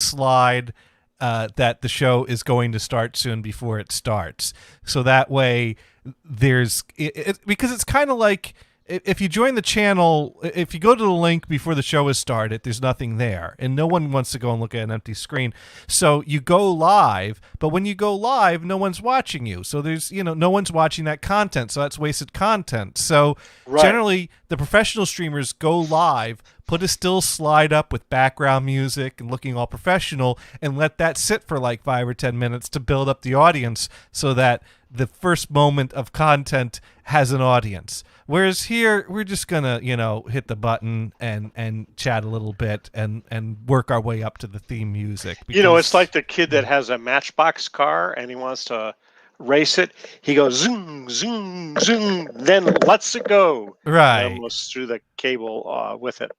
slide that the show is going to start soon before it starts. So that way, because it's kind of like if you join the channel, if you go to the link before the show has started, there's nothing there, and no one wants to go and look at an empty screen. So you go live, but when you go live, no one's watching you. So there's no one's watching that content, so that's wasted content. So generally, the professional streamers go live, put a still slide up with background music and looking all professional, and let that sit for like 5 or 10 minutes to build up the audience, so that the first moment of content has an audience. Whereas here, we're just gonna, hit the button and chat a little bit and work our way up to the theme music. Because, it's like the kid that has a Matchbox car and he wants to race it. He goes zoom, zoom, zoom, then lets it go. Right. Almost through the cable with it.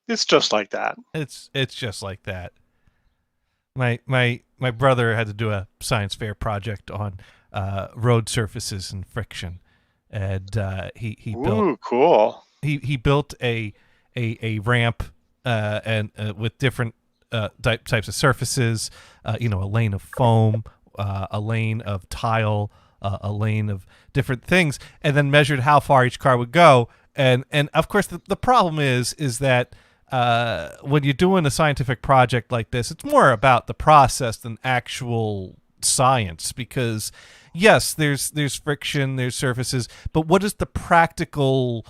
It's just like that. It's just like that. My brother had to do a science fair project on road surfaces and friction, and he built cool. He built a ramp and with different types of surfaces, a lane of foam, a lane of tile, a lane of different things, and then measured how far each car would go. And of course the problem is that when you're doing a scientific project like this, it's more about the process than actual science, because yes, there's friction, there's surfaces, but what is the practical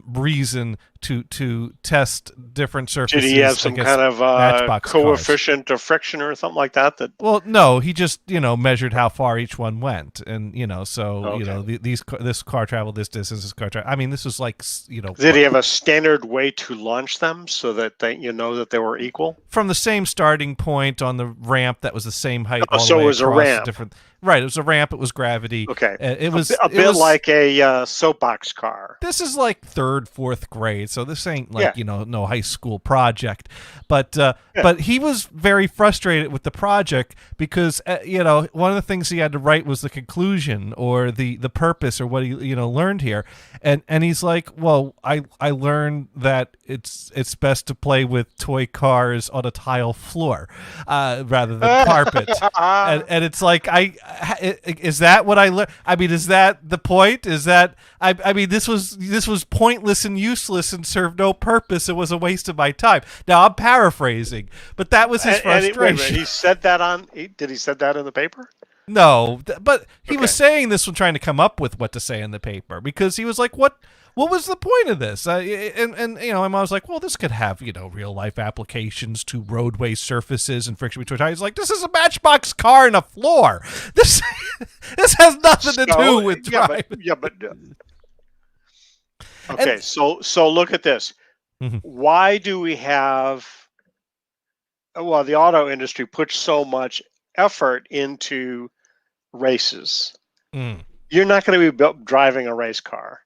reason to test different surfaces? Did he have some kind of coefficient of friction or something like that? Well, no, he just measured how far each one went, and this car traveled this distance, this car traveled. I mean, this was like Did he have a standard way to launch them so that that they were equal from the same starting point on the ramp that was the same height? So it was a ramp. Right, it was a ramp. It was gravity. Okay, it was a bit like a soapbox car. This is like 3rd, 4th grade, so this ain't like no high school project. But but he was very frustrated with the project because one of the things he had to write was the conclusion or the purpose or what he learned here, and he's like, well, I learned that it's best to play with toy cars on a tile floor rather than carpet, and it's like is that what I learned? I mean, is that the point? Is that I mean, this was pointless and useless and served no purpose. It was a waste of my time. Now I'm paraphrasing, but that was his frustration. He said that did he said that in the paper? No, but he was saying this when trying to come up with what to say in the paper, because he was like, what was the point of this? And my mom was like, well, this could have, real life applications to roadway surfaces and friction between tires. Like, this is a Matchbox car and a floor. This has nothing to do with driving. Okay, so look at this. Mm-hmm. Why do we have? Well, the auto industry puts so much effort into races. You're not going to be driving a race car,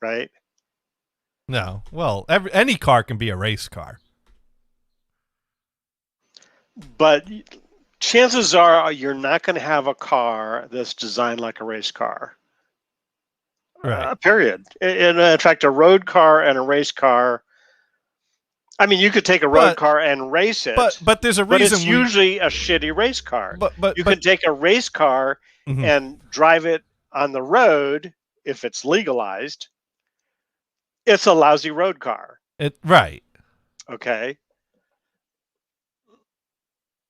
right? No. Well, any car can be a race car, but chances are you're not going to have a car that's designed like a race car. Right. Period. And in fact, a road car and a race car. I mean, you could take a road car and race it, but there's a reason. But it's usually a shitty race car. But you can take a race car and drive it on the road if it's legalized. It's a lousy road car. Right. Okay.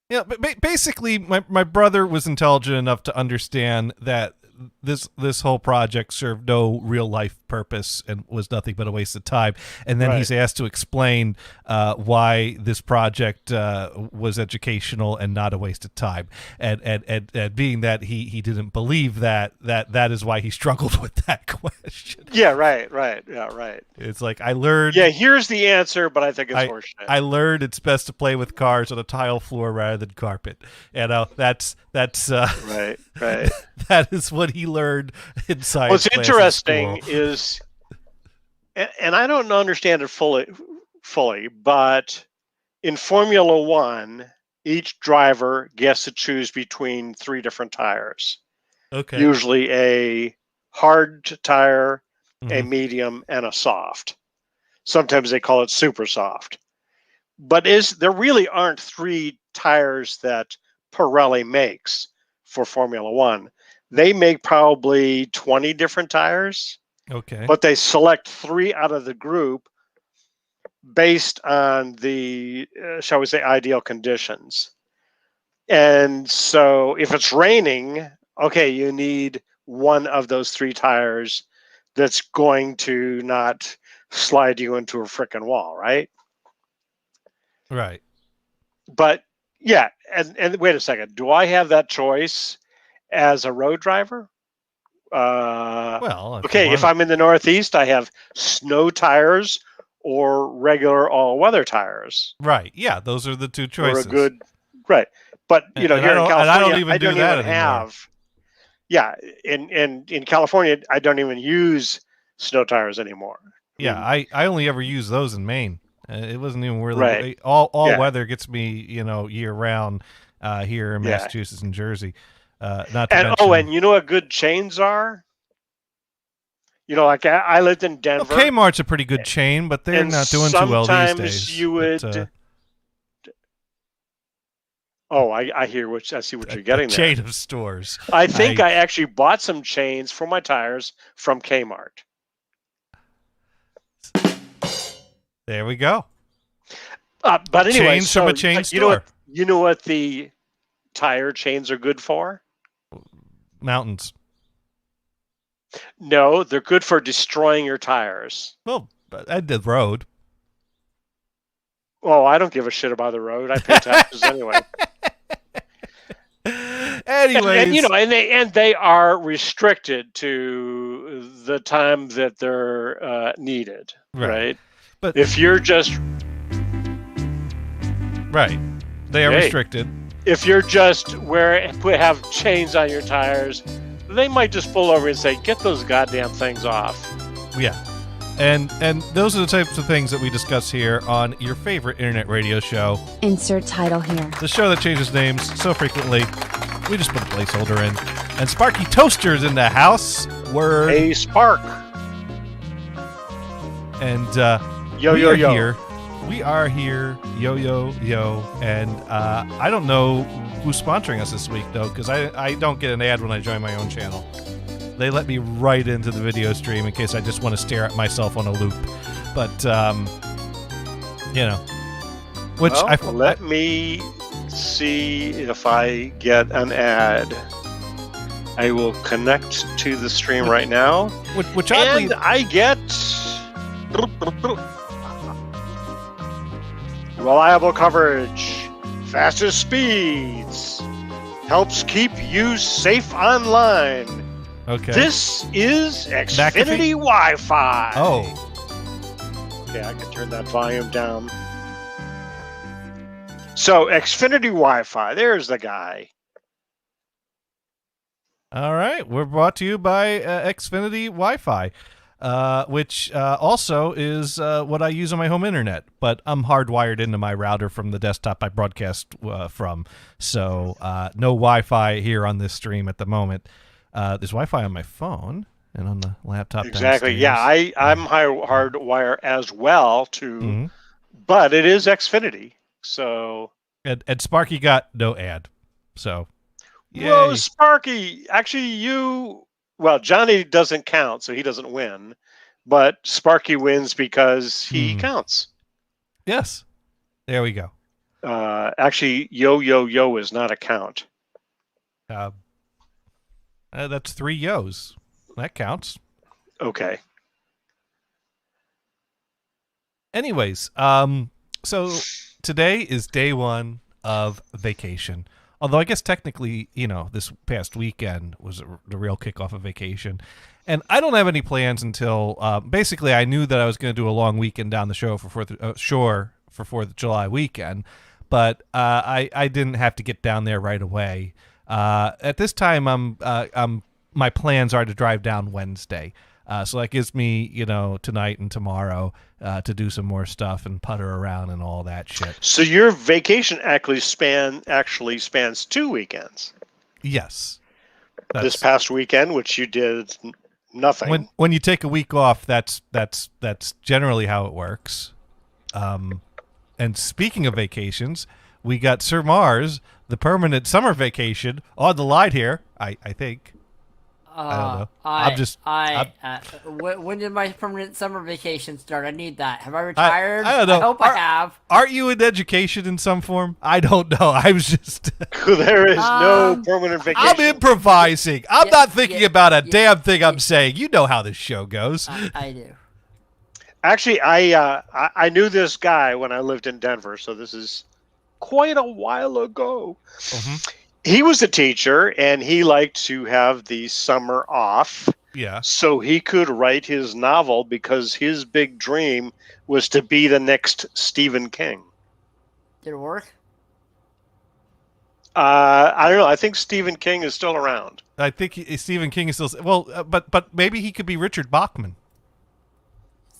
Yeah, but basically, my brother was intelligent enough to understand that this whole project served no real life purpose and was nothing but a waste of time. And then he's asked to explain why this project was educational and not a waste of time. And being that he didn't believe that is why he struggled with that question. Yeah, right. Yeah, right. It's like, I learned. Yeah, here's the answer, but I think it's horseshit. I learned it's best to play with cars on a tile floor rather than carpet. That's right. That is what he learned in science. What's interesting is, and I don't understand it fully, but in Formula One, each driver gets to choose between 3 different tires. Okay. Usually a hard tire, a medium, and a soft. Sometimes they call it super soft. but there really aren't 3 tires that Pirelli makes for Formula One. They make probably 20 different tires. Okay. But they select 3 out of the group based on the, shall we say, ideal conditions. And so if it's raining, okay, you need one of those 3 tires that's going to not slide you into a frickin' wall, right? Right. But yeah, and wait a second. Do I have that choice as a road driver? Well, okay, if I'm in the Northeast, I have snow tires or regular all-weather tires. Right. Yeah, those are the 2 choices. Or a good, right. But, you know, here in California, I don't even do that anymore. have, yeah, in California, I don't even use snow tires anymore. Yeah, I only ever use those in Maine. It wasn't even really right. all weather gets me, you know, year round here in Massachusetts and Jersey. Not to mention, and you know what good chains are? You know, like I lived in Denver. Well, Kmart's a pretty good chain, but they're not doing too well these days. Sometimes you would. I hear I see what you're getting there. Chain of stores. I think I actually bought some chains for my tires from Kmart. There we go. But anyway, chains from a chain store. You know what the tire chains are good for? Mountains. No, they're good for destroying your tires. Well, I did road. Oh, I don't give a shit about the road. I pay taxes anyway. Anyways, and they are restricted to the time that they're needed, right? But if you're just right, they are restricted. If you're just have chains on your tires, they might just pull over and say, "Get those goddamn things off." Yeah. And those are the types of things that we discuss here on your favorite internet radio show. Insert title here. The show that changes names so frequently, we just put a placeholder in. And Sparky Toaster's in the house. Word. Hey, Spark. And yo. Here. We are here, yo. And I don't know who's sponsoring us this week, though, because I don't get an ad when I join my own channel. They let me right into the video stream in case I just want to stare at myself on a loop. But, which let me see if I get an ad. I will connect to the stream right now. Which oddly, and I get reliable coverage, faster speeds, helps keep you safe online. Okay. This is Xfinity Wi-Fi. Oh. Okay, I can turn that volume down. So, Xfinity Wi-Fi, there's the guy. All right, we're brought to you by Xfinity Wi-Fi, which also is what I use on my home internet, but I'm hardwired into my router from the desktop I broadcast from, so no Wi-Fi here on this stream at the moment. There's Wi-Fi on my phone and on the laptop. Exactly. Downstairs. Yeah, I'm hardwire as well too, but it is Xfinity. So and Sparky got no ad. So yay. Well, Sparky, actually, Johnny doesn't count, so he doesn't win, but Sparky wins because he counts. Yes. There we go. Actually, yo is not a count. That's 3 yos. That counts. Okay. Anyways, so today is day 1 of vacation. Although I guess technically, this past weekend was the real kickoff of vacation. And I don't have any plans until basically I knew that I was going to do a long weekend down the shore for 4th of July weekend, but I didn't have to get down there right away. At this time, my plans are to drive down Wednesday. So that gives me, tonight and tomorrow to do some more stuff and putter around and all that shit. So your vacation actually spans 2 weekends. Yes. This past weekend, which you did nothing. When you take a week off, that's generally how it works. And speaking of vacations, we got Sir Mars, the permanent summer vacation, on the line here. I think. I don't know. When did my permanent summer vacation start? I need that. Have I retired? I don't know. I hope I have. Aren't you in education in some form? I don't know. I was just. There is no permanent vacation. I'm improvising. I'm not thinking about a damn thing I'm saying. You know how this show goes. I do. Actually, I knew this guy when I lived in Denver, so this is quite a while ago. Mm-hmm. He was a teacher, and he liked to have the summer off. Yeah. So he could write his novel because his big dream was to be the next Stephen King. Did it work? I don't know. I think Stephen King is still around. I think Stephen King is still but maybe he could be Richard Bachman.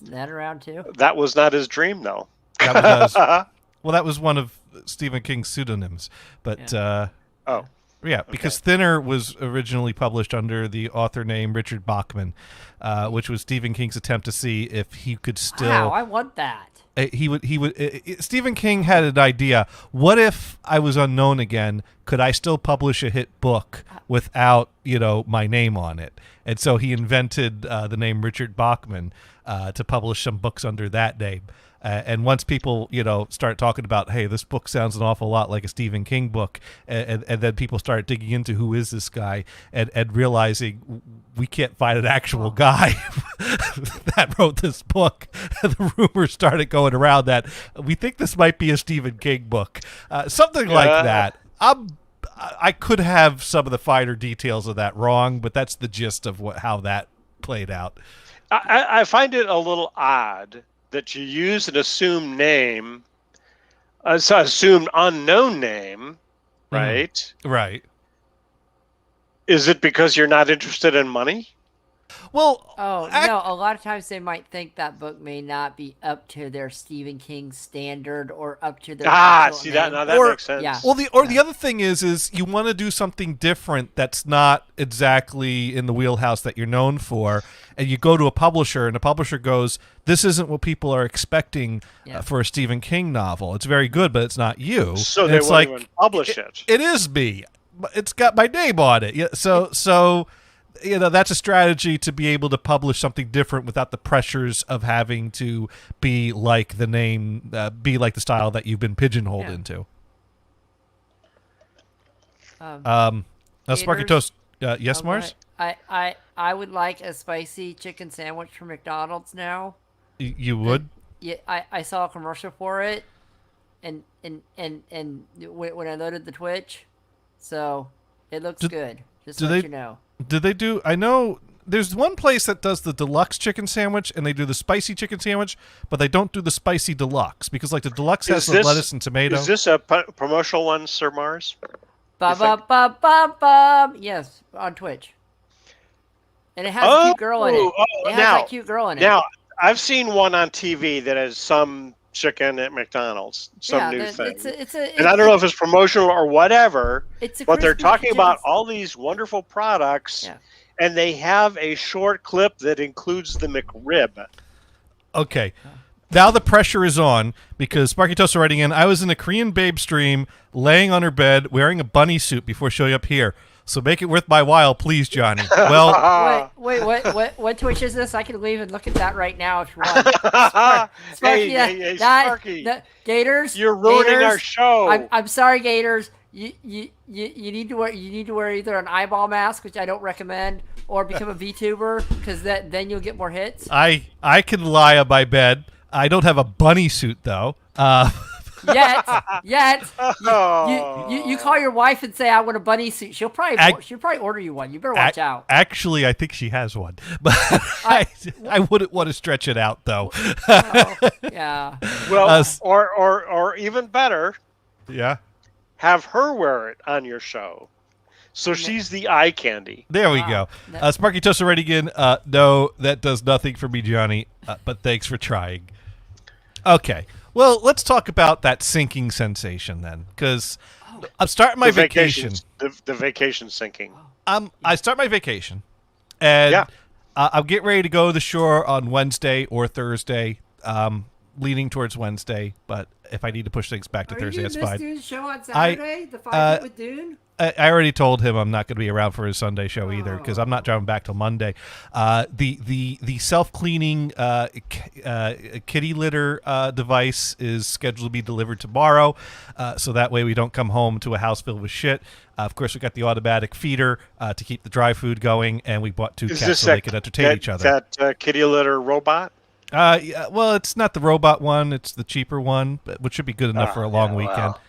Isn't that around too? That was not his dream, though. That was one of Stephen King's pseudonyms, but. Yeah, because Thinner was originally published under the author name Richard Bachman, which was Stephen King's attempt to see if he could still. Wow, I want that. Stephen King had an idea. What if I was unknown again? Could I still publish a hit book without, my name on it? And so he invented the name Richard Bachman to publish some books under that name. And once people, start talking about, hey, this book sounds an awful lot like a Stephen King book, and then people start digging into who is this guy and realizing we can't find an actual guy that wrote this book. The rumors started going around that we think this might be a Stephen King book, something like that. I could have some of the finer details of that wrong, but that's the gist of how that played out. I find it a little odd that you use an assumed name, assumed unknown name, right? Right. Is it because you're not interested in money? Well, no. A lot of times they might think that book may not be up to their Stephen King standard or up to their. See that? Now that makes sense. Yeah. Well, the other thing is you want to do something different that's not exactly in the wheelhouse that you're known for, and you go to a publisher, and the publisher goes, "This isn't what people are expecting for a Stephen King novel. It's very good, but it's not you." So and they it's won't even publish it. It is me. It's got my name on it. Yeah. So. That's a strategy to be able to publish something different without the pressures of having to be like the name, be like the style that you've been pigeonholed into. Sparky Toast. Yes, Mars? I would like a spicy chicken sandwich from McDonald's now. You would? Yeah, I saw a commercial for it, and when I loaded the Twitch, so it looks good. Just to let you know. Did they do? I know there's one place that does the deluxe chicken sandwich, and they do the spicy chicken sandwich, but they don't do the spicy deluxe because, the deluxe has the lettuce and tomato. Is this a promotional one, Sir Mars? Yes, on Twitch. And it has a cute girl in it. It has that cute girl in it. Now, I've seen one on TV that has some chicken at McDonald's, new thing. And I don't know if it's promotional or whatever, but they're talking about all these wonderful products, and they have a short clip that includes the McRib. Okay. Now the pressure is on because Sparky Toast are writing in, I was in a Korean babe stream laying on her bed wearing a bunny suit before showing up here. So make it worth my while, please, Johnny. Well, wait, what Twitch is this? I can leave and look at that right now if you want. Sparky, hey, Sparky. Gators, you're ruining Gators, our show. I'm sorry, Gators. You need to wear either an eyeball mask, which I don't recommend, or become a VTuber because then you'll get more hits. I can lie on my bed. I don't have a bunny suit though. Yet. You call your wife and say I want a bunny suit. She'll probably order you one. You better watch out. Actually, I think she has one, but I wouldn't want to stretch it out though. Yeah. Well, or even better. Yeah. Have her wear it on your show, so she's the eye candy. There we go. Sparky Toast already again. No, that does nothing for me, Johnny. But thanks for trying. Okay. Well, let's talk about that sinking sensation then, because I'm starting my vacation. The vacation sinking. I start my vacation, and I'm getting ready to go to the shore on Wednesday or Thursday, leaning towards Wednesday. But if I need to push things back to Are Thursday, you that's doing fine. Dune's show on Saturday? The 5 with Dune? I already told him I'm not going to be around for his Sunday show either because I'm not driving back till Monday. The self cleaning kitty litter device is scheduled to be delivered tomorrow, so that way we don't come home to a house filled with shit. Of course, we got the automatic feeder to keep the dry food going, and we bought 2 cats so they could entertain each other. Is that kitty litter robot? Yeah, well, it's not the robot one; it's the cheaper one, which should be good enough for a long weekend. Well.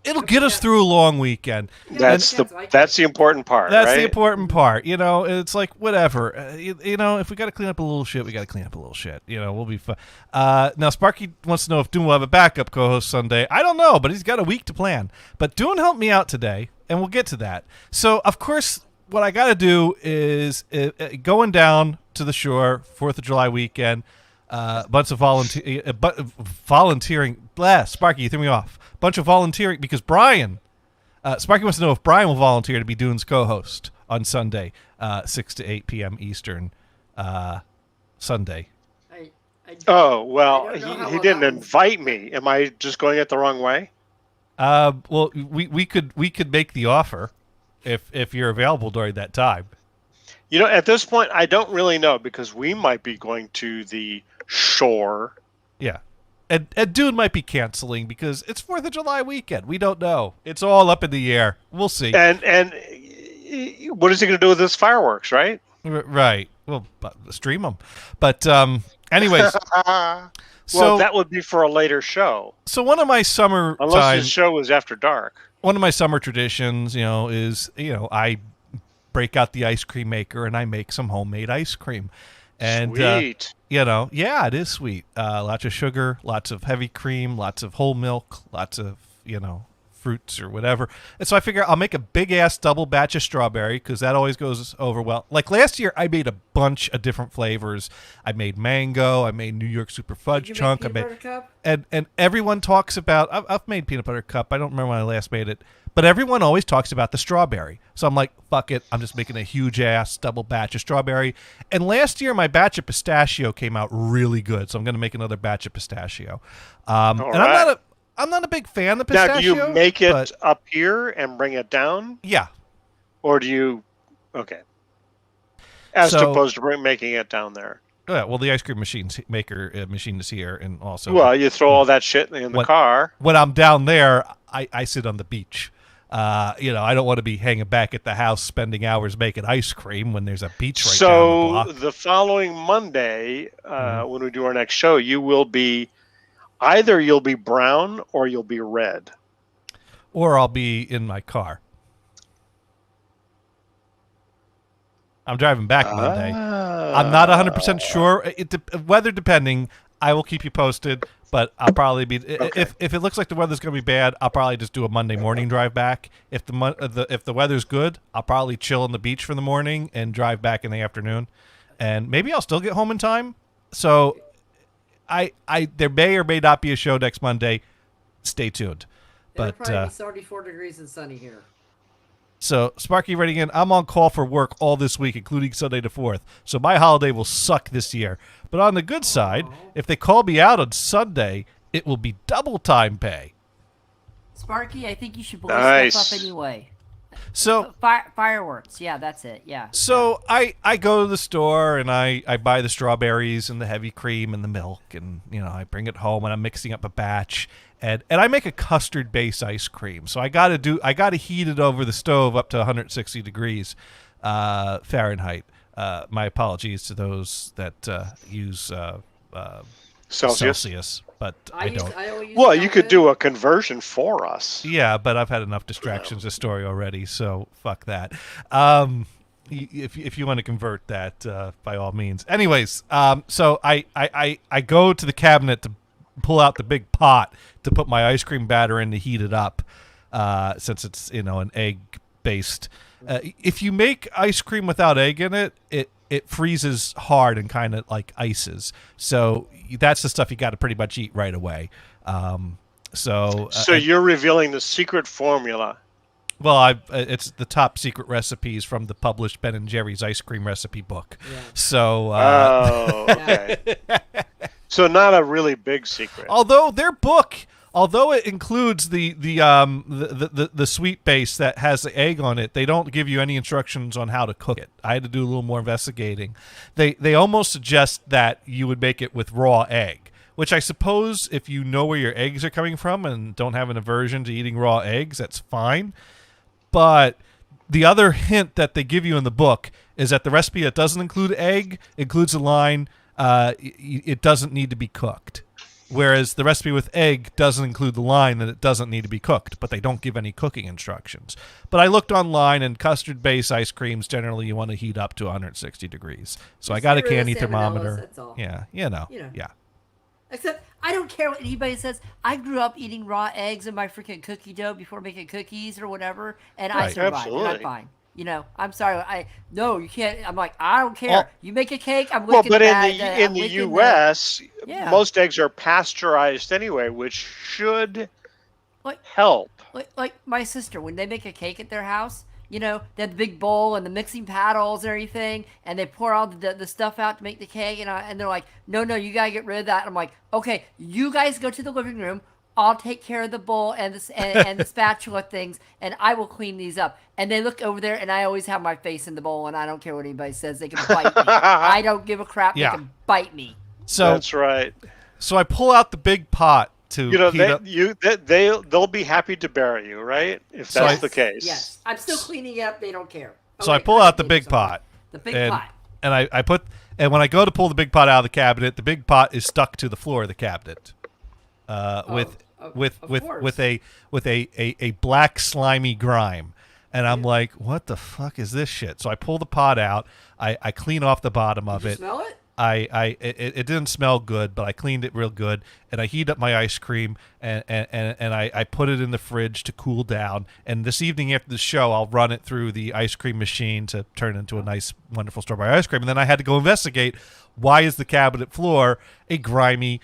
It'll get us through a long weekend. That's the important part. That's right? the important part. You know, it's like whatever. You know, if we got to clean up a little shit, we got to clean up a little shit. You know, we'll be fine. Now, Sparky wants to know if Dune will have a backup co-host Sunday. I don't know, but he's got a week to plan. But Dune helped me out today, and we'll get to that. So, of course, what I got to do is going down to the shore, 4th of July weekend. Bunch of volunteering. Blah, Sparky, you threw me off. Bunch of volunteering because Brian. Sparky wants to know if Brian will volunteer to be Dune's co-host on Sunday, 6 to 8 p.m. Eastern, Sunday. Well, he didn't invite me. Am I just going it the wrong way? Well, we could make the offer if you're available during that time. You know, at this point, I don't really know because we might be going to the shore. Yeah. And Dune might be canceling because it's 4th of July weekend. We don't know. It's all up in the air. We'll see. And what is he going to do with his fireworks, right? Right. Well, stream them. But anyways. Well, that would be for a later show. So one of my summer Unless his show is after dark. One of my summer traditions, is, I break out the ice cream maker and I make some homemade ice cream. And, sweet. Yeah, it is sweet. Lots of sugar, lots of heavy cream, lots of whole milk, lots of, fruits or whatever. And so I figure I'll make a big-ass double batch of strawberry because that always goes over well. Like last year, I made a bunch of different flavors. I made mango. I made New York Super Fudge Chunk. Peanut butter cup? And everyone talks about, I've made peanut butter cup. I don't remember when I last made it. But everyone always talks about the strawberry. So I'm like, fuck it. I'm just making a huge-ass double batch of strawberry. And last year, my batch of pistachio came out really good. So I'm going to make another batch of pistachio. And right. I'm not a big fan of pistachio. Now, do you make it up here and bring it down? Yeah. Or do you... Okay. As opposed to making it down there. Yeah, well, the ice cream machine is here, and also... Well, you throw all that shit in the car. When I'm down there, I sit on the beach. I don't want to be hanging back at the house spending hours making ice cream when there's a beach right down the block. So the following Monday, when we do our next show, you will be... Either you'll be brown or you'll be red. Or I'll be in my car. I'm driving back Monday. I'm not 100% sure. Weather depending, I will keep you posted. But I'll probably be if it looks like the weather's going to be bad, I'll probably just do a Monday morning drive back. If the weather's good, I'll probably chill on the beach for the morning and drive back in the afternoon. And maybe I'll still get home in time. So there may or may not be a show next Monday. Stay tuned. It'll probably be 34 degrees and sunny here. So, Sparky writing in, I'm on call for work all this week, including Sunday the 4th. So my holiday will suck this year. But on the good side, if they call me out on Sunday, it will be double time pay. Sparky, I think you should blow stuff up anyway. So fireworks, yeah, that's it, yeah. So I go to the store and I buy the strawberries and the heavy cream and the milk and I bring it home and I'm mixing up a batch and I make a custard base ice cream. So I gotta heat it over the stove up to 160 degrees Fahrenheit. My apologies to those that use Celsius, but I don't. Well, you could do a conversion for us. Yeah, but I've had enough distractions this story already, so fuck that. If you want to convert that, by all means. Anyways, so I go to the cabinet to pull out the big pot to put my ice cream batter in to heat it up, since it's an egg based. If you make ice cream without egg in it, it freezes hard and kind of like ices. So that's the stuff you got to pretty much eat right away. So you're revealing the secret formula. Well, it's the top secret recipes from the published Ben and Jerry's ice cream recipe book. Yeah. So okay. So not a really big secret. Although their book, although it includes the sweet base that has the egg on it, they don't give you any instructions on how to cook it. I had to do a little more investigating. They almost suggest that you would make it with raw egg, which I suppose if you know where your eggs are coming from and don't have an aversion to eating raw eggs, that's fine. But the other hint that they give you in the book is that the recipe that doesn't include egg includes a line, it doesn't need to be cooked. Whereas the recipe with egg doesn't include the line that it doesn't need to be cooked, but they don't give any cooking instructions. But I looked online, and custard-based ice creams, generally you want to heat up to 160 degrees. So I got a candy thermometer. That's all. Yeah, yeah. Except, I don't care what anybody says. I grew up eating raw eggs in my freaking cookie dough before making cookies or whatever, and I survived. Absolutely. And I'm fine. I'm sorry. No, you can't. I'm like, I don't care. You make a cake, I'm licking but in the U.S., most eggs are pasteurized anyway, which should help. Like my sister, when they make a cake at their house, they have the big bowl and the mixing paddles and everything, and they pour all the stuff out to make the cake, and they're like, no, you gotta get rid of that. And I'm like, okay, you guys go to the living room. I'll take care of the bowl and the spatula things, and I will clean these up. And they look over there, and I always have my face in the bowl, and I don't care what anybody says. They can bite me. I don't give a crap. Yeah. They can bite me. So that's right. So I pull out the big pot to heat up. They'll be happy to bury you, right? If that's the case. Yes, I'm still cleaning it up. They don't care. So I pull out the big pot. The big pot. And and when I go to pull the big pot out of the cabinet, the big pot is stuck to the floor of the cabinet. With a black slimy grime, and I'm like, what the fuck is this shit? So I pull the pot out, I clean off the bottom of Did you it. smell it? It didn't smell good, but I cleaned it real good, and I heat up my ice cream, and I put it in the fridge to cool down. And this evening after the show, I'll run it through the ice cream machine to turn it into a nice, wonderful strawberry ice cream. And then I had to go investigate, why is the cabinet floor a grimy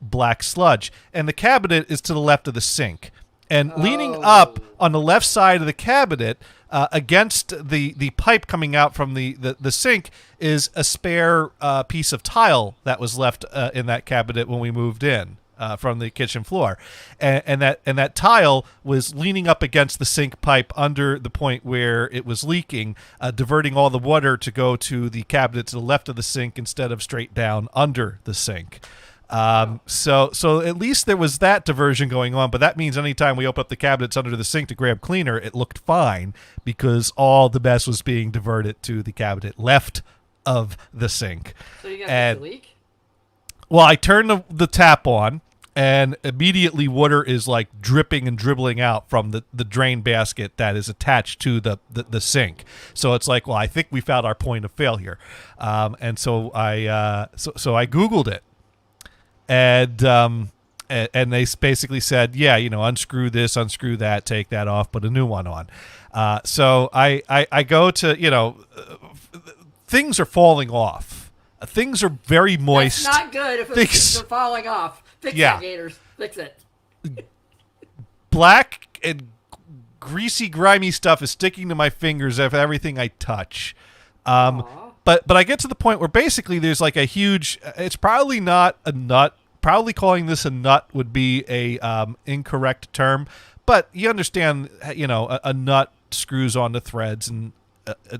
black sludge? And the cabinet is to the left of the sink. And leaning up on the left side of the cabinet, against the pipe coming out from the sink, is a spare piece of tile that was left in that cabinet when we moved in from the kitchen floor, and that tile was leaning up against the sink pipe under the point where it was leaking, diverting all the water to go to the cabinet to the left of the sink instead of straight down under the sink. So at least there was that diversion going on, but that means anytime we open up the cabinets under the sink to grab cleaner, it looked fine because all the mess was being diverted to the cabinet left of the sink. So you got the leak? Well, I turn the tap on, and immediately water is like dripping and dribbling out from the drain basket that is attached to the sink. So it's like, well, I think we found our point of failure. And so I Googled it. And they basically said, yeah, unscrew this, unscrew that, take that off, put a new one on. So I go to, things are falling off. Things are very moist. That's not good if things are falling off. Fix it, Gators. Fix it. Black and greasy, grimy stuff is sticking to my fingers of everything I touch. But I get to the point where basically there's like a huge, it's probably not a nut. Probably calling this a nut would be a incorrect term. But you understand, a nut screws onto threads and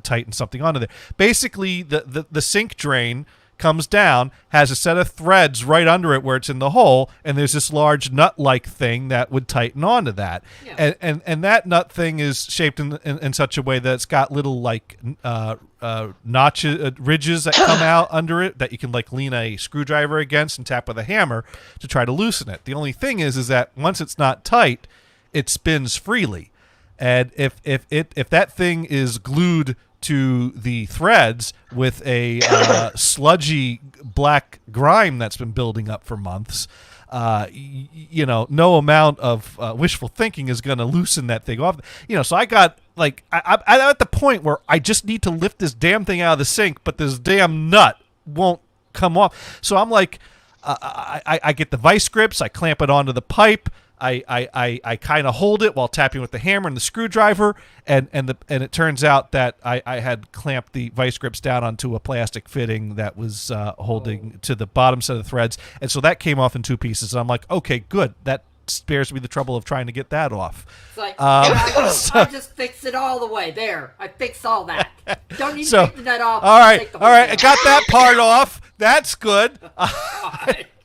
tightens something onto there. Basically, the sink drain comes down, has a set of threads right under it where it's in the hole, and there's this large nut-like thing that would tighten onto that. Yeah. And that nut thing is shaped in such a way that it's got little like notches, ridges that come out under it that you can like lean a screwdriver against and tap with a hammer to try to loosen it. The only thing is that once it's not tight, it spins freely. And if that thing is glued to the threads with a sludgy black grime that's been building up for months, no amount of wishful thinking is going to loosen that thing off. So I got like I'm at the point where I just need to lift this damn thing out of the sink, but this damn nut won't come off. So I'm like, I get the vice grips, I clamp it onto the pipe. I kind of hold it while tapping with the hammer and the screwdriver, and it turns out that I had clamped the vice grips down onto a plastic fitting that was holding to the bottom set of the threads, and so that came off in 2 pieces. And I'm like, okay, good, that spares me the trouble of trying to get that off. It's like, I just fixed it all the way. There, I fixed all that. Don't need to take the nut off. All right, I got that part off. That's good.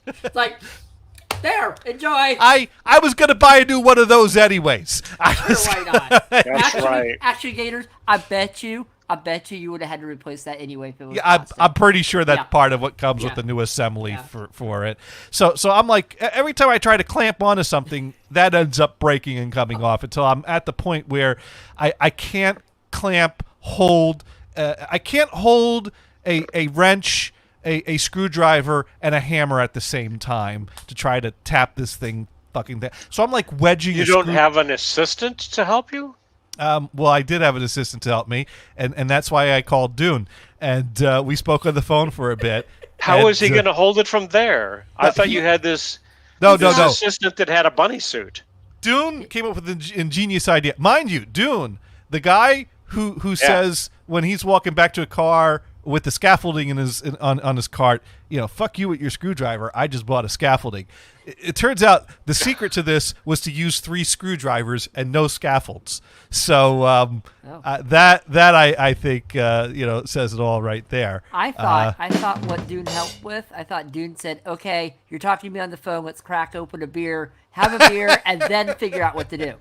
It's like, there, enjoy. I was gonna buy a new one of those anyways. Why not? That's right. Actually, Gators, I bet you would have had to replace that anyway if it was I'm pretty sure that's Yeah. part of what comes with the new assembly for it. So I'm like, every time I try to clamp onto something, that ends up breaking and coming off until I'm at the point where I can't hold a wrench, a screwdriver, and a hammer at the same time to try to tap this thing fucking down. So I'm like wedging. You don't have an assistant to help you? Well, I did have an assistant to help me, and that's why I called Dune, and we spoke on the phone for a bit. How is he going to hold it from there? I thought you had this assistant that had a bunny suit. Dune came up with an ingenious idea. Mind you, Dune, the guy who says when he's walking back to a car with the scaffolding on his cart, fuck you with your screwdriver, I just bought a scaffolding. It turns out the secret to this was to use 3 screwdrivers and no scaffolds. So that I think says it all right there. I thought what Dune helped with, I thought Dune said, okay, you're talking to me on the phone, let's crack open a beer, have a beer, and then figure out what to do.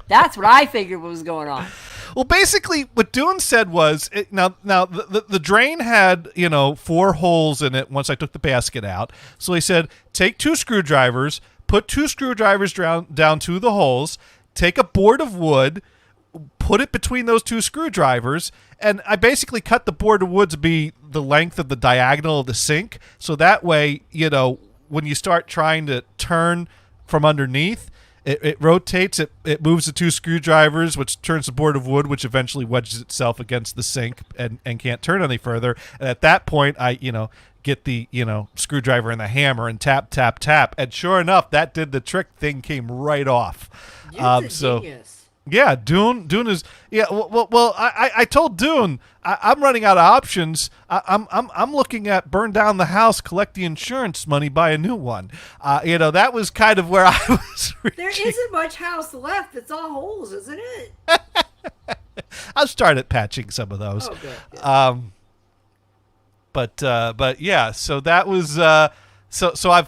That's what I figured was going on. Well, basically, what Dune said was, now the drain had 4 holes in it once I took the basket out. So he said, take 2 screwdrivers, put 2 screwdrivers down to the holes, take a board of wood, put it between those 2 screwdrivers, and I basically cut the board of wood to be the length of the diagonal of the sink. So that way, when you start trying to turn from underneath, it rotates, it moves the 2 screwdrivers, which turns the board of wood, which eventually wedges itself against the sink and can't turn any further. And at that point, I get the screwdriver and the hammer and tap, tap, tap. And sure enough, that did the trick. Thing came right off. Genius. Yeah, Dune is Well, I told Dune I'm running out of options. I'm looking at burn down the house, collect the insurance money, buy a new one. That was kind of where I was. There isn't much house left. It's all holes, isn't it? I've started patching some of those. Oh, good. But yeah, so that was so I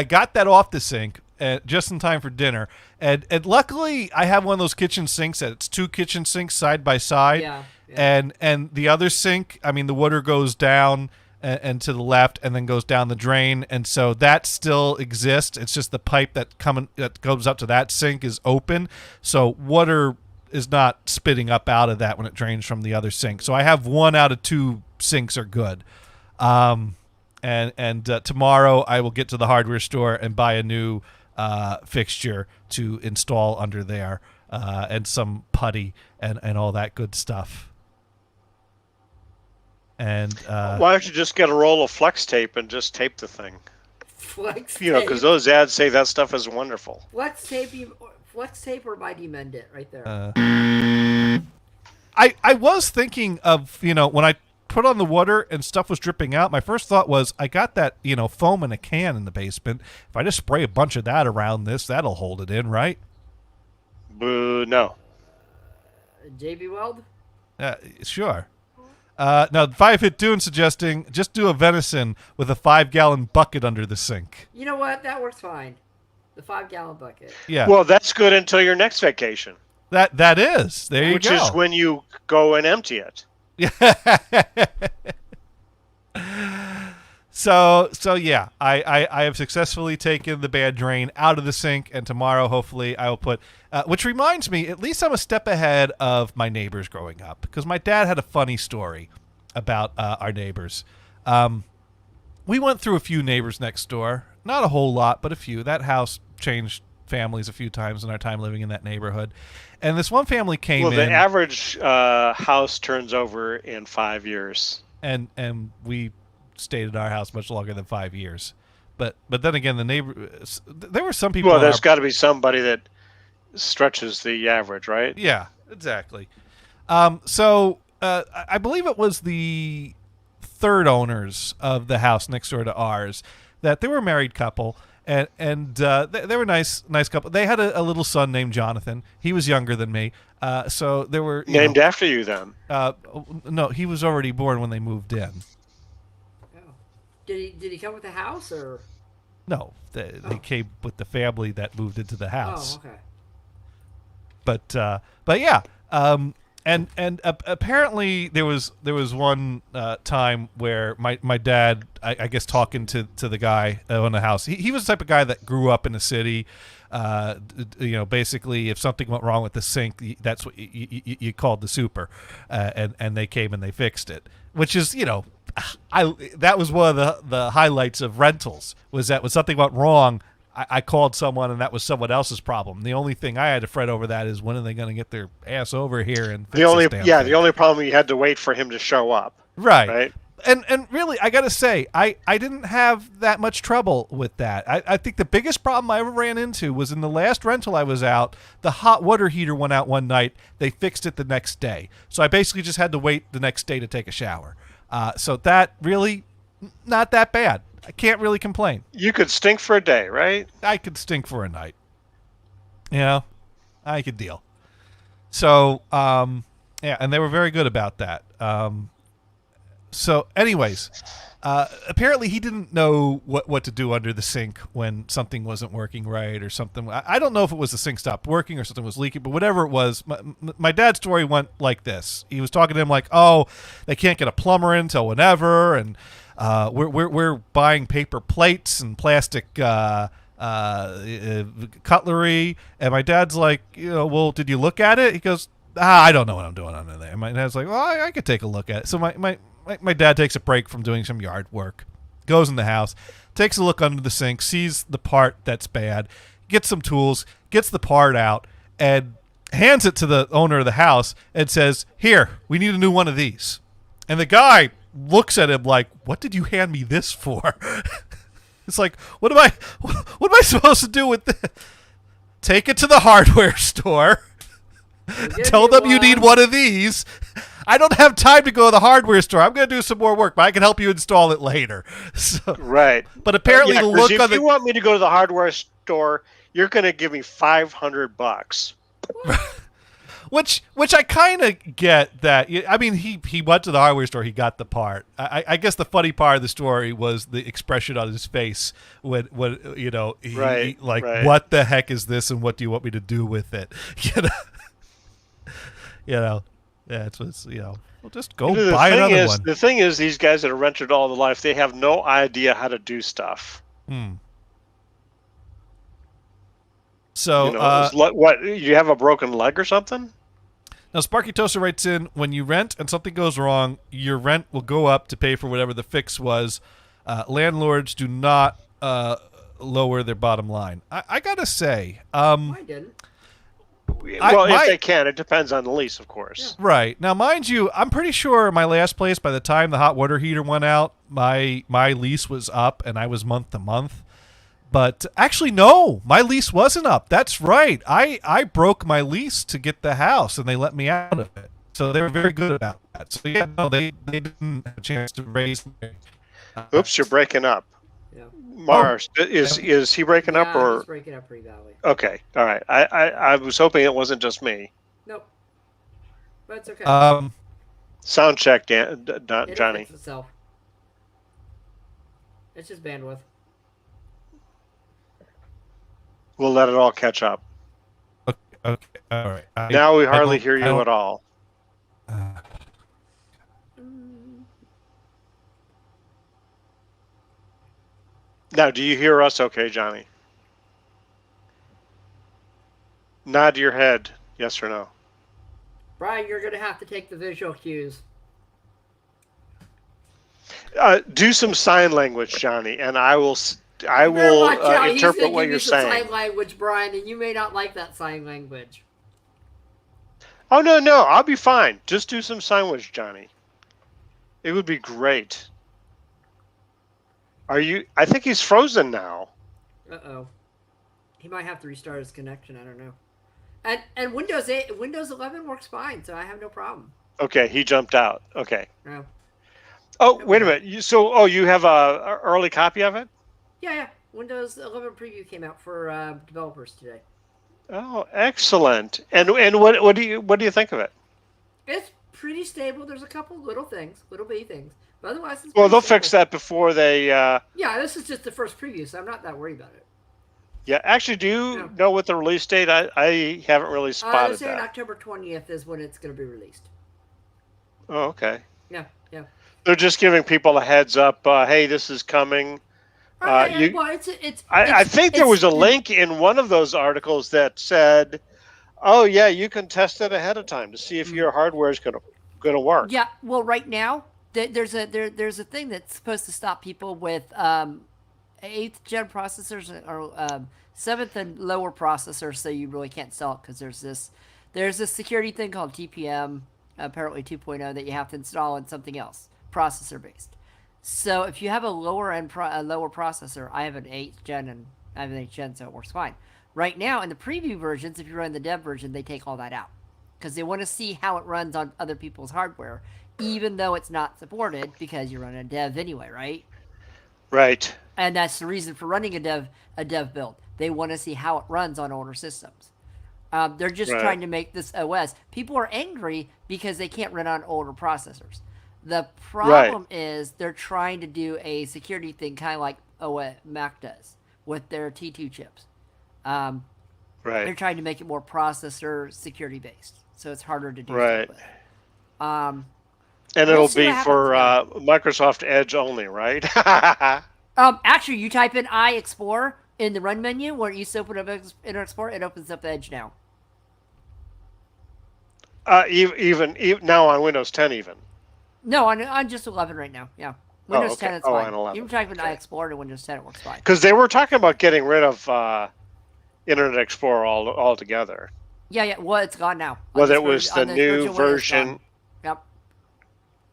got that off the sink just in time for dinner. And luckily, I have one of those kitchen sinks that it's 2 kitchen sinks side by side. Yeah. And the other sink, I mean, the water goes down and to the left and then goes down the drain. And so that still exists. It's just the pipe that goes up to that sink is open. So water is not spitting up out of that when it drains from the other sink. So I have 1 out of 2 sinks are good. And tomorrow I will get to the hardware store and buy a new fixture to install under there, and some putty and all that good stuff. And why don't you just get a roll of flex tape and just tape the thing? Flex tape. Because those ads say that stuff is wonderful. Flex tape or might you mend it right there? I was thinking of, when I put on the water and stuff was dripping out, my first thought was, I got that, foam in a can in the basement. If I just spray a bunch of that around this, that'll hold it in, right? No. JB Weld? Sure. Now, 5-Hit Dune suggesting just do a venison with a 5-gallon bucket under the sink. You know what? That works fine. The 5-gallon bucket. Yeah. Well, that's good until your next vacation. That is. There you Which go. is when you go and empty it. So yeah, I have successfully taken the bad drain out of the sink, and tomorrow hopefully I will put. Which reminds me, at least I'm a step ahead of my neighbors growing up, because my dad had a funny story about our neighbors. We went through a few neighbors next door, not a whole lot, but a few. That house changed families a few times in our time living in that neighborhood, and this one family came in. Well, the average house turns over in 5 years, and we stayed at our house much longer than 5 years. but then again, there were some people. Well, there's got to be somebody that stretches the average, right? Yeah, exactly. I believe it was the third owners of the house next door to ours that they were a married couple, and they were nice couple. They had a little son named Jonathan. He was younger than me, so there were named after you then. No, he was already born when they moved in. Oh. Did he come with the house or? No, they came with the family that moved into the house. Oh, okay. But yeah, and apparently there was one time where my dad, I guess, talking to the guy on the house. He was the type of guy that grew up in the city. Basically, if something went wrong with the sink, that's what you called the super, and they came and they fixed it. Which is, that was one of the highlights of rentals, was that when something went wrong, I called someone and that was someone else's problem. The only thing I had to fret over that is when are they going to get their ass over here and fix the only this damn thing. The only problem, you had to wait for him to show up. Right. And really, I got to say, I didn't have that much trouble with that. I think the biggest problem I ever ran into was in the last rental I was out, the hot water heater went out one night. They fixed it the next day. So I basically just had to wait the next day to take a shower. So that really, not that bad. I can't really complain. You could stink for a day, right? I could stink for a night. I could deal. So, and they were very good about that. So anyways, apparently he didn't know what to do under the sink when something wasn't working right or something. I don't know if it was the sink stopped working or something was leaking, but whatever it was, my dad's story went like this. He was talking to him like, oh, they can't get a plumber in till whenever, and we're buying paper plates and plastic cutlery. And my dad's like, well, did you look at it? He goes, I don't know what I'm doing under there. And my dad's like, well, I could take a look at it. So my dad takes a break from doing some yard work, goes in the house, takes a look under the sink, sees the part that's bad, gets some tools, gets the part out, and hands it to the owner of the house and says, here, we need a new one of these. And the guy looks at him like, what did you hand me this for? It's like, what am I supposed to do with this? Take it to the hardware store. Tell them you need one of these. I don't have time to go to the hardware store. I'm going to do some more work, but I can help you install it later. So, right. But apparently, the look if you want me to go to the hardware store, you're going to give me $500. Which I kind of get that. I mean, he went to the hardware store. He got the part. I guess the funny part of the story was the expression on his face when what the heck is this, and what do you want me to do with it? That's what's well, just go buy another one. The thing is, these guys that are rented all their life, they have no idea how to do stuff. So, what, you have a broken leg or something? Now, Sparky Toaster writes in, when you rent and something goes wrong, your rent will go up to pay for whatever the fix was. Landlords do not lower their bottom line. I got to say... I didn't. If they can. It depends on the lease, of course. Yeah. Right. Now, mind you, I'm pretty sure my last place, by the time the hot water heater went out, my lease was up and I was month to month. But actually, no, my lease wasn't up. That's right. I broke my lease to get the house, and they let me out of it. So they were very good about that. So, yeah, no, they didn't have a chance to raise me. Oops, you're breaking up. Yeah. Mars, is he breaking up? Or he's breaking up pretty badly. Okay, all right. I was hoping it wasn't just me. Nope. But it's okay. Sound check, Johnny. Fix itself. It's just bandwidth. We'll let it all catch up. Okay, all right. Now we hardly hear you at all. Now, do you hear us okay, Johnny? Nod your head, yes or no. Brian, you're going to have to take the visual cues. Do some sign language, Johnny, and I will interpret what you're saying. Sign language, Brian, and you may not like that sign language. Oh, no, I'll be fine. Just do some sign language, Johnny. It would be great. Are you? I think he's frozen now. Uh-oh. He might have to restart his connection. I don't know. And Windows 11 works fine, so I have no problem. Okay, he jumped out. Okay. No. Oh, wait a minute. You have a early copy of it? Yeah. Windows 11 preview came out for developers today. Oh, excellent. And what do you think of it? It's pretty stable. There's a couple little bitty things. But otherwise, it's Well, they'll stable. fix that before they. Yeah, this is just the first preview, so I'm not that worried about it. Yeah, actually, do you know what the release date? I haven't really spotted they're saying that. October 20th is when it's going to be released. Oh, okay. Yeah. They're just giving people a heads up. Hey, this is coming. Well, I think there was a link in one of those articles that said, "Oh yeah, you can test it ahead of time to see if your hardware is going to work." Yeah. Well, right now there's a thing that's supposed to stop people with 8th gen processors or 7th and lower processors, so you really can't sell it because there's this security thing called TPM, apparently 2.0, that you have to install in something else processor based. So if you have a lower processor, I have an 8th gen and I have an 8th gen, so it works fine. Right now in the preview versions, if you run the dev version, they take all that out because they want to see how it runs on other people's hardware, even though it's not supported because you're running a dev anyway, right? Right. And that's the reason for running a dev build. They want to see how it runs on older systems. They're just trying to make this OS. People are angry because they can't run on older processors. The problem is they're trying to do a security thing kind of like what Mac does with their T2 chips. They're trying to make it more processor security based, so it's harder to do stuff with. And it'll be for Microsoft Edge only, right? Actually, you type in iExplore in the run menu where you open up Internet Explorer, it opens up Edge now. Even now on Windows 10 even. No, on just 11 right now. Yeah, Windows 10 it's fine. On 11. You can type in iExplore to Windows 10, it works fine. Because they were talking about getting rid of Internet Explorer altogether. Yeah. Well, it's gone now. Well, it was the new version. Yep.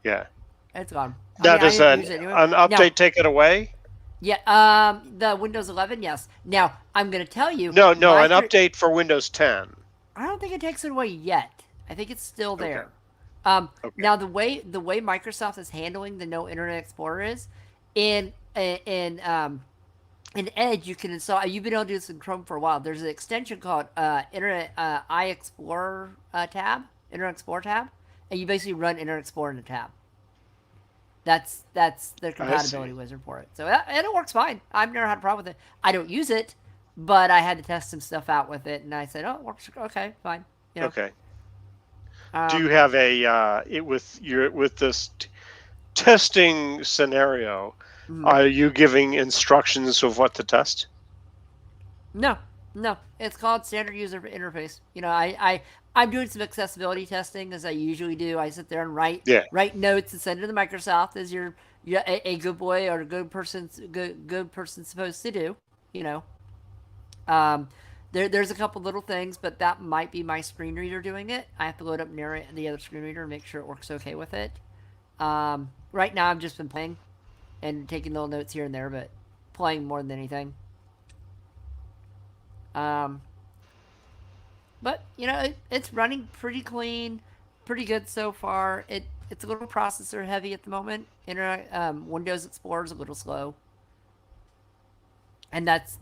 Yeah. It's gone. Now, does an update take it away? Yeah. The Windows 11, yes. Now, I'm going to tell you. No, an update for Windows 10. I don't think it takes it away yet. I think it's still there. Now, the way Microsoft is handling the no Internet Explorer is in Edge, you can install. You've been able to do this in Chrome for a while. There's an extension called Internet iExplorer tab, Internet Explorer tab, and you basically run Internet Explorer in the tab. That's their compatibility wizard for it. So and it works fine. I've never had a problem with it. I don't use it, but I had to test some stuff out with it, and I said, "Oh, it works. Okay, fine." You know? Okay. Do you have with this testing scenario? Are you giving instructions of what to test? No. It's called standard user interface. You know, I'm doing some accessibility testing as I usually do. I sit there and write notes and send it to Microsoft as you're a good boy or a good person supposed to do. You know, there's a couple little things, but that might be my screen reader doing it. I have to load up the other screen reader and make sure it works okay with it. Right now, I've just been playing and taking little notes here and there, but playing more than anything. But you know, it's running pretty clean, pretty good so far. It's a little processor heavy at the moment. Windows Explorer is a little slow, and that's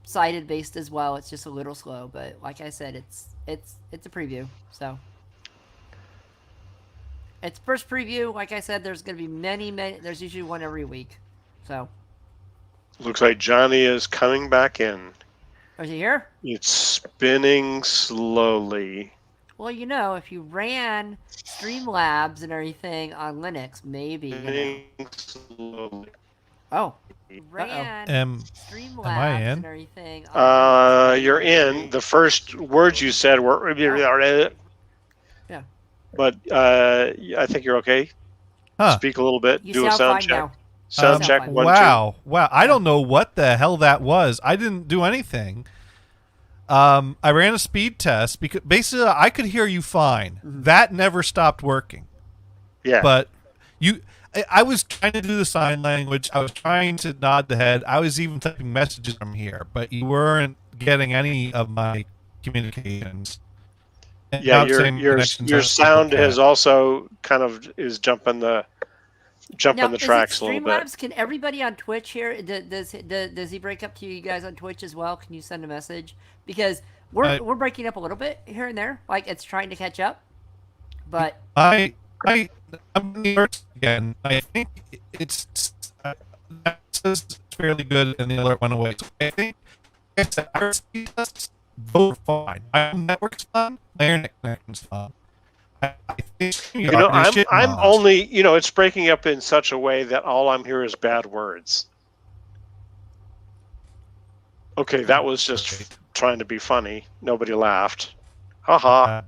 cited based as well. It's just a little slow, but like I said, it's a preview, so it's first preview. Like I said, there's going to be many. There's usually one every week, so looks like Johnny is coming back in. Is he here? It's spinning slowly. Well, you know, if you ran Streamlabs and everything on Linux, maybe. Spinning slowly. Oh. Ran Streamlabs and everything. You're in. The first words you said were. Yeah. But I think you're okay. Huh. Speak a little bit. You do a sound check. Now. Sound check. 1, 2. Wow. I don't know what the hell that was. I didn't do anything. I ran a speed test because basically I could hear you fine. Mm-hmm. That never stopped working. Yeah. But I was trying to do the sign language. I was trying to nod the head. I was even typing messages from here, but you weren't getting any of my communications. And Yeah, now it's saying connections your are sound okay. has also kind of is jumping the Now, is it tracks a little bit. Streamlabs? Can everybody on Twitch here? Does he break up to you guys on Twitch as well? Can you send a message? Because we're breaking up a little bit here and there, like it's trying to catch up. But I'm in the alert again. I think that says it's fairly good, and the alert went away. So I think our speed tests both fine. My network's fine. My internet connection's fine. I think I'm only, it's breaking up in such a way that all I'm hearing is bad words. Okay, that was just trying to be funny. Nobody laughed. Haha.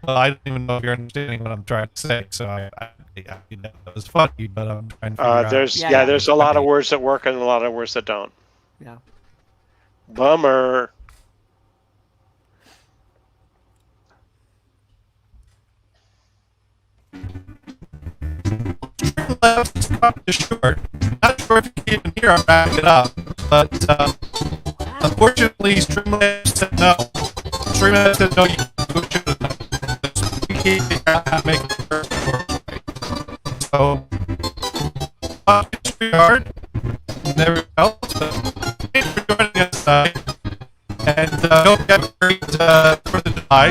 Well, I don't even know if you're understanding what I'm trying to say, so I that was funny, but I'm trying to figure out. There's a lot of words that work and a lot of words that don't. Yeah. Bummer. Short. Not sure if you can even hear I'm wrapping it up, but unfortunately, Streamlabs said no. Streamlabs said no, you should have done. We can't figure out how to make it work right. So, it's hard. And everyone else, but thanks for joining us tonight. And don't get worried for the July.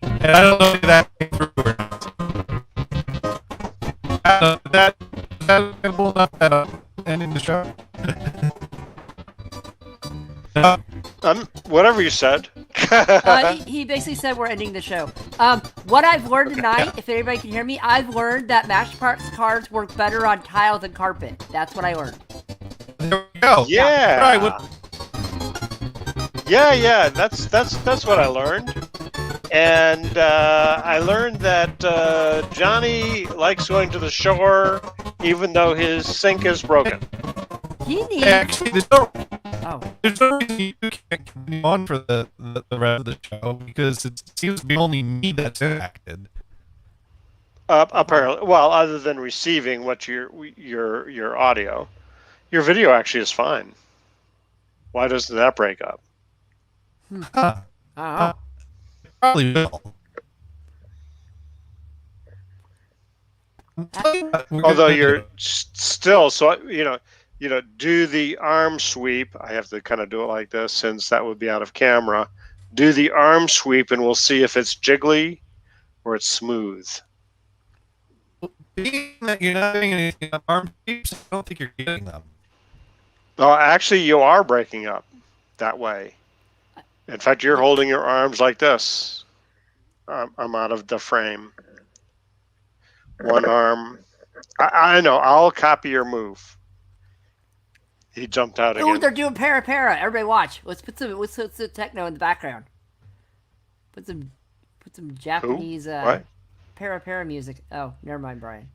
And I don't know if that came through or not. That will not ending the show. Whatever you said. He basically said we're ending the show. What I've learned tonight, if anybody can hear me, I've learned that Matchbox cards work better on tile than carpet. That's what I learned. There we go. Yeah. Right, Yeah. That's what I learned. And I learned that Johnny likes going to the shore, even though his sink is broken. He needs. Actually, there's no reason you can't continue on for the rest of the show because it seems to be only me that's impacted. Apparently, well, other than receiving what your audio, your video actually is fine. Why doesn't that break up? Probably will. Although you're still, so do the arm sweep. I have to kind of do it like this since that would be out of camera. Do the arm sweep, and we'll see if it's jiggly or it's smooth. Being that you're not doing anything on arm sweeps, I don't think you're getting them. Oh, actually, you are breaking up that way. In fact, you're holding your arms like this. I'm out of the frame. One arm. I know. I'll copy your move. He jumped out again. Oh, they're doing para. Everybody watch. Let's put some techno in the background. Put some Japanese para music. Oh, never mind, Brian.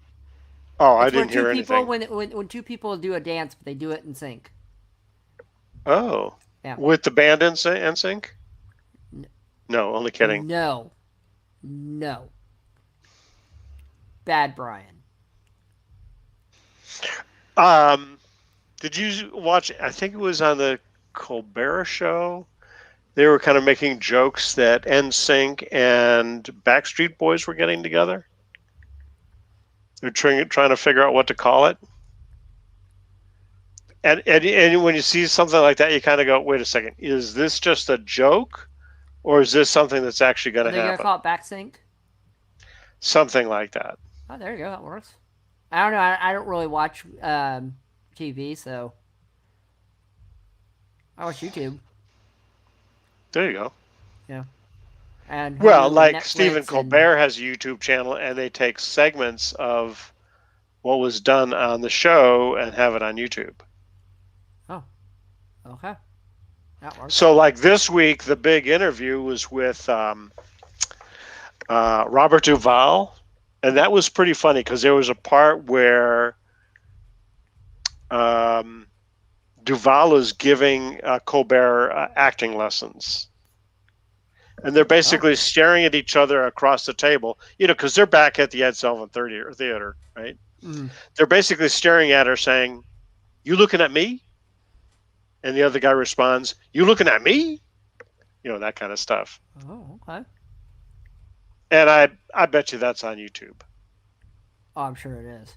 Oh, I didn't hear anything. When two people do a dance, but they do it in sync. Oh. Yeah. With the band in sync? No, only kidding. No. Bad Brian. Did you watch, I think it was on the Colbert Show, they were kind of making jokes that NSYNC and Backstreet Boys were getting together? They're trying to figure out what to call it. And when you see something like that, you kind of go, wait a second, is this just a joke? Or is this something that's actually going to happen? They're going to call it Backsync? Something like that. Oh, there you go. That works. I don't know. I don't really watch TV, so I watch YouTube. There you go. Yeah. And well, like Netflix Stephen Colbert has a YouTube channel, and they take segments of what was done on the show and have it on YouTube. Oh, okay. That works. So, like this week, the big interview was with Robert Duvall, and that was pretty funny because there was a part where Duvall is giving Colbert acting lessons. And they're basically staring at each other across the table, because they're back at the Ed Sullivan Theater, right? They're basically staring at her saying, "You looking at me?" And the other guy responds, "You looking at me?" You know, that kind of stuff. Oh, okay. And I bet you that's on YouTube. Oh, I'm sure it is.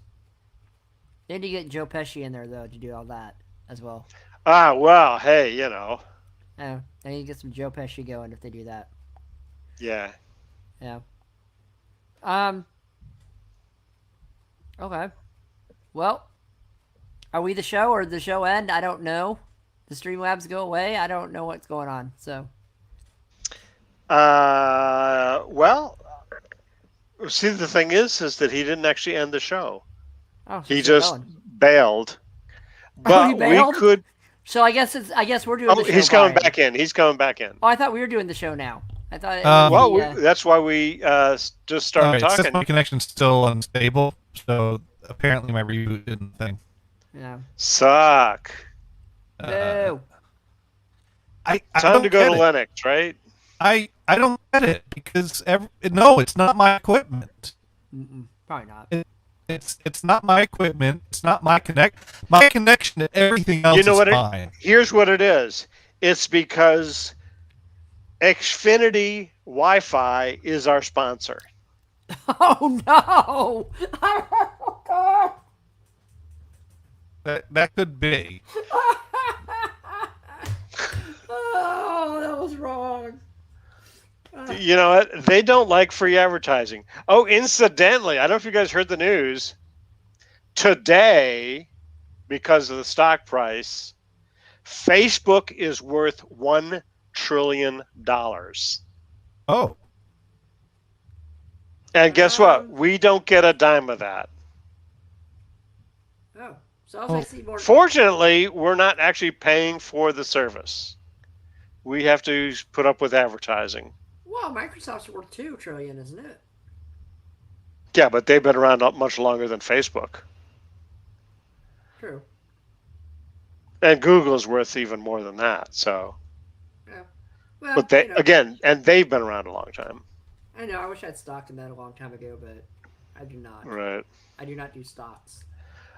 They need to get Joe Pesci in there though to do all that as well. Ah, well, hey, you know. Yeah, they need to get some Joe Pesci going if they do that. Yeah. Yeah. Okay. Well, are we the show or did the show end? I don't know. The Streamlabs go away. I don't know what's going on. So. Well, see, the thing is that he didn't actually end the show. Oh, He just bailed. But he bailed? We could. So I guess we're doing. Oh, the show, he's coming Brian. back in. He's coming back in. Oh, I thought we were doing the show now. I thought. Well, that's why we just started talking. It says my connection's still unstable, so apparently my reboot didn't thing. Yeah. Suck. No. Time to go to Linux, right? I don't get it because no, it's not my equipment. Probably not. It's not my equipment. It's not my My connection to everything else is fine. Here's what it is. It's because Xfinity Wi-Fi is our sponsor. Oh no! That could be. Oh, that was wrong. You know what? They don't like free advertising. Oh, incidentally, I don't know if you guys heard the news. Today, because of the stock price, Facebook is worth $1 trillion. Oh. And guess what? We don't get a dime of that. Oh, so I see more. Fortunately, we're not actually paying for the service. We have to put up with advertising. Well, Microsoft's worth $2 trillion, isn't it? Yeah, but they've been around much longer than Facebook. True. And Google's worth even more than that. So. Yeah. Well, but they again, and they've been around a long time. I know. I wish I'd stocked in that a long time ago, but I do not. Right. I do not do stocks.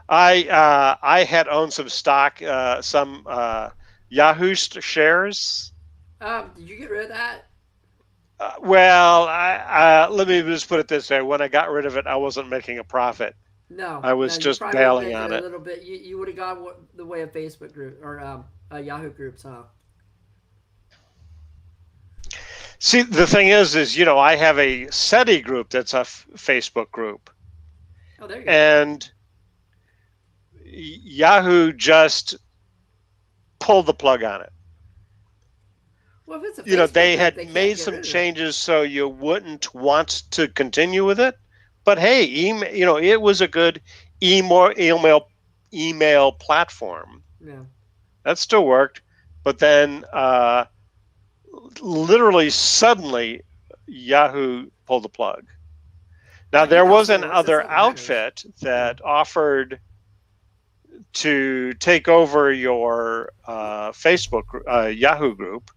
I had owned some stock, some Yahoo shares. Did you get rid of that? Well, let me just put it this way: when I got rid of it, I wasn't making a profit. No, I was just bailing on it. A little bit. You would have gone the way of Facebook group or Yahoo groups, huh? See, the thing is I have a SETI group that's a Facebook group. Oh, there you go. And Yahoo just pulled the plug on it. Well, if it's a they had made some changes so you wouldn't want to continue with it. But hey, it was a good email platform. Yeah. That still worked. But then literally suddenly Yahoo pulled the plug. Now there was another outfit that offered to take over your Facebook Yahoo group.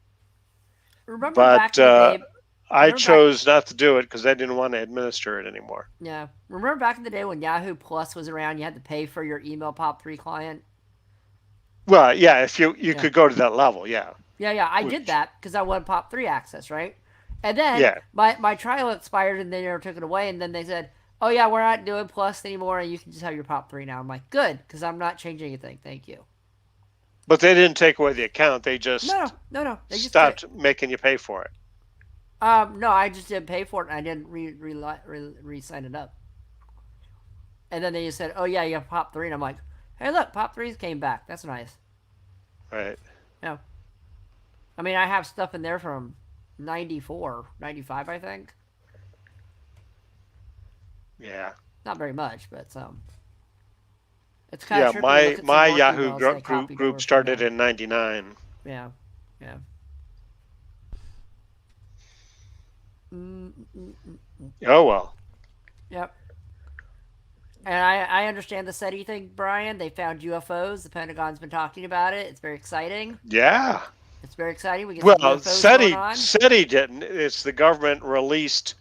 Remember but back in the day, I chose not to do it because I didn't want to administer it anymore. Yeah. Remember back in the day when Yahoo Plus was around, you had to pay for your email POP3 client? Well, yeah, if you could go to that level, yeah. Yeah, I did that because I wanted POP3 access, right? And then my trial expired and they never took it away. And then they said, oh, yeah, we're not doing Plus anymore and you can just have your POP3 now. I'm like, good, because I'm not changing anything. Thank you. But they didn't take away the account. They just no. They just stopped making you pay for it. No, I just didn't pay for it, and I didn't re-sign it up. And then they just said, oh, yeah, you have POP3. And I'm like, hey, look, POP3s came back. That's nice. Right. Yeah. I mean, I have stuff in there from 94, 95, I think. Yeah. Not very much, but some. It's kind of my Yahoo group started in 99. Yeah. Oh, well. Yep. And I understand the SETI thing, Brian. They found UFOs. The Pentagon's been talking about it. It's very exciting. Yeah. It's very exciting. We get some UFOs going on. SETI didn't. It's the government released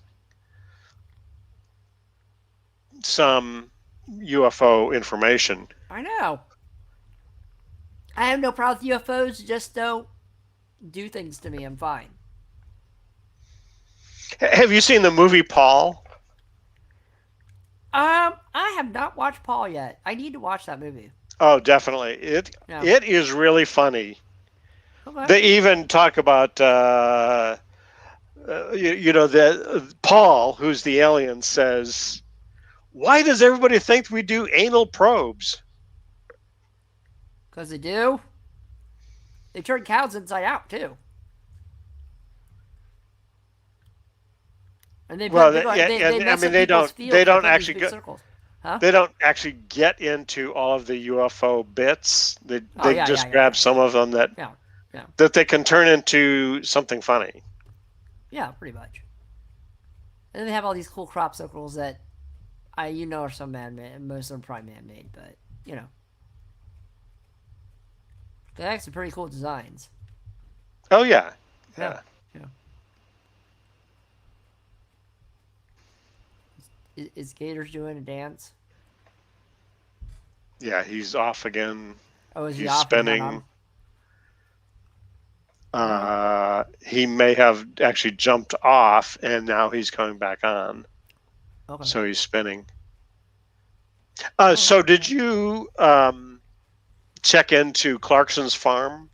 some UFO information. I know. I have no problem with UFOs. Just don't do things to me. I'm fine. Have you seen the movie Paul? I have not watched Paul yet. I need to watch that movie. Oh, definitely. Yeah. It is really funny. Okay. They even talk about that Paul, who's the alien, says, "Why does everybody think we do anal probes?" Because they do. They turn cows inside out too. And they Well, they, yeah, they, and they I mess mean up they people's don't fields they with don't all these actually big get circles. Huh? they don't actually get into all of the UFO bits. They Oh they yeah, just yeah, grab yeah, some of them that yeah, yeah, that they can turn into something funny. yeah, pretty much. And then they have all these cool crop circles that are some man-made. Most of them probably man-made, but you know, they have some pretty cool designs. Oh yeah, Yeah, yeah. yeah. Is Gators doing a dance? Yeah, he's off again. Oh, is he He's off and not spinning. on? He may have actually jumped off, and now he's coming back on. Okay. So he's spinning. Oh. So did you check into Clarkson's farm?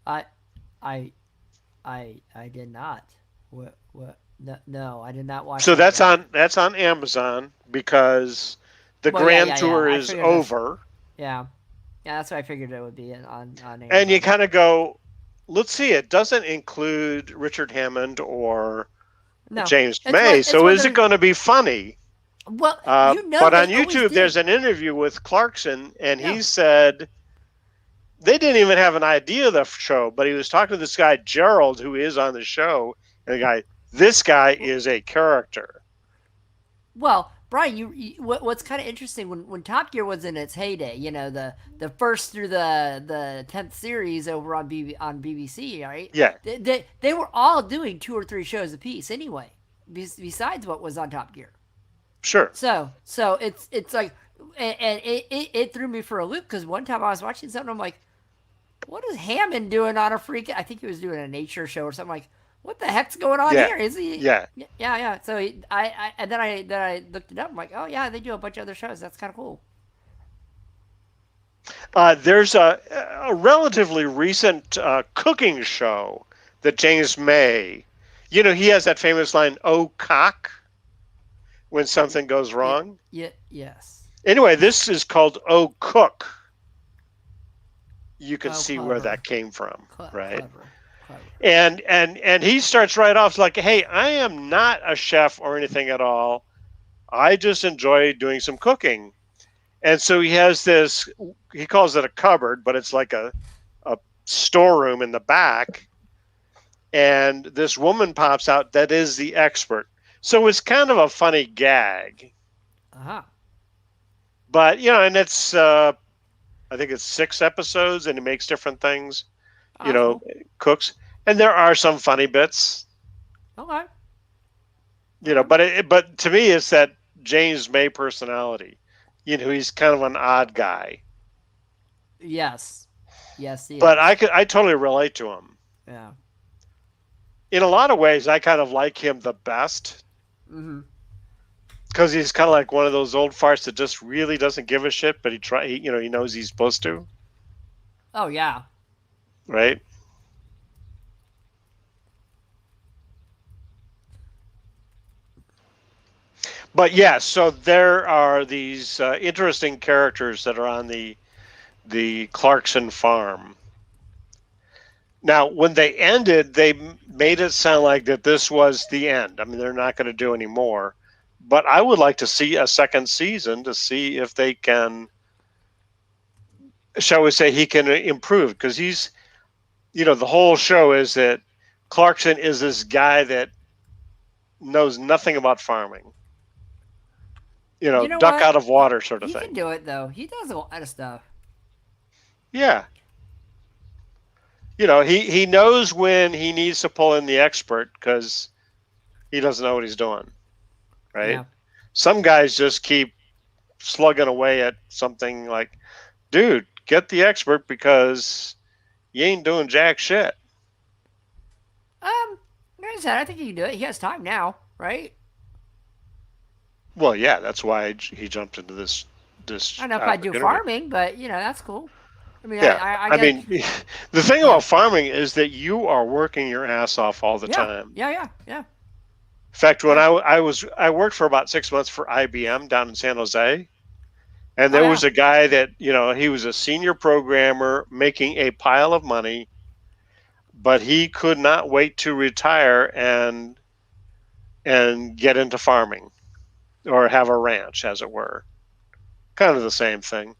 I, I did not. What? No, I did not watch. So that yet. that's on Amazon because the Well, Grand yeah. Tour I is figured that's- over, Yeah, that's what I figured it would be on Amazon. and you kind of go, let's see, it doesn't include Richard Hammond or no, James it's May. it's So one is it of going to be funny? Well, But on they always YouTube, did. there's an interview with Clarkson, and Yeah. he said they didn't even have an idea of the show, but he was talking to this guy Gerald, who is on the show, and the guy, this guy is a character. Well, Brian, what's kind of interesting when Top Gear was in its heyday, the first through the 10th series over on BBC, right? Yeah, They were all doing 2 or 3 shows apiece anyway, besides what was on Top Gear. sure. So it's like, and it threw me for a loop because one time I was watching something, I'm like, what is Hammond doing on a freak? I think he was doing a nature show or something. Like, what the heck's going on Yeah. here? Is he? Yeah. Yeah. So and then I looked it up. I'm like, oh yeah, they do a bunch of other shows. That's kind of cool. There's a relatively recent cooking show that James May, he has that famous line, "Oh, cock," when something goes wrong. Yeah. Yes. Anyway, this is called "Oh, cook." You can Oh, see clever. where that came from, right? Clever. And he starts right off like, "Hey, I am not a chef or anything at all. I just enjoy doing some cooking." And so he has this, he calls it a cupboard, but it's like a storeroom in the back. And this woman pops out that is the expert. So it's kind of a funny gag. Uh-huh. But, and it's, I think it's 6 episodes and he makes different things, Cool. cooks. And there are some funny bits, Okay. but to me, it's that James May personality. He's kind of an odd guy. Yes. Yes. He But is. I totally relate to him. Yeah. In a lot of ways, I kind of like him the best Mm-hmm. because he's kind of like one of those old farts that just really doesn't give a shit, but he knows he's supposed to, Oh yeah. right? But yeah, so there are these interesting characters that are on the Clarkson farm. Now, when they ended, they made it sound like that this was the end. I mean, they're not going to do any more. But I would like to see a second season to see if they can, shall we say, he can improve. Because he's, the whole show is that Clarkson is this guy that knows nothing about farming. You know duck what? out of water sort of He thing. can do it though. He does a lot of stuff. Yeah. He knows when he needs to pull in the expert because he doesn't know what he's doing, right? Yeah. Some guys just keep slugging away at something like, dude, get the expert because you ain't doing jack shit. Like I said, I think he can do it. He has time now, right? Well, yeah, that's why he jumped into this. I don't know if I do opportunity. farming, but that's cool. I mean, Yeah, I I get, mean, the thing about farming is that you are working your ass off all the time. Yeah. In fact, when I worked for about 6 months for IBM down in San Jose, and there was a guy that he was a senior programmer making a pile of money, but he could not wait to retire and get into farming or have a ranch, as it were. Kind of the same thing.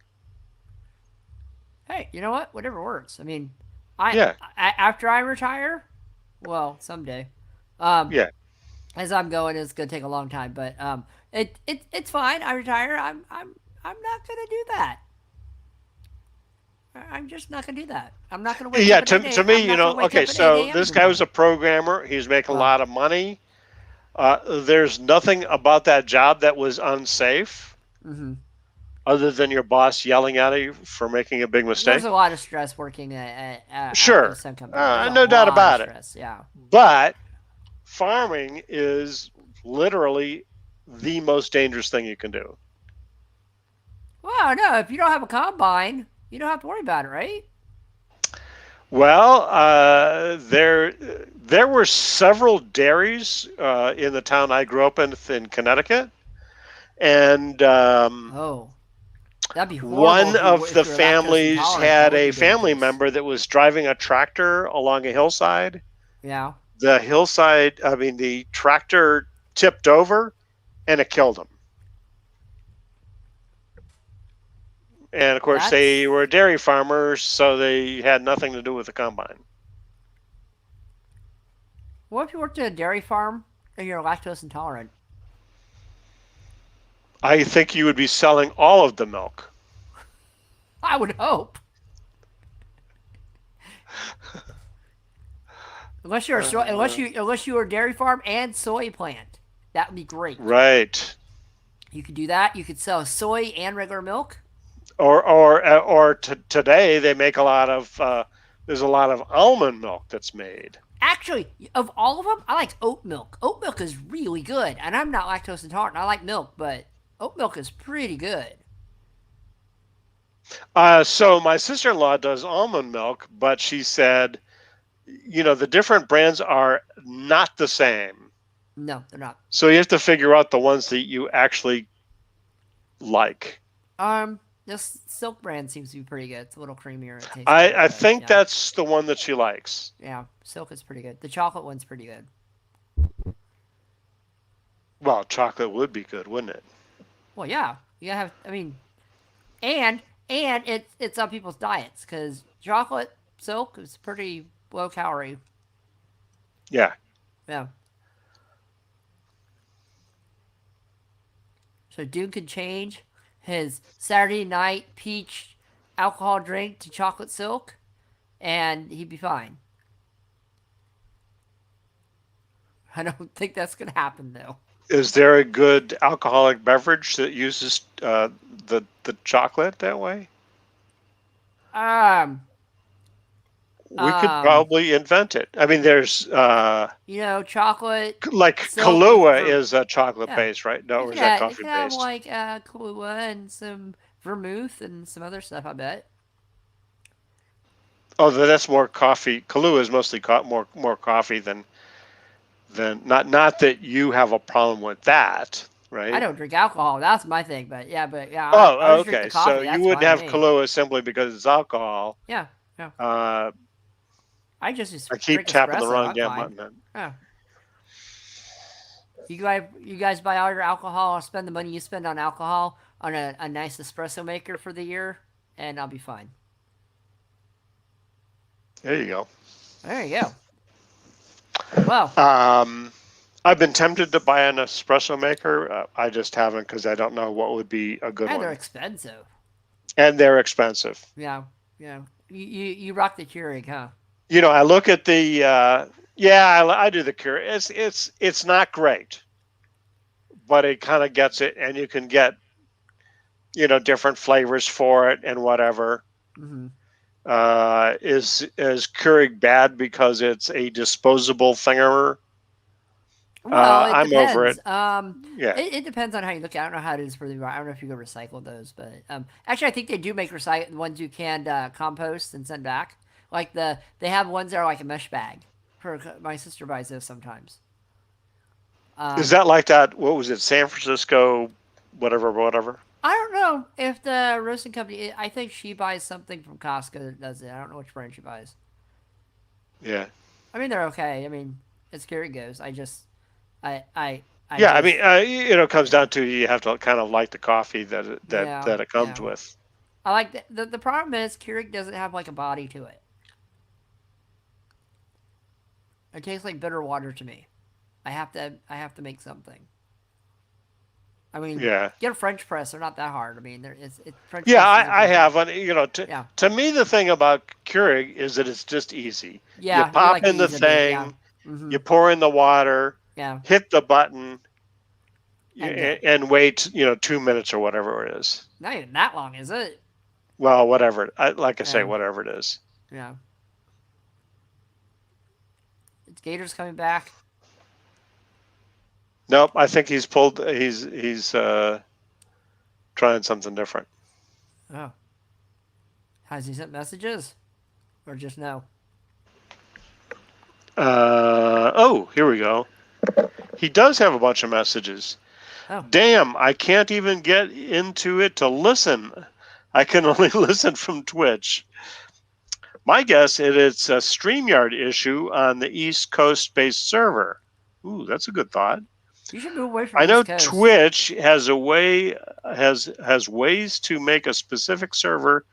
Hey, you know what? Whatever works. I mean, Yeah. after I retire, well, someday. Yeah. As I'm going, it's gonna take a long time, but it's fine. I retire. I'm not gonna do that. I'm just not gonna do that. I'm not gonna wake Yeah, up. to me, okay, so this guy was a programmer. He's making a lot of money. There's nothing about that job that was unsafe, other than your boss yelling at you for making a big mistake. There's a lot of stress working at sure, some company. no doubt about it. Yeah, but farming is literally the most dangerous thing you can do. Well, no, if you don't have a combine, you don't have to worry about it, right? Well, there were several dairies in the town I grew up in Connecticut, and that'd be horrible. One of the families had a family member that was driving a tractor along a hillside. Yeah. The tractor tipped over, and it killed him. And of course, they were dairy farmers, so they had nothing to do with the combine. What if you worked at a dairy farm and you're lactose intolerant? I think you would be selling all of the milk. I would hope. Unless you're unless you were a dairy farm and soy plant, that would be great. Right. You could do that. You could sell soy and regular milk. Or today they make a lot of. There's a lot of almond milk that's made. Actually, of all of them, I like oat milk. Oat milk is really good, and I'm not lactose intolerant. I like milk, but oat milk is pretty good. So my sister-in-law does almond milk, but she said, the different brands are not the same. No, they're not. So you have to figure out the ones that you actually like. This Silk brand seems to be pretty good. It's a little creamier. It tastes I think that's the one that she likes. Yeah, Silk is pretty good. The chocolate one's pretty good. Well, chocolate would be good, wouldn't it? Well, yeah. You gotta have. I mean, and it's on people's diets because chocolate Silk is pretty low calorie. Yeah. Yeah. So Dude could change his Saturday night peach alcohol drink to chocolate Silk, and he'd be fine. I don't think that's going to happen, though. Is there a good alcoholic beverage that uses the chocolate that way? We could probably invent it. I mean, there's chocolate. Like Kahlua is a chocolate base, right? No, or is that coffee based? Yeah, based? like Kahlua and some vermouth and some other stuff. I bet. Oh, that's more coffee. Kahlua is mostly more coffee than not that you have a problem with that, right? I don't drink alcohol. That's my thing. But yeah. Oh, okay. So you wouldn't have Kahlua simply because it's alcohol. Yeah. I keep tapping the wrong damn button. Yeah. You guys buy all your alcohol, spend the money you spend on alcohol on a nice espresso maker for the year, and I'll be fine. There you go. There you go. Well, I've been tempted to buy an espresso maker. I just haven't because I don't know what would be a good one. And they're expensive. Yeah. You rock the Keurig, huh? I look at the I do the Keurig. It's not great, but it kind of gets it, and you can get different flavors for it and whatever. Mm-hmm. Is Keurig bad because it's a disposable thinger? Well, it I'm over it. depends. Yeah. It depends on how you look at it. I don't know how it is for the. I don't know if you can recycle those, but actually, I think they do make recycle ones you can compost and send back. Like they have ones that are like a mesh bag. My sister buys those sometimes. Is that like that? What was it? San Francisco, whatever. I don't know if the roasting company. I think she buys something from Costco that does it. I don't know which brand she buys. Yeah. I mean, they're okay. I mean, it's Keurig goes. I just, I Yeah, I just, mean, it comes down to you have to kind of like the coffee that it comes with. I like the problem is Keurig doesn't have like a body to it. It tastes like bitter water to me. I have to make something. I mean, Yeah. get a French press. They're not that hard. I mean, it's French. Yeah, press I have one. To me, the thing about Keurig is that it's just easy. Yeah, you pop like in the ease of it, thing, yeah. Mm-hmm. you pour in the water, Yeah. hit the button, And and wait, 2 minutes or whatever it is. Not even that long, is it? Well, whatever. Like I say, Yeah. whatever it is. Yeah. Is Gators coming back? Nope, I think he's trying something different. Oh. Has he sent messages? Or just no? Here we go. He does have a bunch of messages. Oh. Damn, I can't even get into it to listen. I can only listen from Twitch. My guess is it's a StreamYard issue on the East Coast-based server. Ooh, that's a good thought. You should move away from I know East Coast. Twitch has ways to make a specific server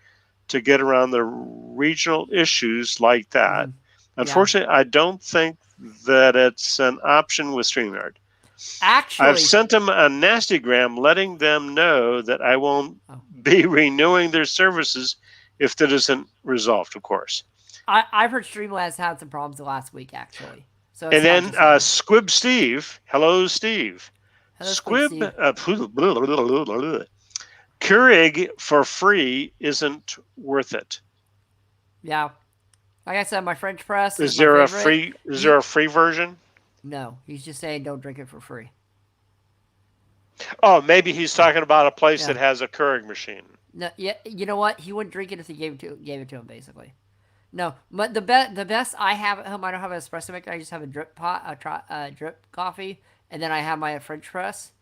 to get around the regional issues like that. Unfortunately, I don't think that it's an option with StreamYard. Actually, I've sent them a nastygram letting them know that I won't be renewing their services if that isn't resolved, of course. I've heard Streamlabs had some problems the last week, actually. So and then Squib Steve. Hello, Steve. Hello, Squib. Steve. Keurig for free isn't worth it. Yeah. Like I said, my French press Is there a free version? No, he's just saying don't drink it for free. Oh, maybe he's talking about a place that has a Keurig machine. No, yeah, you know what? He wouldn't drink it if he gave it to him, basically. No, but the best I have at home, I don't have an espresso maker. I just have a drip pot, drip coffee, and then I have my French press.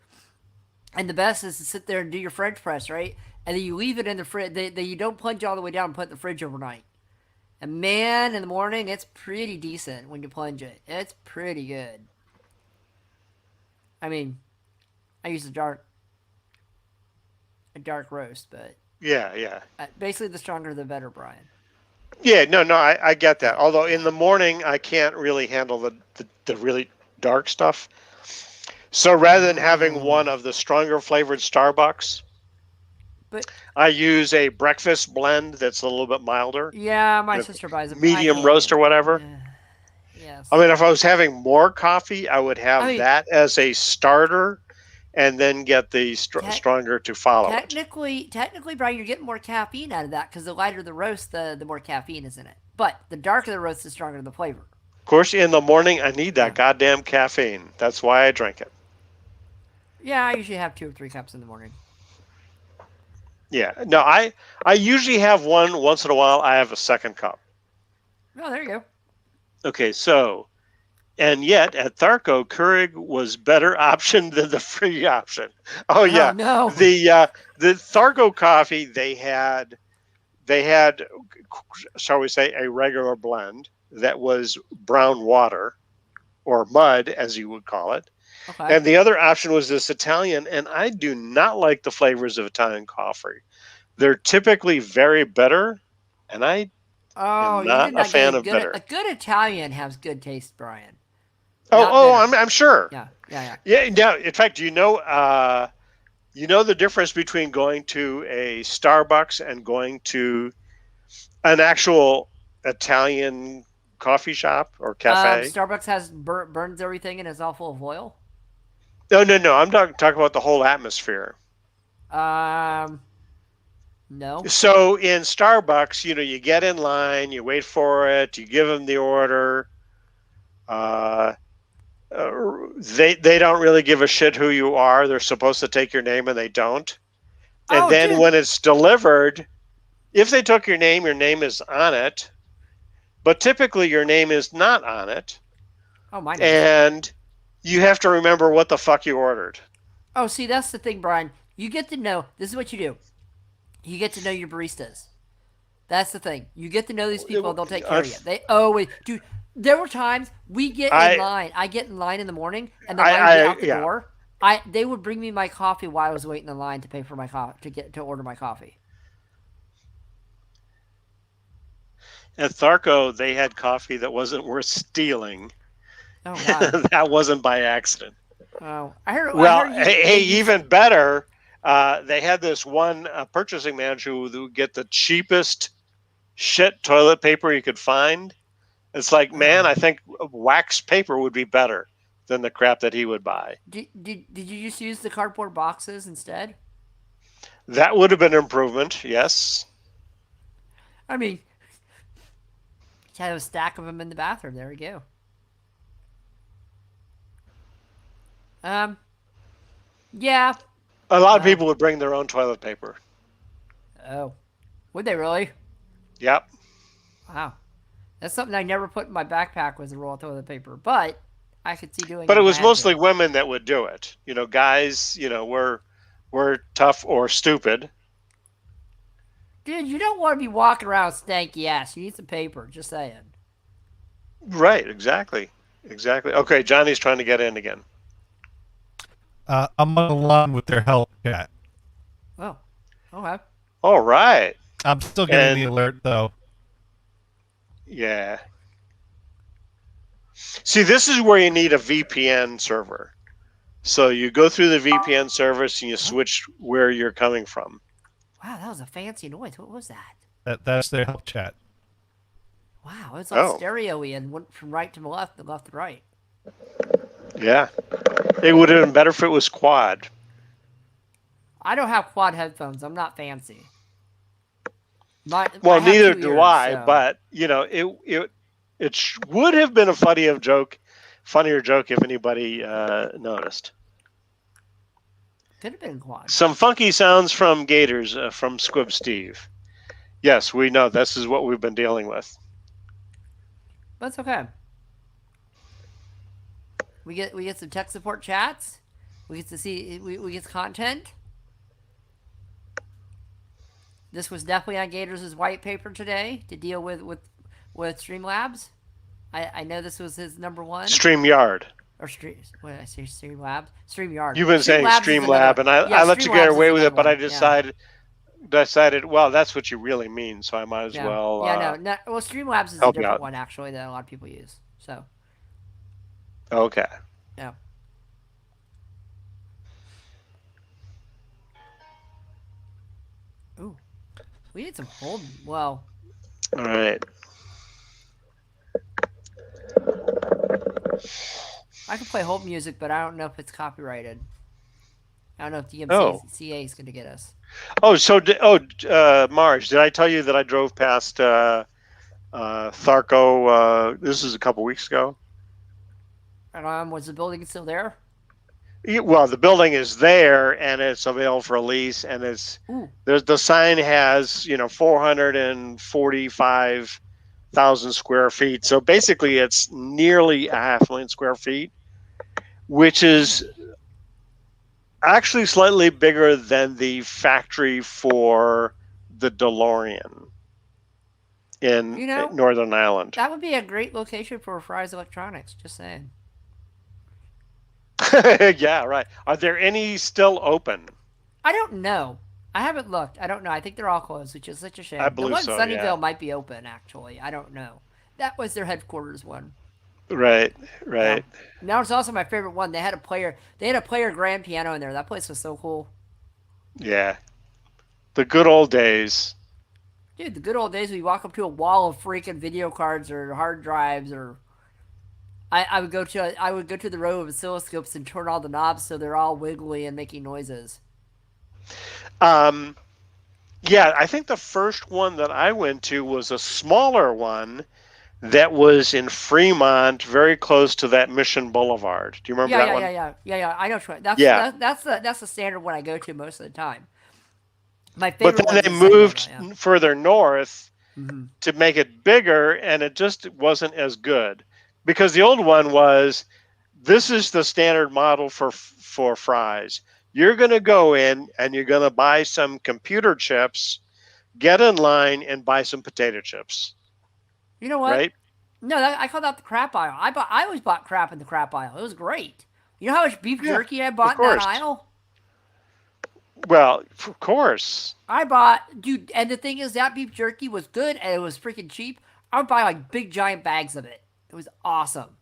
And the best is to sit there and do your French press, right? And then you leave it in the fridge. You don't plunge all the way down and put it in the fridge overnight. And man, in the morning, it's pretty decent when you plunge it. It's pretty good. I mean, I use a dark roast, but yeah. Basically, the stronger the better, Brian. Yeah, no, I get that. Although in the morning, I can't really handle the really dark stuff. So rather than having one of the stronger flavored Starbucks, I use a breakfast blend that's a little bit milder. Yeah, my sister buys a medium roast or whatever. Yes. I mean, if I was having more coffee, I would have that as a starter, and then get the stronger to follow. Technically, Brian, you're getting more caffeine out of that because the lighter the roast, the more caffeine is in it. But the darker the roast, the stronger the flavor. Of course, in the morning, I need that goddamn caffeine. That's why I drink it. Yeah, I usually have 2 or 3 cups in the morning. Yeah, no, I usually have one. Once in a while, I have a second cup. Oh, there you go. Okay, so, and yet at Tharco, Keurig was better option than the free option. Oh yeah, no. The Tharco coffee they had, shall we say, a regular blend that was brown water, or mud as you would call it. Okay. And the other option was this Italian, and I do not like the flavors of Italian coffee. They're typically very bitter, and I am not a fan of bitter. A good Italian has good taste, Brian. I'm sure. Yeah. Yeah. In fact, you know the difference between going to a Starbucks and going to an actual Italian coffee shop or cafe? Starbucks has burns everything and is all full of oil. No. I'm talking about the whole atmosphere. I No. So in Starbucks, you get in line, you wait for it, you give them the order. They don't really give a shit who you are. They're supposed to take your name, and they don't. And Oh, then dude. when it's delivered, if they took your name is on it. But typically, your name is not on it, Oh, mine is. and you have to remember what the fuck you ordered. Oh, see, that's the thing, Brian. You get to know. This is what you do. You get to know your baristas. That's the thing. You get to know these people. They'll take care of you. They always, dude. There were times we get in line. I get in line in the morning, and the line would be out the door. They would bring me my coffee while I was waiting in line to pay for my coffee to order my coffee. At Tharco, they had coffee that wasn't worth stealing. Oh wow. That wasn't by accident. Oh, I heard. Well, I heard hey, even better. They had this one purchasing manager who would get the cheapest shit toilet paper you could find. It's like, man, I think wax paper would be better than the crap that he would buy. Did you just use the cardboard boxes instead? That would have been an improvement, yes. I mean, you had a stack of them in the bathroom. There we go. Yeah. A lot of people would bring their own toilet paper. Oh, would they really? Yep. Wow, that's something I never put in my backpack was a roll of toilet paper, but I could see doing. But it it was mostly to. women that would do it. Guys, were tough or stupid. Dude, you don't want to be walking around stanky ass. You need some paper. Just saying. Right. Exactly. Okay, Johnny's trying to get in again. I'm on the line with their help chat. Oh, okay. All right. I'm still getting the alert though. Yeah. See, this is where you need a VPN server. So you go through the VPN service and you switch where you're coming from. Wow, that was a fancy noise. What was that? That's their help chat. Wow, it was all stereo-y and went from right to left and left to right. Yeah. It would have been better if it was quad. I don't have quad headphones. I'm not fancy. Well, neither do I, so. But, it would have been a funnier joke if anybody noticed. Could have been quad. Some funky sounds from Gators from Squib Steve. Yes, we know this is what we've been dealing with. That's okay. We get some tech support chats. We get to see we get content. This was definitely on Gators' white paper today to deal with Streamlabs. I know this was his number one. StreamYard. Or what did I say? Streamlabs? StreamYard. You've been saying Streamlab, and I let you get away with it, but I decided, well, that's what you really mean, so I might as well. No. Well, Streamlabs is a different one, actually, that a lot of people use. So. Okay. Yeah. Ooh. We need some hold. Well. All right. I can play hold music, but I don't know if it's copyrighted. I don't know if DMCA is going to get us. Oh, so Marge, did I tell you that I drove past Tharco? This is a couple weeks ago. And was the building still there? Well, the building is there, and it's available for lease, and the sign has 445,000 square feet. So basically, it's nearly 500,000 square feet, which is actually slightly bigger than the factory for the DeLorean in Northern Ireland. That would be a great location for Fry's Electronics. Just saying. Yeah, right. Are there any still open? I don't know. I haven't looked. I don't know. I think they're all closed, which is such a shame. I believe the one so, Sunnyvale might be open, actually. I don't know. That was their headquarters one. Right. Yeah. Now it's also my favorite one. They had a player grand piano in there. That place was so cool. Yeah. The good old days. Dude, the good old days when you walk up to a wall of freaking video cards or hard drives or I would go to the row of oscilloscopes and turn all the knobs so they're all wiggly and making noises. Yeah, I think the first one that I went to was a smaller one that was in Fremont, very close to that Mission Boulevard. Do you remember that one? Yeah. I know. That's Yeah. that's the standard one I go to most of the time. My But favorite then one's they in Saginaw, moved yeah. further north Mm-hmm. to make it bigger, and it just wasn't as good because the old one was this is the standard model for fries. You're going to go in and you're going to buy some computer chips, get in line, and buy some potato chips, You know what? right? No, I call that the crap aisle. I always bought crap in the crap aisle. It was great. You know how much beef Yeah, jerky I of bought in that course. aisle? Well, of course. I bought, dude, and the thing is, that beef jerky was good and it was freaking cheap. I would buy like big giant bags of it. It was awesome.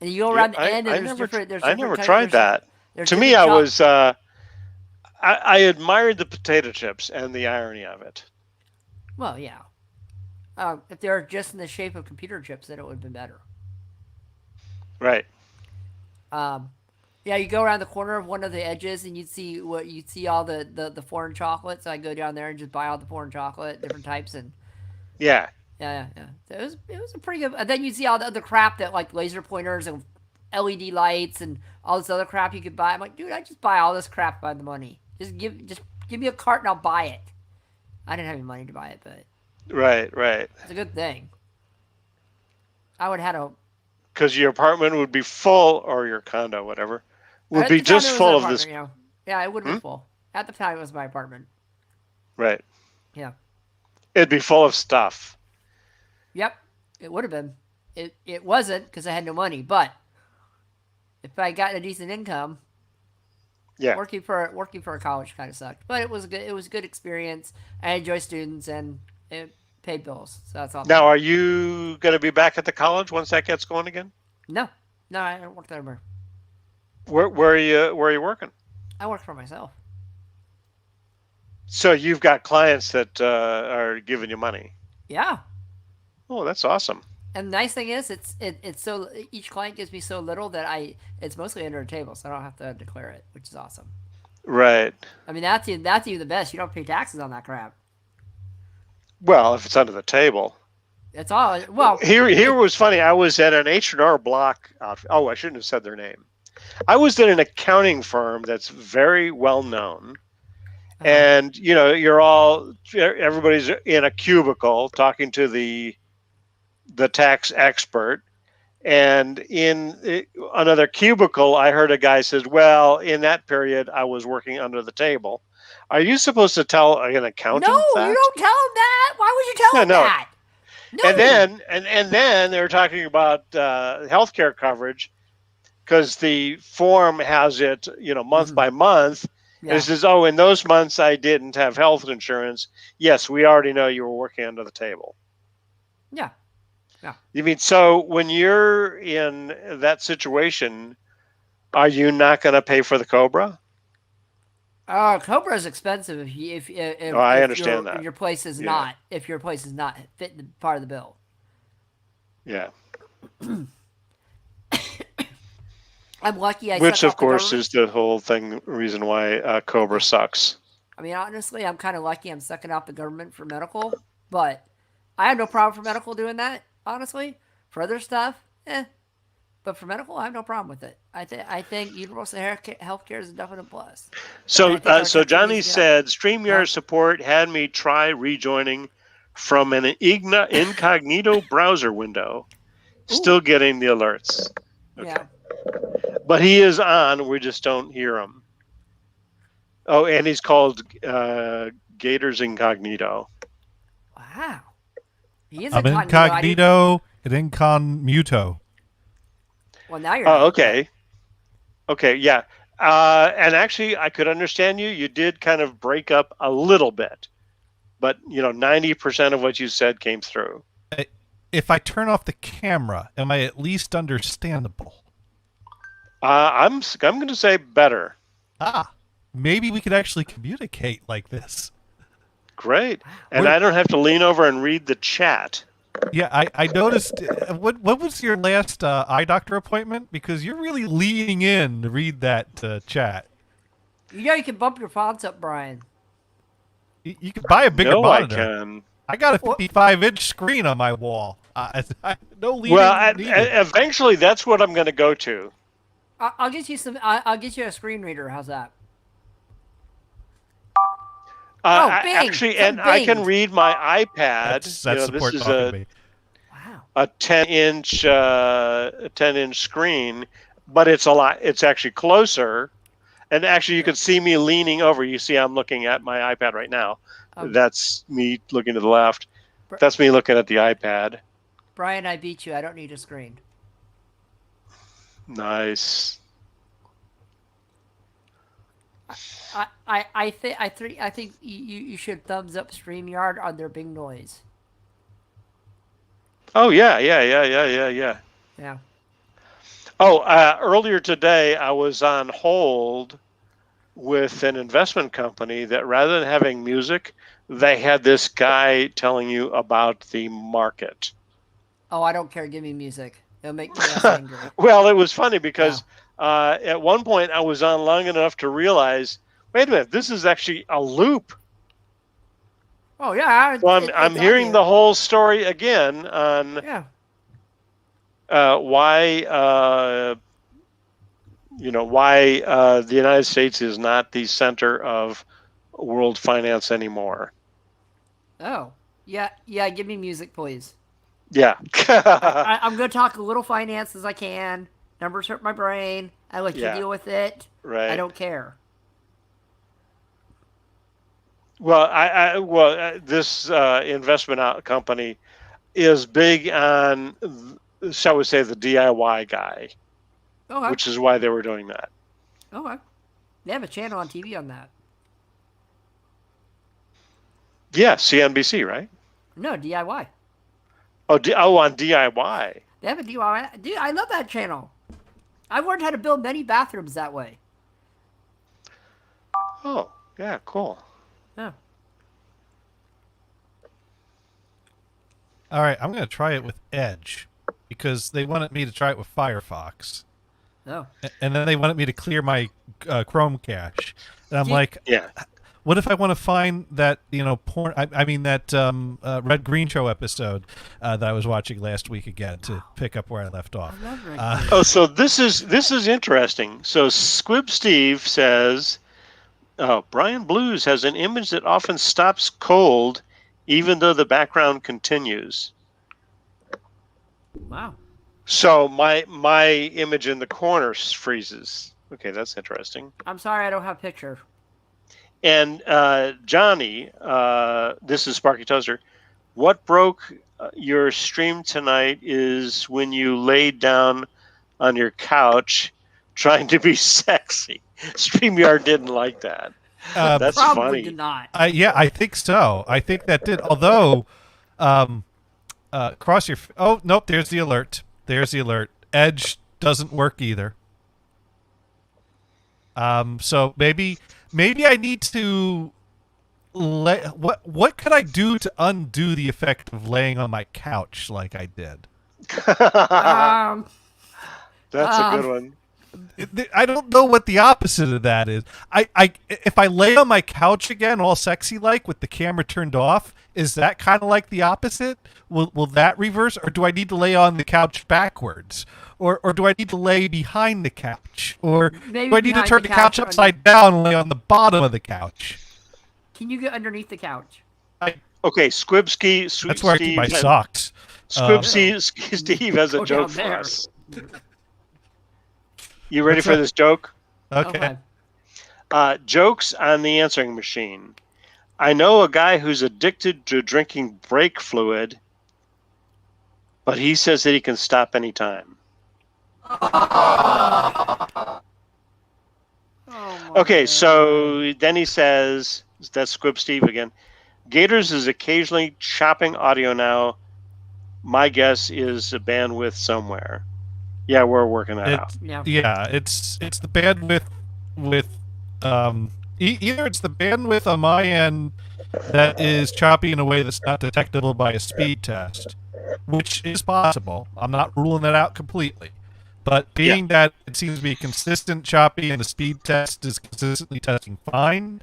And you go Yeah, around the end, and I there's never, different. There's I different never types. tried that. There's To me, different I chop- was, I admired the potato chips and the irony of it. Well, yeah. If they were just in the shape of computer chips, then it would have been better. Right. Yeah, you go around the corner of one of the edges, and you'd see all the foreign chocolate. So I go down there and just buy all the foreign chocolate, different types, and Yeah. yeah. So it was a pretty good. And then you see all the other crap that like laser pointers and LED lights and all this other crap you could buy. I'm like, dude, I just buy all this crap by the money. Just give me a cart and I'll buy it. I didn't have any money to buy it, but Right. it's a good thing. I would have had a. Because your apartment would be full, or your condo, whatever, would At be the time, just it was full an of this. apartment, Yeah, it would have been full. At the time, it was my apartment. Right. Yeah. It'd be full of stuff. Yep. It would have been. It wasn't because I had no money, but if I got a decent income, Yeah. working for a college kind of sucked. But it was a good experience. I enjoy students and it paid bills, so that's all. Now, are you going to be back at the college once that gets going again? No, I don't work there anymore. Where are you working? I work for myself. So you've got clients that are giving you money. Yeah. Oh, that's awesome. And the nice thing is, it's so each client gives me so little that it's mostly under a table, so I don't have to declare it, which is awesome. Right. I mean, that's even the best. You don't pay taxes on that crap. Well, if it's under the table. It's all well. Here was funny. I was at an H&R Block outfit. Oh, I shouldn't have said their name. I was at an accounting firm that's very well known. And everybody's in a cubicle talking to the tax expert, and in another cubicle I heard a guy says, well, in that period I was working under the table. Are you supposed to tell an accountant No, that? you don't tell him that. Why would you tell him No. that? No. And then they were talking about healthcare coverage, because the form has it month by month. Yeah. And it says, oh, in those months I didn't have health insurance. Yes, we already know you were working under the table. Yeah. You mean, so when you're in that situation, are you not going to pay for the COBRA? Cobra is expensive if I understand that. If your place is Yeah. not fitting part of the bill. Yeah. I'm lucky. Which, of course, is the whole reason why COBRA sucks. I mean, honestly, I'm kind of lucky. I'm sucking out the government for medical, but I have no problem for medical doing that. Honestly, for other stuff, but for medical, I have no problem with it. I think universal healthcare is a definite plus. So Johnny needs to said StreamYard support had me try rejoining from an incognito browser window. Still getting the alerts. Okay. Yeah. But he is on. We just don't hear him. Oh, and he's called Gators Incognito. Wow. He is I'm incognito and incognito. Well, now you're. Oh, okay. Okay, yeah. And actually, I could understand you. You did kind of break up a little bit, but 90% of what you said came through. If I turn off the camera, am I at least understandable? I'm going to say better. Maybe we could actually communicate like this. Great. And I don't have to lean over and read the chat. Yeah, I noticed. What was your last eye doctor appointment? Because you're really leaning in to read that chat. You can bump your fonts up, Brian. You can buy a bigger No, I monitor. can. I got a 55-inch screen on my wall. No leading Well, needed. eventually, that's what I'm going to go to. I'll get you some. I'll get you a screen reader. How's that? Bing! Actually, Something and I can binged. read my iPad. That's support this is talking to me. Wow. a 10-inch screen, but it's a lot. It's actually closer, and actually, you can see me leaning over. You see, I'm looking at my iPad right now. That's me looking to the left. That's me looking at the iPad. Brian, I beat you. I don't need a screen. Nice. I think you should thumbs up StreamYard on their big noise. Oh yeah. Yeah. Oh, earlier today I was on hold with an investment company that rather than having music, they had this guy telling you about the market. Oh, I don't care. Give me music. It'll make me less angry. Well, it was funny because at one point I was on long enough to realize, wait a minute, this is actually a loop. Oh yeah. So I'm hearing the whole story again on why the United States is not the center of world finance anymore. Oh yeah. Give me music, please. Yeah. I'm going to talk a little finance as I can. Numbers hurt my brain. I let you deal with it. Right. I don't care. Well, this investment company is big on, shall we say, the DIY guy, which is why they were doing that. Okay. They have a channel on TV on that. Yeah, CNBC, right? No, DIY. Oh, on DIY. They have a DIY. Dude, I love that channel. I've learned how to build many bathrooms that way. Oh, yeah, cool. Yeah. All right, I'm going to try it with Edge because they wanted me to try it with Firefox. Oh. And then they wanted me to clear my Chrome cache. And I'm like, yeah. What if I want to find that, porn? I mean, that Red Green Show episode that I was watching last week again to pick up where I left off. So this is interesting. So Squib Steve says, Brian Blues has an image that often stops cold, even though the background continues. Wow. So my image in the corner freezes. Okay, that's interesting. I'm sorry, I don't have a picture. And Johnny, this is Sparky Toaster. What broke your stream tonight is when you laid down on your couch trying to be sexy. StreamYard didn't like that. That's probably funny. Did not. Yeah, I think so. I think that did. Although, cross your. Oh nope, there's the alert. There's the alert. Edge doesn't work either. So maybe I need to what could I do to undo the effect of laying on my couch like I did? That's a good one. I don't know what the opposite of that is. If I lay on my couch again, all sexy like with the camera turned off, is that kind of like the opposite? Will that reverse, or do I need to lay on the couch backwards, or do I need to lay behind the couch, or Maybe do I need to behind turn the the couch couch upside down and lay on the bottom of the couch? Can you get underneath the couch? Okay, Squibski. That's where I keep my socks. Steve has a Go joke down for there. us. You ready What's for that? this joke? Okay. Jokes on the answering machine. I know a guy who's addicted to drinking brake fluid, but he says that he can stop anytime. Okay, so then he says, that's Squib Steve again, Gators is occasionally chopping audio now. My guess is a bandwidth somewhere. Yeah, we're working that out. Yeah, it's the bandwidth with either it's the bandwidth on my end that is choppy in a way that's not detectable by a speed test, which is possible. I'm not ruling that out completely. But being that it seems to be consistent choppy and the speed test is consistently testing fine,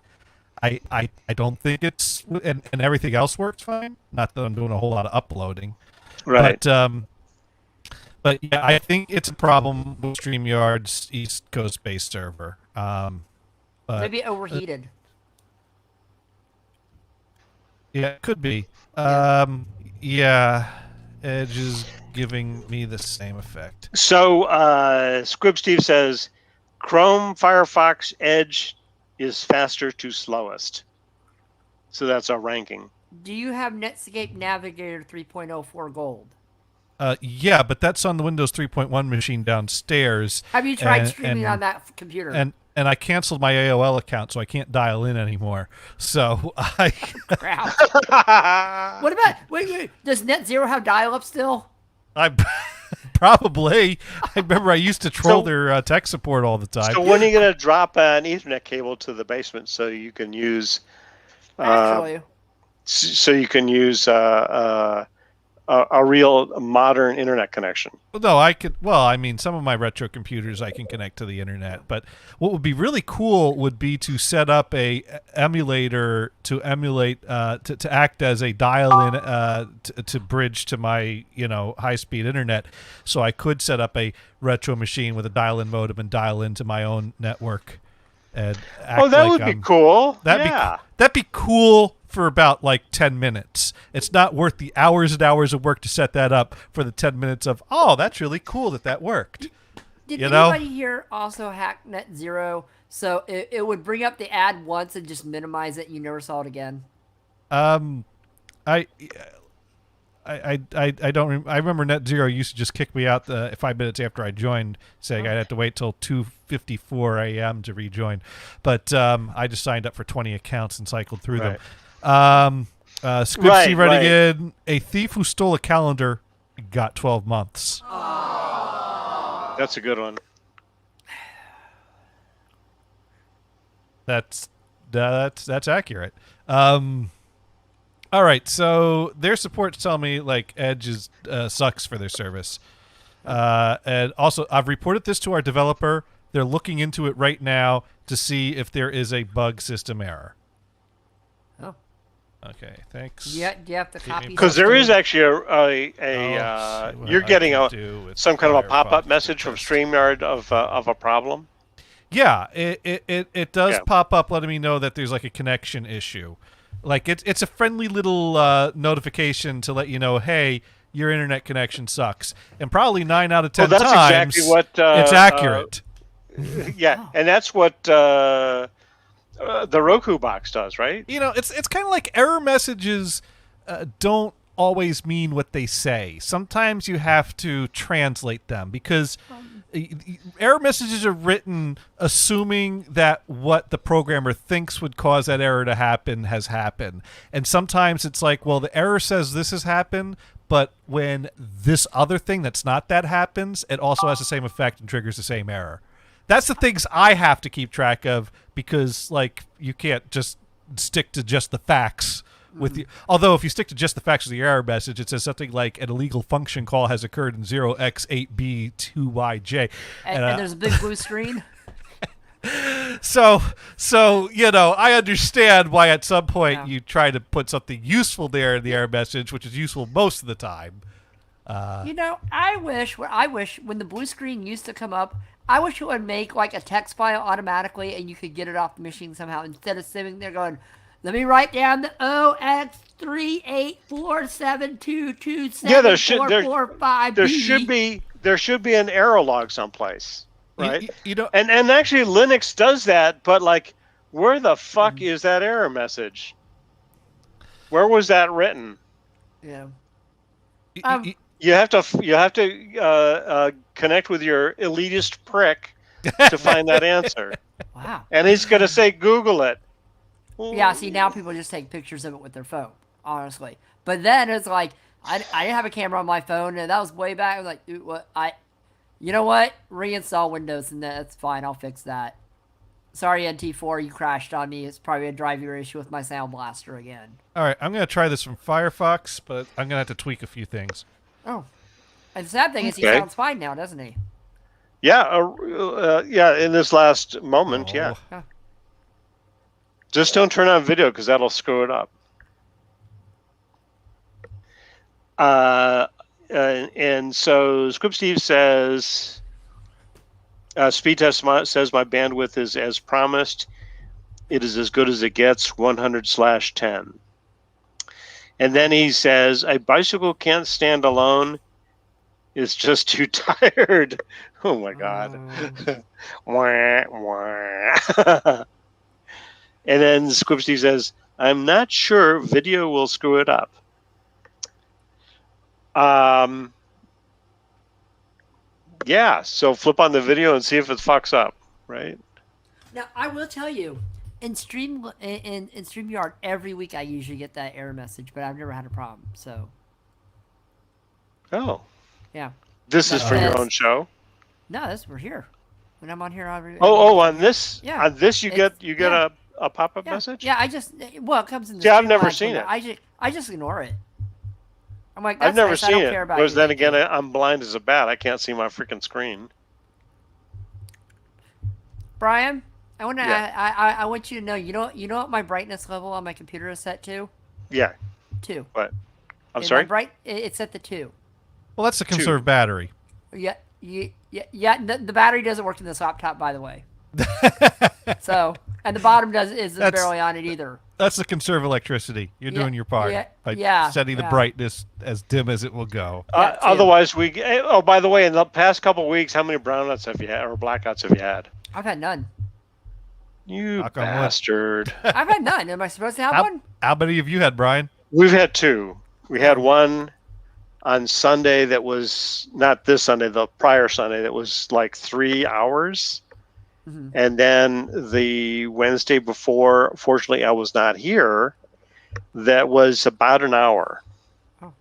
I don't think it's and everything else works fine. Not that I'm doing a whole lot of uploading, Right. but yeah, I think it's a problem with StreamYard's East Coast based server. But Maybe overheated. yeah, it could be. Yeah. Yeah, Edge is giving me the same effect. So Squib Steve says Chrome, Firefox, Edge is faster to slowest. So that's our ranking. Do you have Netscape Navigator 3.04 Gold? Yeah, but that's on the Windows 3.1 machine downstairs. Have you tried streaming on that computer? And I canceled my AOL account, so I can't dial in anymore. So I Crap. What about wait? Does NetZero have dial-up still? I probably. I remember I used to troll So- their tech support all the time. So when are you going to drop an Ethernet cable to the basement so you can use Actually, a real modern internet connection? No, I could. Well, I mean, some of my retro computers I can connect to the internet. But what would be really cool would be to set up a emulator to emulate to act as a dial-in to bridge to my high speed internet, so I could set up a retro machine with a dial-in modem and dial into my own network. And act Oh, that like would be cool. That'd be cool for about like 10 minutes. It's not worth the hours and hours of work to set that up for the 10 minutes of, oh, that's really cool that worked. did you know? anybody here also hack NetZero so it would bring up the ad once and just minimize it and you never saw it again? I don't. I remember NetZero used to just kick me out 5 minutes after I joined, saying I'd have to wait till 2:54 a.m. to rejoin. But I just signed up for 20 accounts and cycled through them. Squibsy writing in, a thief who stole a calendar got 12 months. That's a good one. That's accurate. All right, so their support's telling me like Edge is sucks for their service, and also I've reported this to our developer. They're looking into it right now to see if there is a bug system error. Oh, okay, thanks. yeah. Do you have to copy? Because there is actually you're getting some kind of a pop-up message from StreamYard of a problem. Yeah, it does pop up letting me know that there's like a connection issue. Like it's a friendly little notification to let you know, hey, your internet connection sucks. And probably 9 out of 10 that's times, exactly what it's accurate. Yeah, and that's what the Roku box does, right? It's kind of like error messages don't always mean what they say. Sometimes you have to translate them because error messages are written assuming that what the programmer thinks would cause that error to happen has happened. And sometimes it's like, well, the error says this has happened, but when this other thing that's not that happens, it also has the same effect and triggers the same error. That's the things I have to keep track of because, like, you can't just stick to just the facts. Although if you stick to just the facts of the error message, it says something like an illegal function call has occurred in 0x8b2yj. And there's a big blue screen. So I understand why at some point you try to put something useful there in the error message, which is useful most of the time. I wish when the blue screen used to come up, I wish it would make like a text file automatically and you could get it off the machine somehow instead of sitting there going, let me write down the OX38472274445B. There should be an error log someplace, right? And actually Linux does that, but like, where the fuck is that error message? Where was that written? Yeah. You have to connect with your elitist prick to find that answer. Wow. And he's going to say, Google it. Yeah, see, now people just take pictures of it with their phone, honestly. But then it's like, I didn't have a camera on my phone, and that was way back. I was like, dude, you know what? Reinstall Windows, and that's fine. I'll fix that. Sorry, NT4, you crashed on me. It's probably a driver issue with my Sound Blaster again. All right, I'm going to try this from Firefox, but I'm going to have to tweak a few things. Oh. And the sad thing is he sounds fine now, doesn't he? Yeah, in this last moment, yeah. Just don't turn on video because that'll screw it up. And so Squib Steve says, speed test says my bandwidth is as promised. It is as good as it gets, 100/10. And then he says, a bicycle can't stand alone. It's just too tired. Oh my God. Wah, wah. And then Squib Steve says, I'm not sure video will screw it up. Yeah, so flip on the video and see if it fucks up, right? Now I will tell you, in StreamYard every week I usually get that error message, but I've never had a problem. So. Oh. Yeah. This is for your own show? No, we're here. When I'm on here, on this? Yeah. On this you get a pop-up message? Yeah, it comes in the I've never seen it. I just ignore it. I'm like, I've never nice. seen I don't it. care about Because you. then again, I'm blind as a bat. I can't see my freaking screen. Brian, I want you to know. You know what my brightness level on my computer is set to? Yeah. 2. What? I'm sorry. It's set to 2. Well, that's the conserved battery. Yeah. The battery doesn't work in this laptop, by the way. So, and the bottom isn't barely on it either. That's the conserve electricity. You're doing your part by setting the brightness as dim as it will go. Otherwise, by the way, in the past couple of weeks, how many brownouts have you had or blackouts have you had? I've had none. You bastard. I've had none. Am I supposed to have one? How many have you had, Brian? We've had 2. We had one on Sunday that was not this Sunday, the prior Sunday that was like 3 hours. Mm-hmm. And then the Wednesday before, fortunately, I was not here. That was about an hour. Oh,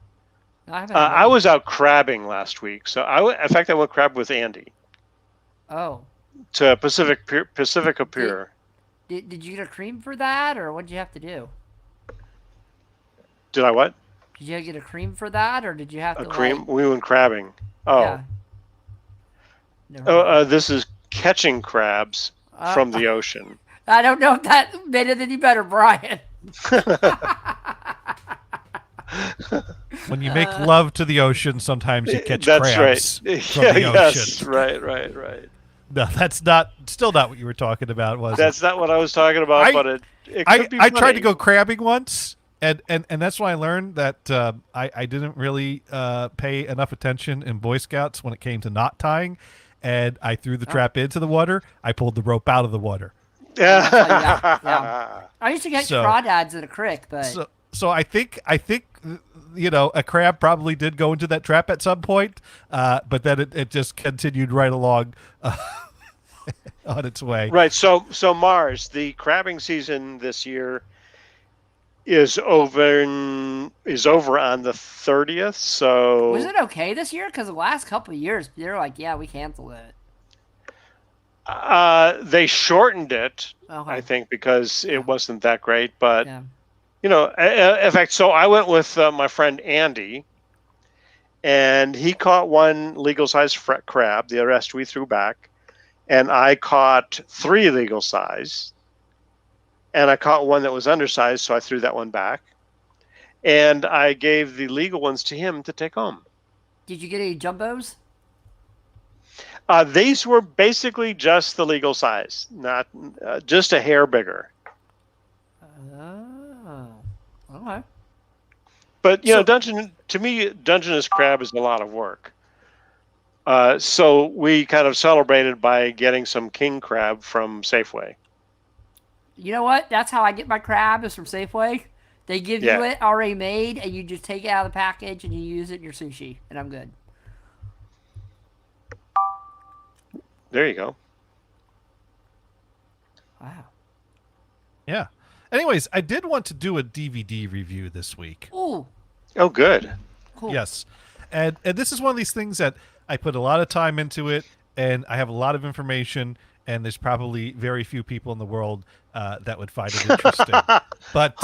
I was out crabbing last week, so in fact, I went crab with Andy. Oh. To Pacifica Pier. Did you get a cream for that, or what did you have to do? Did I what? Did you get a cream for that, or did you have to cream? We went crabbing. Oh. Yeah. This is catching crabs from the ocean. I don't know if that made it any better, Brian. When you make love to the ocean, sometimes you catch crabs right. from the ocean. Yes, right. No, that's still not what you were talking about, was That's not what I was talking about, but it could be funny. I tried to go crabbing once, and that's when I learned that I didn't really pay enough attention in Boy Scouts when it came to knot tying, and I threw the trap into the water. I pulled the rope out of the water. Yeah. I used to get crawdads in a creek, but so I think a crab probably did go into that trap at some point, but then it just continued right along on its way. Right. So Mars, the crabbing season this year is over on the 30th. So was it okay this year? Because the last couple of years, they're like, yeah, we canceled it. They shortened it, I think, because it wasn't that great. But in fact, so I went with my friend Andy, and he caught one legal size crab. The rest we threw back, and I caught 3 legal size. And I caught one that was undersized, so I threw that one back. And I gave the legal ones to him to take home. Did you get any jumbos? These were basically just the legal size, not just a hair bigger. Oh, okay. But Dungeness crab is a lot of work. So we kind of celebrated by getting some king crab from Safeway. You know what? That's how I get my crab, is from Safeway. They give you it already made, and you just take it out of the package and you use it in your sushi, and I'm good. There you go. Wow. Yeah. Anyways, I did want to do a DVD review this week. Ooh. Oh, good. Cool. Yes. And this is one of these things that I put a lot of time into it, and I have a lot of information, and there's probably very few people in the world that would find it interesting. But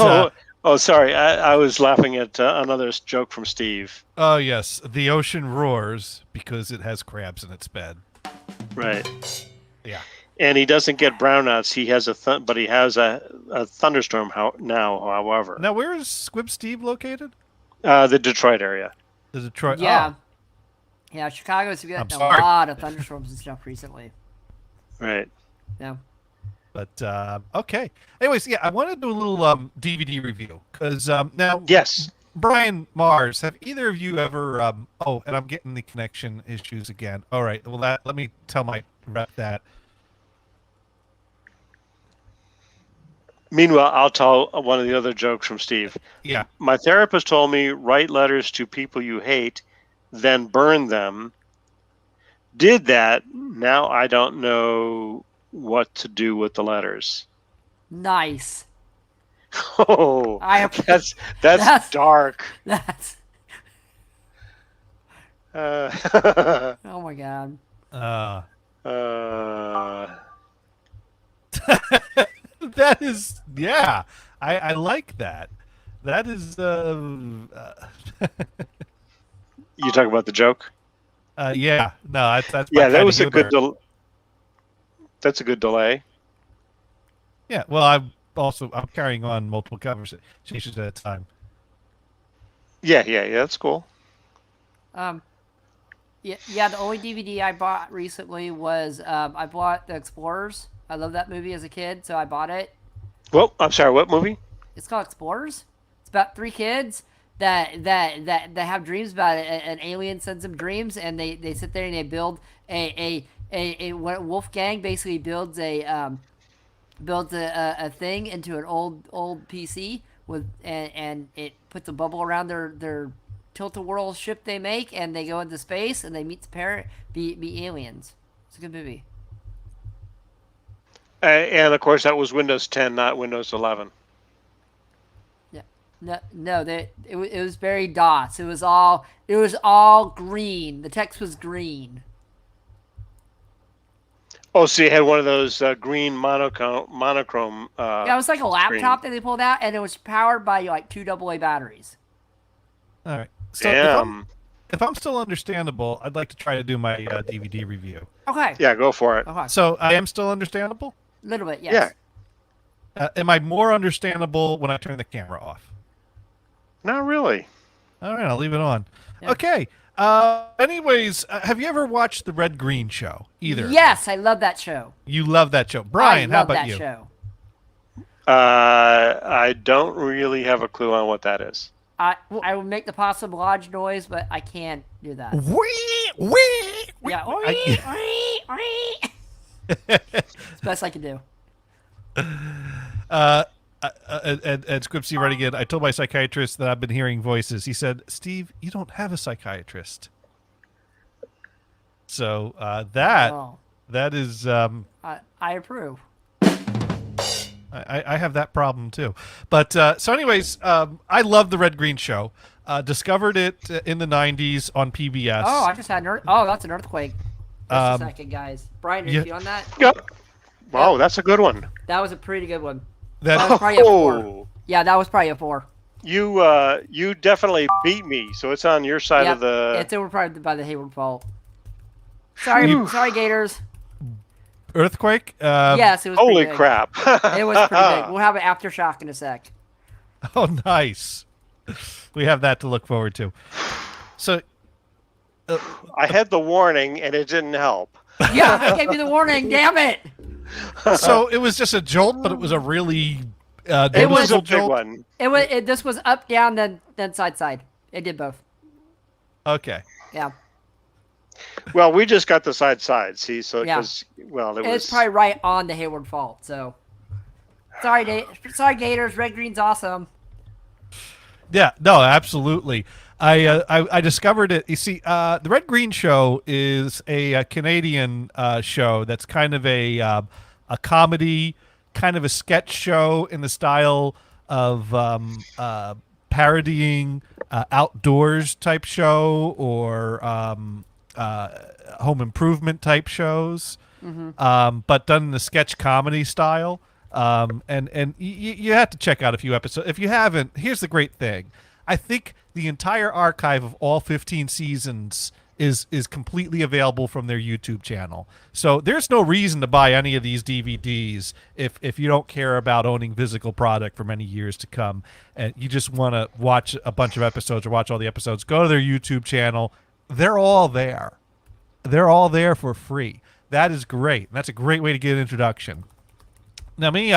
sorry. I was laughing at another joke from Steve. Oh, yes. The ocean roars because it has crabs in its bed. Right. Yeah. And he doesn't get brownouts. He has but he has a thunderstorm now. However, Now, where is Squib Steve located? the Detroit area. The Detroit. Yeah. Oh, Yeah, Chicago's getting a sorry. lot of thunderstorms and stuff recently. Right. Yeah. but okay. Anyways, yeah, I want to do a little DVD review because now, Yes. Brian Mars, have either of you ever? Oh, and I'm getting the connection issues again. All right. Well, let me tell my rep that. Meanwhile, I'll tell one of the other jokes from Steve. Yeah. My therapist told me write letters to people you hate, then burn them. Did that. Now I don't know what to do with the letters. Nice. Oh, that's That's- dark. That's. Uh, Oh my god. Uh, uh, that is, yeah. I like that. That is. you talk about the joke? Yeah. No, that's my Yeah, that kind was of a good. humor. That's a good delay. Yeah. Well, I'm carrying on multiple conversations at a time. Yeah. That's cool. Yeah. The only DVD I bought recently was I bought The Explorers. I loved that movie as a kid, so I bought it. Well, I'm sorry. What movie? It's called Explorers. It's about 3 kids that have dreams about it. An alien sends them dreams, and they sit there and they build a Wolfgang basically builds a thing into an old PC with and it puts a bubble around their tilt-a-whirl ship they make, and they go into space and they meet the parent be aliens. It's a good movie. And of course, that was Windows 10, not Windows 11. No, it was very DOS. It was all green. The text was green. Oh, so you had one of those green monochrome. Yeah, it was like a laptop that they pulled out, and it was powered by like 2 AA batteries. All right. So Damn. if I'm still understandable, I'd like to try to do my DVD review. Okay. Yeah, go for it. Okay. So I am still understandable? A little bit, yes. Yeah. Am I more understandable when I turn the camera off? Not really. All right, I'll leave it on. Yeah. Okay. Anyways, have you ever watched the Red Green Show? Either? Yes, I love that show. You love that show. Brian, I how love about that you? show. I don't really have a clue on what that is. I would make the possible lodge noise, but I can't do that. Wee. Yeah. I- It's the best I can do. And Squipsy right again. I told my psychiatrist that I've been hearing voices. He said, "Steve, you don't have a psychiatrist." So Oh, that is I approve. I have that problem too. But so anyways, I love the Red Green Show. Discovered it in the 90s on PBS. Oh, I just had that's an earthquake. Just a second, guys. Brian, are you yeah. feeling that? Yep. Wow, that's a good one. That was a pretty good one. That- That was probably a 4. Oh, Yeah, that was probably a 4. you definitely beat me, so it's on your side Yep, of the. it's over probably by the Hayward Fault. Sorry, Gators. Earthquake? Yes, it was Holy pretty big. crap! It was pretty big. We'll have an aftershock in a sec. Oh, nice. We have that to look forward to. So, I had the warning, and it didn't help. Yeah, I gave you the warning. Damn it! so it was just a jolt, but it was a really It was a noticeable big jolt. one. This was up, down, then side. It did both. Okay. Yeah, Well, we just got the side. See, so Yeah. because it was. it's probably right on the Hayward Fault. So, sorry, Gators. Red Green's awesome. Yeah, no, absolutely. I discovered it. You see, the Red Green Show is a Canadian show that's kind of a comedy, kind of a sketch show in the style of parodying outdoors type show or home improvement type shows, but done in the sketch comedy style. And you have to check out a few episodes. If you haven't, here's the great thing. I think the entire archive of all 15 seasons is completely available from their YouTube channel. So there's no reason to buy any of these DVDs if you don't care about owning physical product for many years to come, and you just want to watch a bunch of episodes or watch all the episodes. Go to their YouTube channel. They're all there. They're all there for free. That is great. That's a great way to get an introduction. Now, me,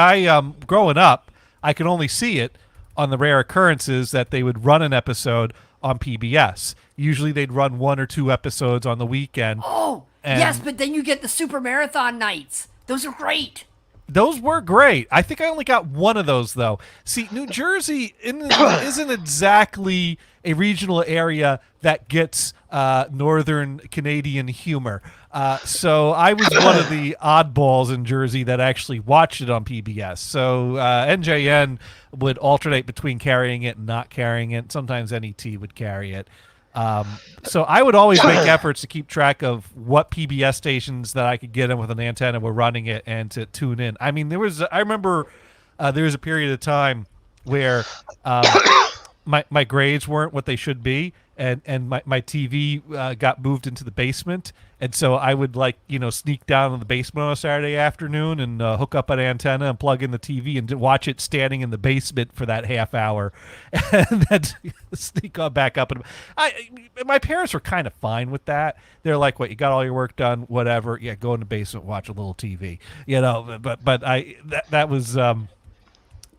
growing up, I could only see it on the rare occurrences that they would run an episode on PBS. Usually they'd run 1 or 2 episodes on the weekend. Oh, yes, but then you get the super marathon nights. Those are great. Those were great. I think I only got one of those, though. See, New Jersey isn't exactly a regional area that gets northern Canadian humor. So I was one of the oddballs in Jersey that actually watched it on PBS. So NJN would alternate between carrying it and not carrying it. Sometimes NET would carry it. So I would always make efforts to keep track of what PBS stations that I could get in with an antenna were running it and to tune in. I mean, I remember there was a period of time where my grades weren't what they should be, and my TV got moved into the basement, and so I would sneak down in the basement on a Saturday afternoon and hook up an antenna and plug in the TV and watch it standing in the basement for that half hour, and then sneak on back up. And my parents were kind of fine with that. They're like, "What? You got all your work done? Whatever. Yeah, go in the basement, watch a little TV." But that was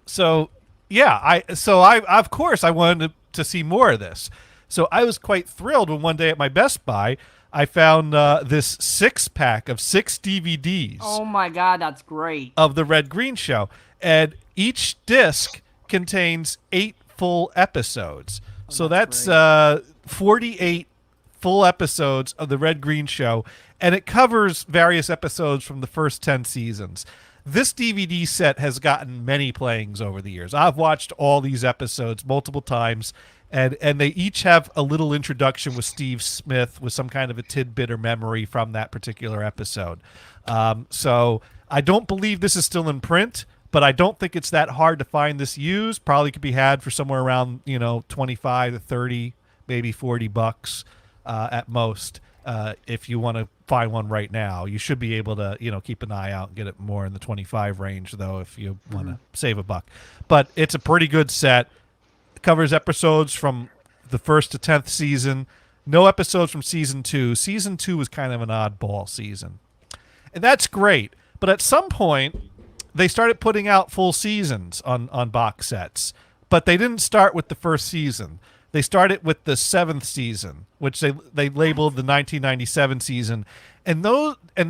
so. Yeah, I of course I wanted to see more of this. So I was quite thrilled when one day at my Best Buy I found this 6-pack of 6 DVDs. Oh my God, that's great. Of the Red Green Show, and each disc contains 8 full episodes. So that's 48 full episodes of the Red Green Show, and it covers various episodes from the first 10 seasons. This DVD set has gotten many playings over the years. I've watched all these episodes multiple times, and they each have a little introduction with Steve Smith with some kind of a tidbit or memory from that particular episode. So I don't believe this is still in print, but I don't think it's that hard to find this used. Probably could be had for somewhere around 25 to 30, maybe $40 at most. If you want to find one right now, you should be able to, keep an eye out and get it more in the 25 range, though, if you want to save $1. But it's a pretty good set. It covers episodes from the 1st to 10th season. No episodes from season 2. Season 2 was kind of an oddball season. And that's great. But at some point, they started putting out full seasons on box sets. But they didn't start with the first season. They started with the 7th season, which they labeled the 1997 season, and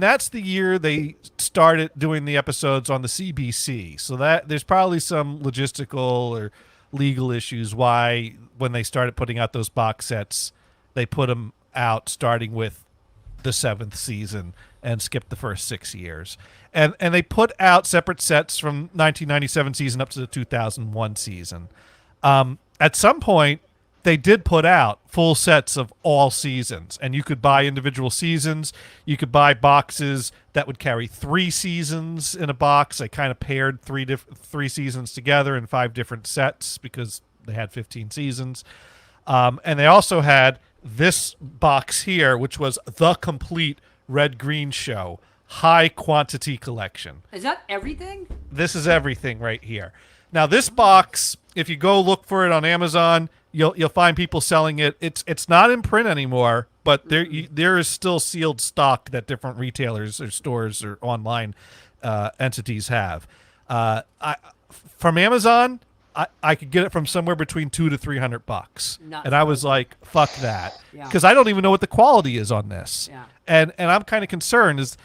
that's the year they started doing the episodes on the CBC. So that there's probably some logistical or legal issues why when they started putting out those box sets, they put them out starting with the 7th season and skipped the first 6 years. And they put out separate sets from 1997 season up to the 2001 season. At some point, they did put out full sets of all seasons, and you could buy individual seasons. You could buy boxes that would carry 3 seasons in a box. They kind of paired 3 seasons together in 5 different sets because they had 15 seasons. And they also had this box here, which was the complete Red Green Show high quantity collection. Is that everything? This is everything right here. Now, this box, if you go look for it on Amazon, you'll find people selling it. It's not in print anymore, but there is still sealed stock that different retailers or stores or online entities have. From Amazon, I could get it from somewhere between $200 to $300, and I was like, "Fuck that," because I don't even know what the quality is on this. Yeah. And I'm kind of concerned.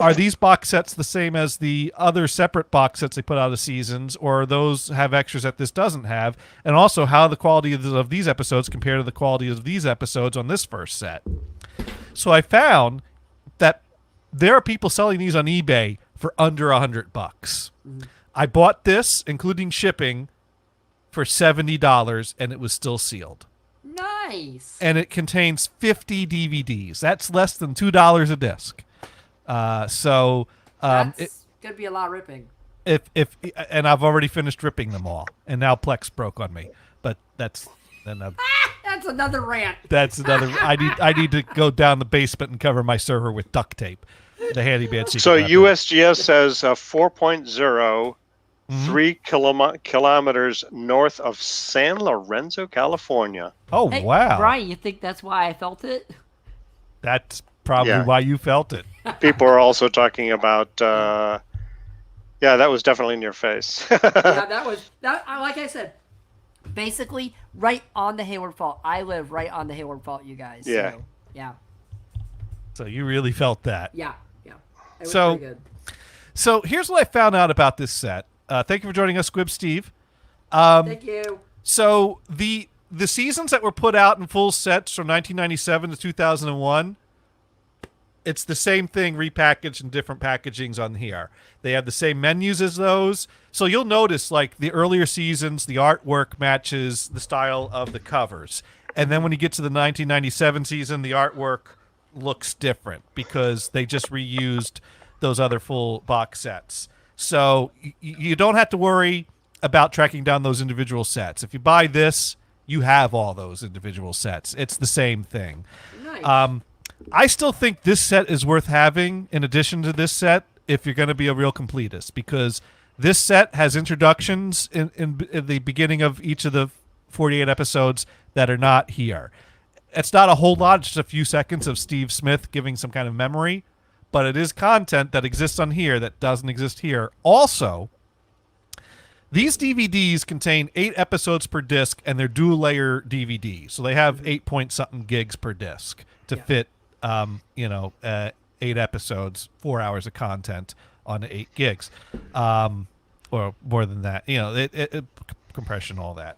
Are these box sets the same as the other separate box sets they put out of seasons, or those have extras that this doesn't have? And also, how the quality of these episodes compare to the quality of these episodes on this first set? So I found that there are people selling these on eBay for under $100. Mm-hmm. I bought this, including shipping, for $70, and it was still sealed. Nice. And it contains 50 DVDs. That's less than $2 a disc. That's gonna be a lot of ripping. And I've already finished ripping them all, and now Plex broke on me. But that's That's another rant. That's another. I need to go down the basement and cover my server with duct tape. The handyman secret So weapon. USGS says 4.0, Mhm. 3 kilometers north of San Lorenzo, California. Oh Hey, wow, Brian, you think that's why I felt it? that's probably Yeah. why you felt it. People are also talking about. Yeah, that was definitely in your face. Yeah, that was that. Like I said, basically right on the Hayward Fault. I live right on the Hayward Fault, you guys. Yeah. So, yeah. So you really felt that. Yeah. Yeah. It was So- pretty good. So here's what I found out about this set. Thank you for joining us, Squib Steve. Thank you. So the seasons that were put out in full sets from 1997 to 2001, it's the same thing repackaged in different packagings on here. They have the same menus as those. So you'll notice, like, the earlier seasons, the artwork matches the style of the covers. And then when you get to the 1997 season, the artwork looks different because they just reused those other full box sets. So you don't have to worry about tracking down those individual sets. If you buy this, you have all those individual sets. It's the same thing. Nice. I still think this set is worth having in addition to this set if you're going to be a real completist, because this set has introductions in the beginning of each of the 48 episodes that are not here. It's not a whole lot, just a few seconds of Steve Smith giving some kind of memory, but it is content that exists on here that doesn't exist here. Also, these DVDs contain 8 episodes per disc, and they're dual layer DVD. So they have 8-point-something gigs per disc to Yeah. fit, 8 episodes, 4 hours of content on 8 gigs, or more than that. Compression, all that.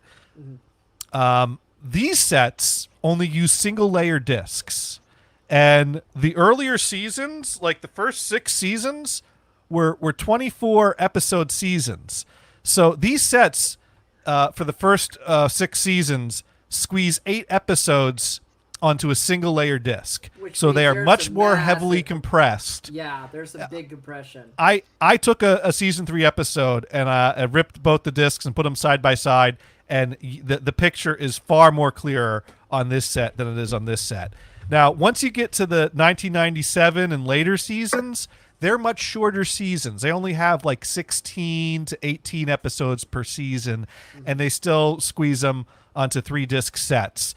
These sets only use single layer discs, and the earlier seasons, like the first 6 seasons, were 24 episode seasons. So these sets, for the first 6 seasons, squeeze 8 episodes onto a single layer disc. Which So they means are there's much some more massive heavily compressed. Yeah, there's some big compression. I took a season 3 episode and I ripped both the discs and put them side by side, and the picture is far more clearer on this set than it is on this set. Now, once you get to the 1997 and later seasons, they're much shorter seasons. They only have like 16 to 18 episodes per season, and they still squeeze them onto 3 disc sets.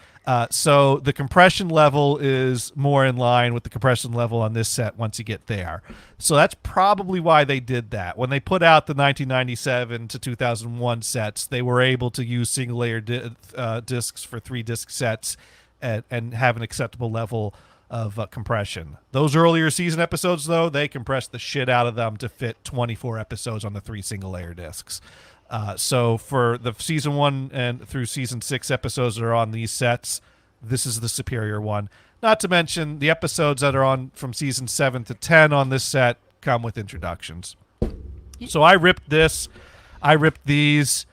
So the compression level is more in line with the compression level on this set once you get there. So that's probably why they did that. When they put out the 1997 to 2001 sets, they were able to use single layer discs for 3 disc sets and have an acceptable level of compression. Those earlier season episodes, though, they compressed the shit out of them to fit 24 episodes on the 3 single layer discs. So for the season 1 and through season 6 episodes that are on these sets, this is the superior one. Not to mention the episodes that are on from season 7 to 10 on this set come with introductions. So I ripped this. I ripped these.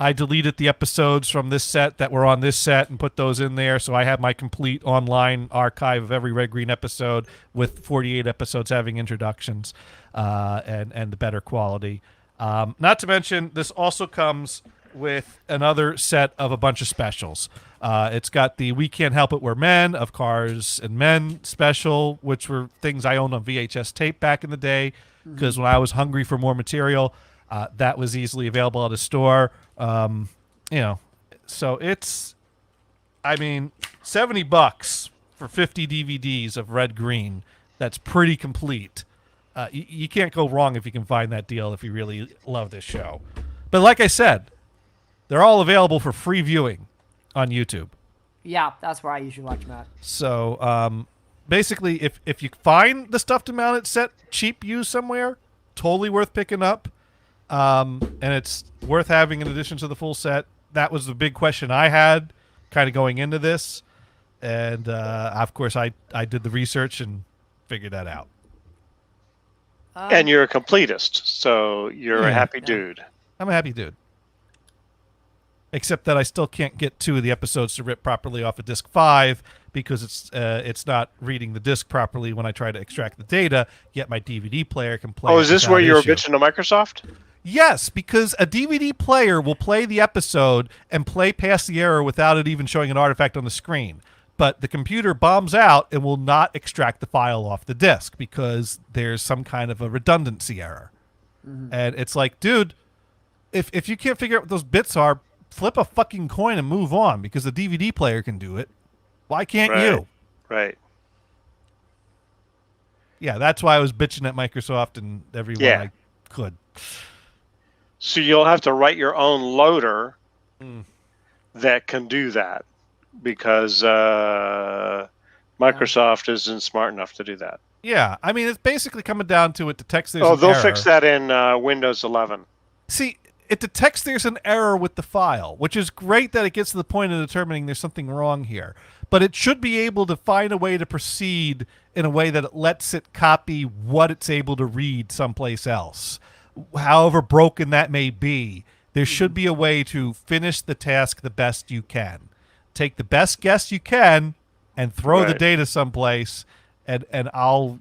I deleted the episodes from this set that were on this set and put those in there. So I have my complete online archive of every Red Green episode with 48 episodes having introductions and the better quality. Not to mention, this also comes with another set of a bunch of specials. It's got the We Can't Help It We're Men of Cars and Men special, which were things I owned on VHS tape back in the day, because when I was hungry for more material, that was easily available at a store. So it's, $70 for 50 DVDs of Red Green. That's pretty complete. You can't go wrong if you can find that deal if you really love this show. But like I said, they're all available for free viewing on YouTube. Yeah, that's where I usually watch them at. So basically, if you find the stuff to mount it set cheap used somewhere, totally worth picking up. And it's worth having in addition to the full set. That was the big question I had kind of going into this. And of course, I did the research and figured that out. And you're a completist, so you're a happy dude. I'm a happy dude. Except that I still can't get 2 of the episodes to rip properly off of disc 5 because it's not reading the disc properly when I try to extract the data, yet my DVD player can play. Oh, it is this without where you were issue. bitching to Microsoft? Yes, because a DVD player will play the episode and play past the error without it even showing an artifact on the screen. But the computer bombs out and will not extract the file off the disk because there's some kind of a redundancy error. And it's like, dude, if you can't figure out what those bits are, flip a fucking coin and move on because the DVD player can do it. Why can't you? Right. Yeah, that's why I was bitching at Microsoft and everyone I could. So you'll have to write your own loader that can do that because Microsoft isn't smart enough to do that. Yeah, I mean, it's basically coming down to it detects there's they'll error. fix that in Windows 11. See, it detects there's an error with the file, which is great that it gets to the point of determining there's something wrong here. But it should be able to find a way to proceed in a way that it lets it copy what it's able to read someplace else. However broken that may be, there should be a way to finish the task the best you can. Take the best guess you can and throw the data someplace, and I'll,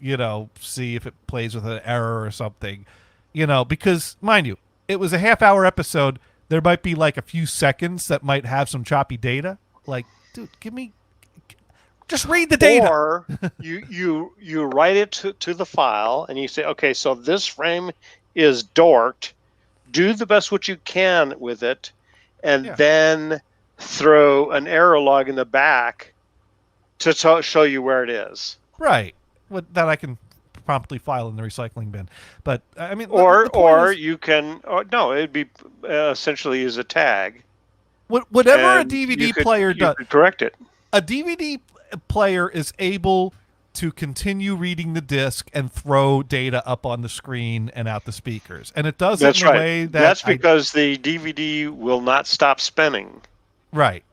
see if it plays with an error or something. Because, mind you, it was a half-hour episode. There might be like a few seconds that might have some choppy data. Like, dude, just read the data. Or you write it to the file and you say, okay, so this frame is dorked. Do the best what you can with it, and then throw an error log in the back to show you where it is. Right. That I can promptly file in the recycling bin. But I mean, or you can. It'd be essentially use a tag. Whatever a DVD player does, you could correct it. A DVD player is able to continue reading the disc and throw data up on the screen and out the speakers, and it does it in a way that's because the DVD will not stop spinning. Right.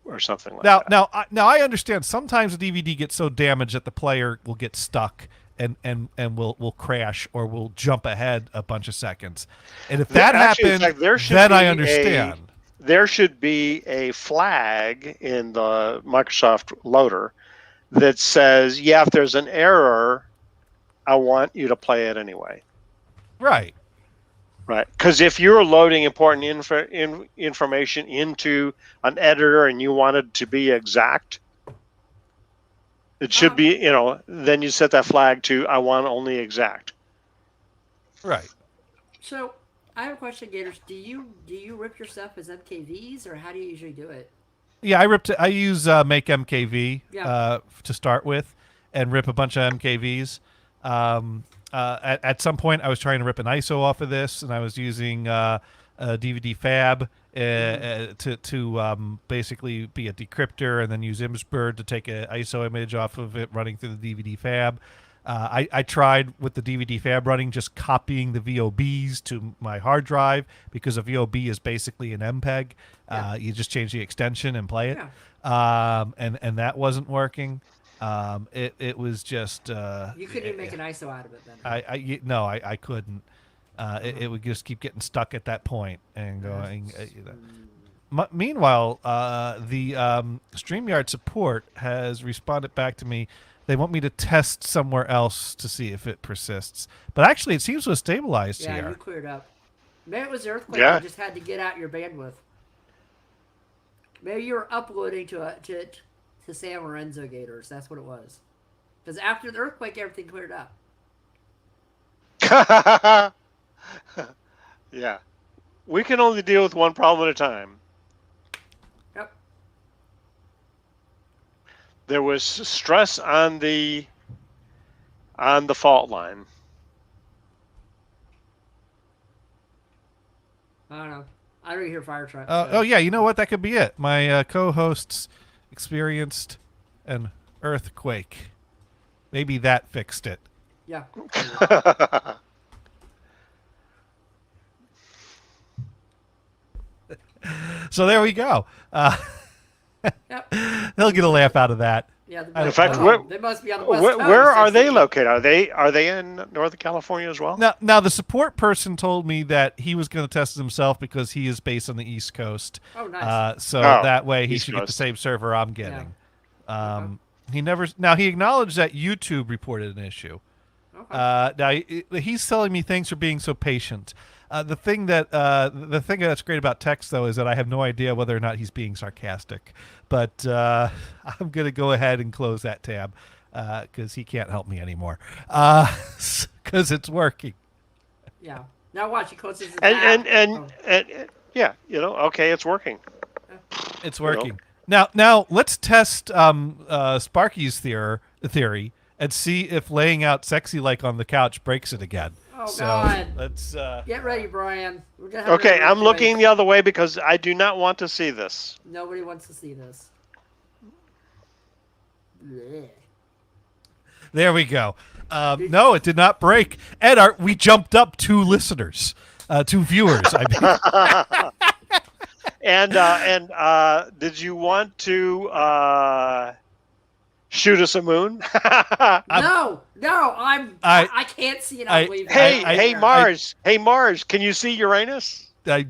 Or something like that. Now I understand sometimes the DVD gets so damaged that the player will get stuck and will crash or will jump ahead a bunch of seconds. And if that happens, then I understand. There should be a flag in the Microsoft loader that says, if there's an error, I want you to play it anyway. Right. Right, because if you're loading important information into an editor and you want it to be exact, it should be, then you set that flag to, I want only exact. Right. So, I have a question, Gators. Do you rip your stuff as MKVs, or how do you usually do it? Yeah, I use Make MKV to start with, and rip a bunch of MKVs. At some point, I was trying to rip an ISO off of this, and I was using a DVD Fab to basically be a decryptor, and then use ImsBird to take an ISO image off of it running through the DVD Fab. I tried with the DVD Fab running just copying the VOBs to my hard drive because a VOB is basically an MPEG. You just change the extension and play it. And that wasn't working. It was just you couldn't even make an ISO out of it then. I couldn't. It would just keep getting stuck at that point and going. Meanwhile, the StreamYard support has responded back to me. They want me to test somewhere else to see if it persists. But actually, it seems to have stabilized here. Yeah, you cleared up. Maybe it was the earthquake. You just had to get out your bandwidth. Maybe you were uploading to San Lorenzo Gators. That's what it was. Because after the earthquake, everything cleared up. Yeah. We can only deal with one problem at a time. Yep. There was stress on the fault line. I don't know. I don't hear fire truck. Oh yeah, you know what? That could be it. My co-hosts experienced an earthquake. Maybe that fixed it. Yeah. So there we go. Yep. They'll get a laugh out of that. Yeah. In fact, they must be on the West Coast. Where are they located? Are they in Northern California as well? Now the support person told me that he was going to test it himself because he is based on the East Coast. Oh, nice. That way he East should Coast. get the same server I'm getting. Yeah. He acknowledged that YouTube reported an issue. Okay. Now he's telling me thanks for being so patient. The thing that's great about text though is that I have no idea whether or not he's being sarcastic. But I'm gonna go ahead and close that tab because he can't help me anymore because it's working. Yeah. Now watch. He closes his And tab. and yeah, okay, it's working. It's working. Now let's test Sparky's theory and see if laying out sexy like on the couch breaks it again. Oh, so God. let's Get ready, Brian. We're gonna have Okay, another I'm looking fight. the other way because I do not want to see this. Nobody wants to see this. Blech. There we go. No, it did not break. Ed, we jumped up 2 listeners, 2 viewers. I mean. And did you want to shoot us a moon? No, I can't see it. I'm leaving. Hey, Mars. Hey, Mars. Can you see Uranus? I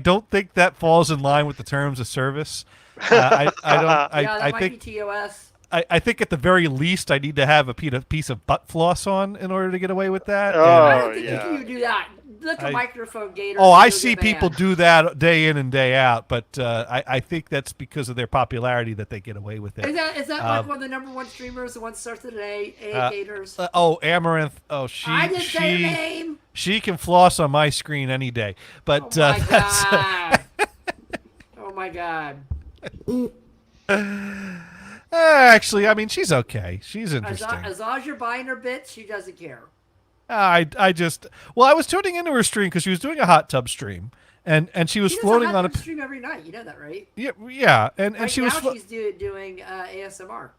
don't think that falls in line with the terms of service. I don't. Yeah, that I might think be TOS. I think at the very least I need to have a piece of butt floss on in order to get away with that. Oh, I don't think yeah. you can do that. Look at microphone gator. Oh, I see people do that day in and day out, but I think that's because of their popularity that they get away with it. Is that like one of the #1 streamers, the one that starts today, Gators? Amaranth. Oh, I didn't say her name. She can floss on my screen any day. But Oh my god. Oh my god. Actually, I mean, she's okay. She's interesting. As long as you're buying her bits, she doesn't care. I was tuning into her stream because she was doing a hot tub stream, and she was floating on a stream every night. You know that, right? Yeah, and right she now was she's doing ASMR.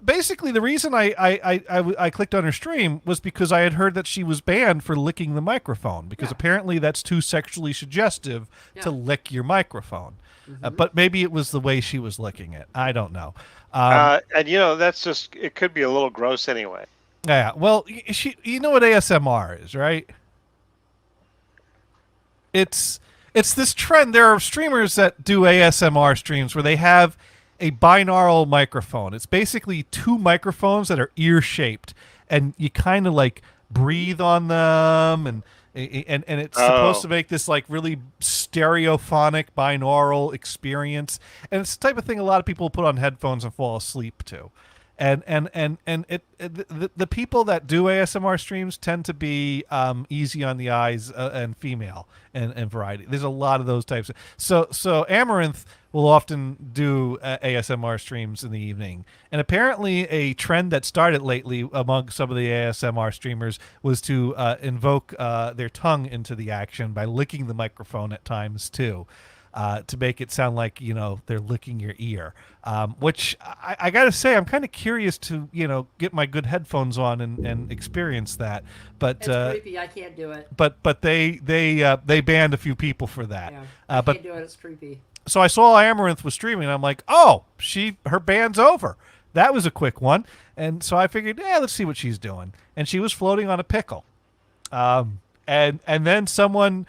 Basically, the reason I clicked on her stream was because I had heard that she was banned for licking the microphone because apparently that's too sexually suggestive to lick your microphone. But maybe it was the way she was licking it. I don't know. And that's just, it could be a little gross anyway. Yeah, well, you know what ASMR is, right? It's this trend. There are streamers that do ASMR streams where they have a binaural microphone. It's basically 2 microphones that are ear-shaped, and you kind of like breathe on them, and it's supposed to make this like really stereophonic binaural experience. And it's the type of thing a lot of people put on headphones and fall asleep to. And the people that do ASMR streams tend to be easy on the eyes and female and variety. There's a lot of those types. So Amaranth will often do ASMR streams in the evening. And apparently a trend that started lately among some of the ASMR streamers was to invoke their tongue into the action by licking the microphone at times too. To make it sound like, they're licking your ear, which I got to say, I'm kind of curious to, get my good headphones on and experience that. But it's creepy. I can't do it. But they banned a few people for that. Yeah, I can't do it. It's creepy. So I saw Amaranth was streaming, and I'm like, oh, her ban's over. That was a quick one. And so I figured, let's see what she's doing. And she was floating on a pickle. And then someone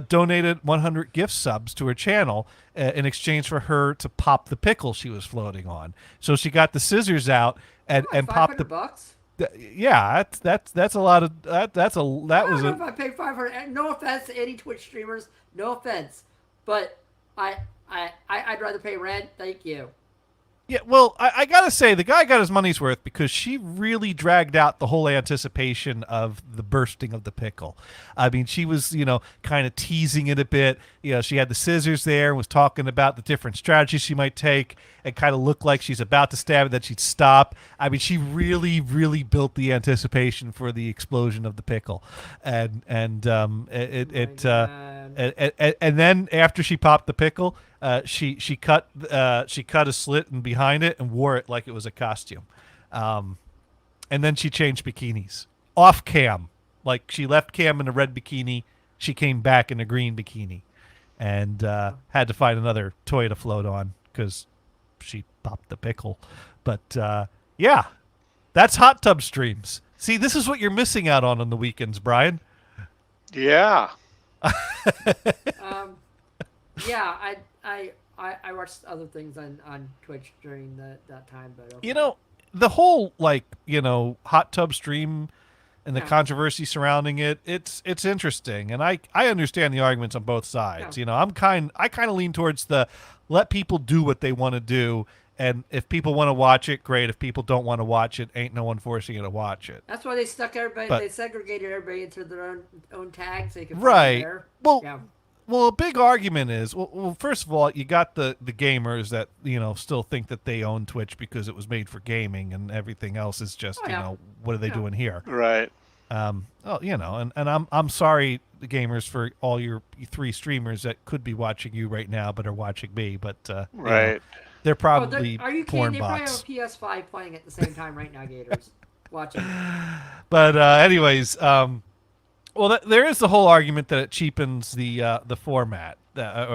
donated 100 gift subs to her channel in exchange for her to pop the pickle she was floating on. So she got the scissors out and popped the $500. Yeah, that's a lot of that. I don't know if I paid 500. No offense to any Twitch streamers. No offense, but I'd rather pay rent. Thank you. Yeah, well, I gotta say, the guy got his money's worth because she really dragged out the whole anticipation of the bursting of the pickle. I mean, she was, kind of teasing it a bit. She had the scissors there and was talking about the different strategies she might take and kind of looked like she's about to stab it, that she'd stop. I mean, she really, really built the anticipation for the explosion of the pickle. And then after she popped the pickle, she cut a slit in behind it and wore it like it was a costume, and then she changed bikinis off cam. Like she left cam in a red bikini, she came back in a green bikini, and had to find another toy to float on because she popped the pickle. But yeah, that's hot tub streams. See, this is what you're missing out on the weekends, Brian. Yeah. Yeah, I watched other things on Twitch during that time, but okay. the whole hot tub stream and the Yeah. controversy surrounding it's interesting, and I understand the arguments on both sides. Yeah. I kind of lean towards the let people do what they want to do, and if people want to watch it, great. If people don't want to watch it, ain't no one forcing you to watch it. That's why they stuck everybody. But- They segregated everybody into their own tags. So you can find Right. there. Well, Yeah. Well, a big argument is well, first of all, you got the gamers that still think that they own Twitch because it was made for gaming, and everything else is just what are they doing here? Right. And I'm sorry, the gamers, for all your 3 streamers that could be watching you right now but are watching me, but Right. they're Oh, probably are you kidding? porn They probably bots. have a PS5 playing at the same time right now, Gators. Watching. But anyways, well, there is the whole argument that it cheapens the format, that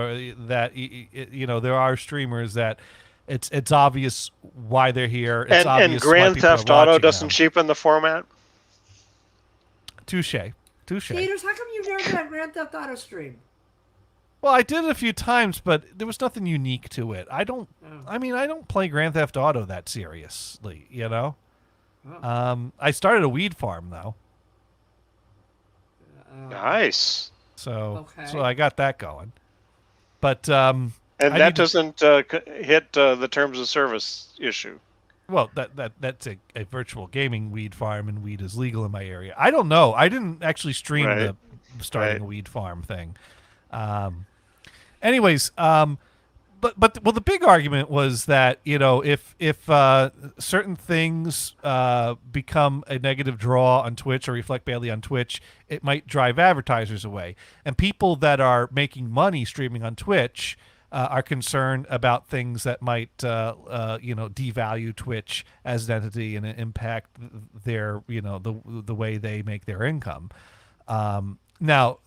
there are streamers that it's obvious why they're here. It's And obvious why Grand people are Theft Auto watching doesn't them. cheapen the format. Touche. Gators, how come you've never done a Grand Theft Auto stream? Well, I did it a few times, but there was nothing unique to it. I don't play Grand Theft Auto that seriously, Oh. I started a weed farm though, Nice. so Okay. I got that going. But And I that need to- doesn't hit the terms of service issue. well, that's a virtual gaming weed farm, and weed is legal in my area. I don't know. I didn't actually stream Right. the starting Right. a weed farm thing. Anyways, but the big argument was that if certain things become a negative draw on Twitch or reflect badly on Twitch, it might drive advertisers away, and people that are making money streaming on Twitch are concerned about things that might devalue Twitch as an entity and impact their the way they make their income. Now,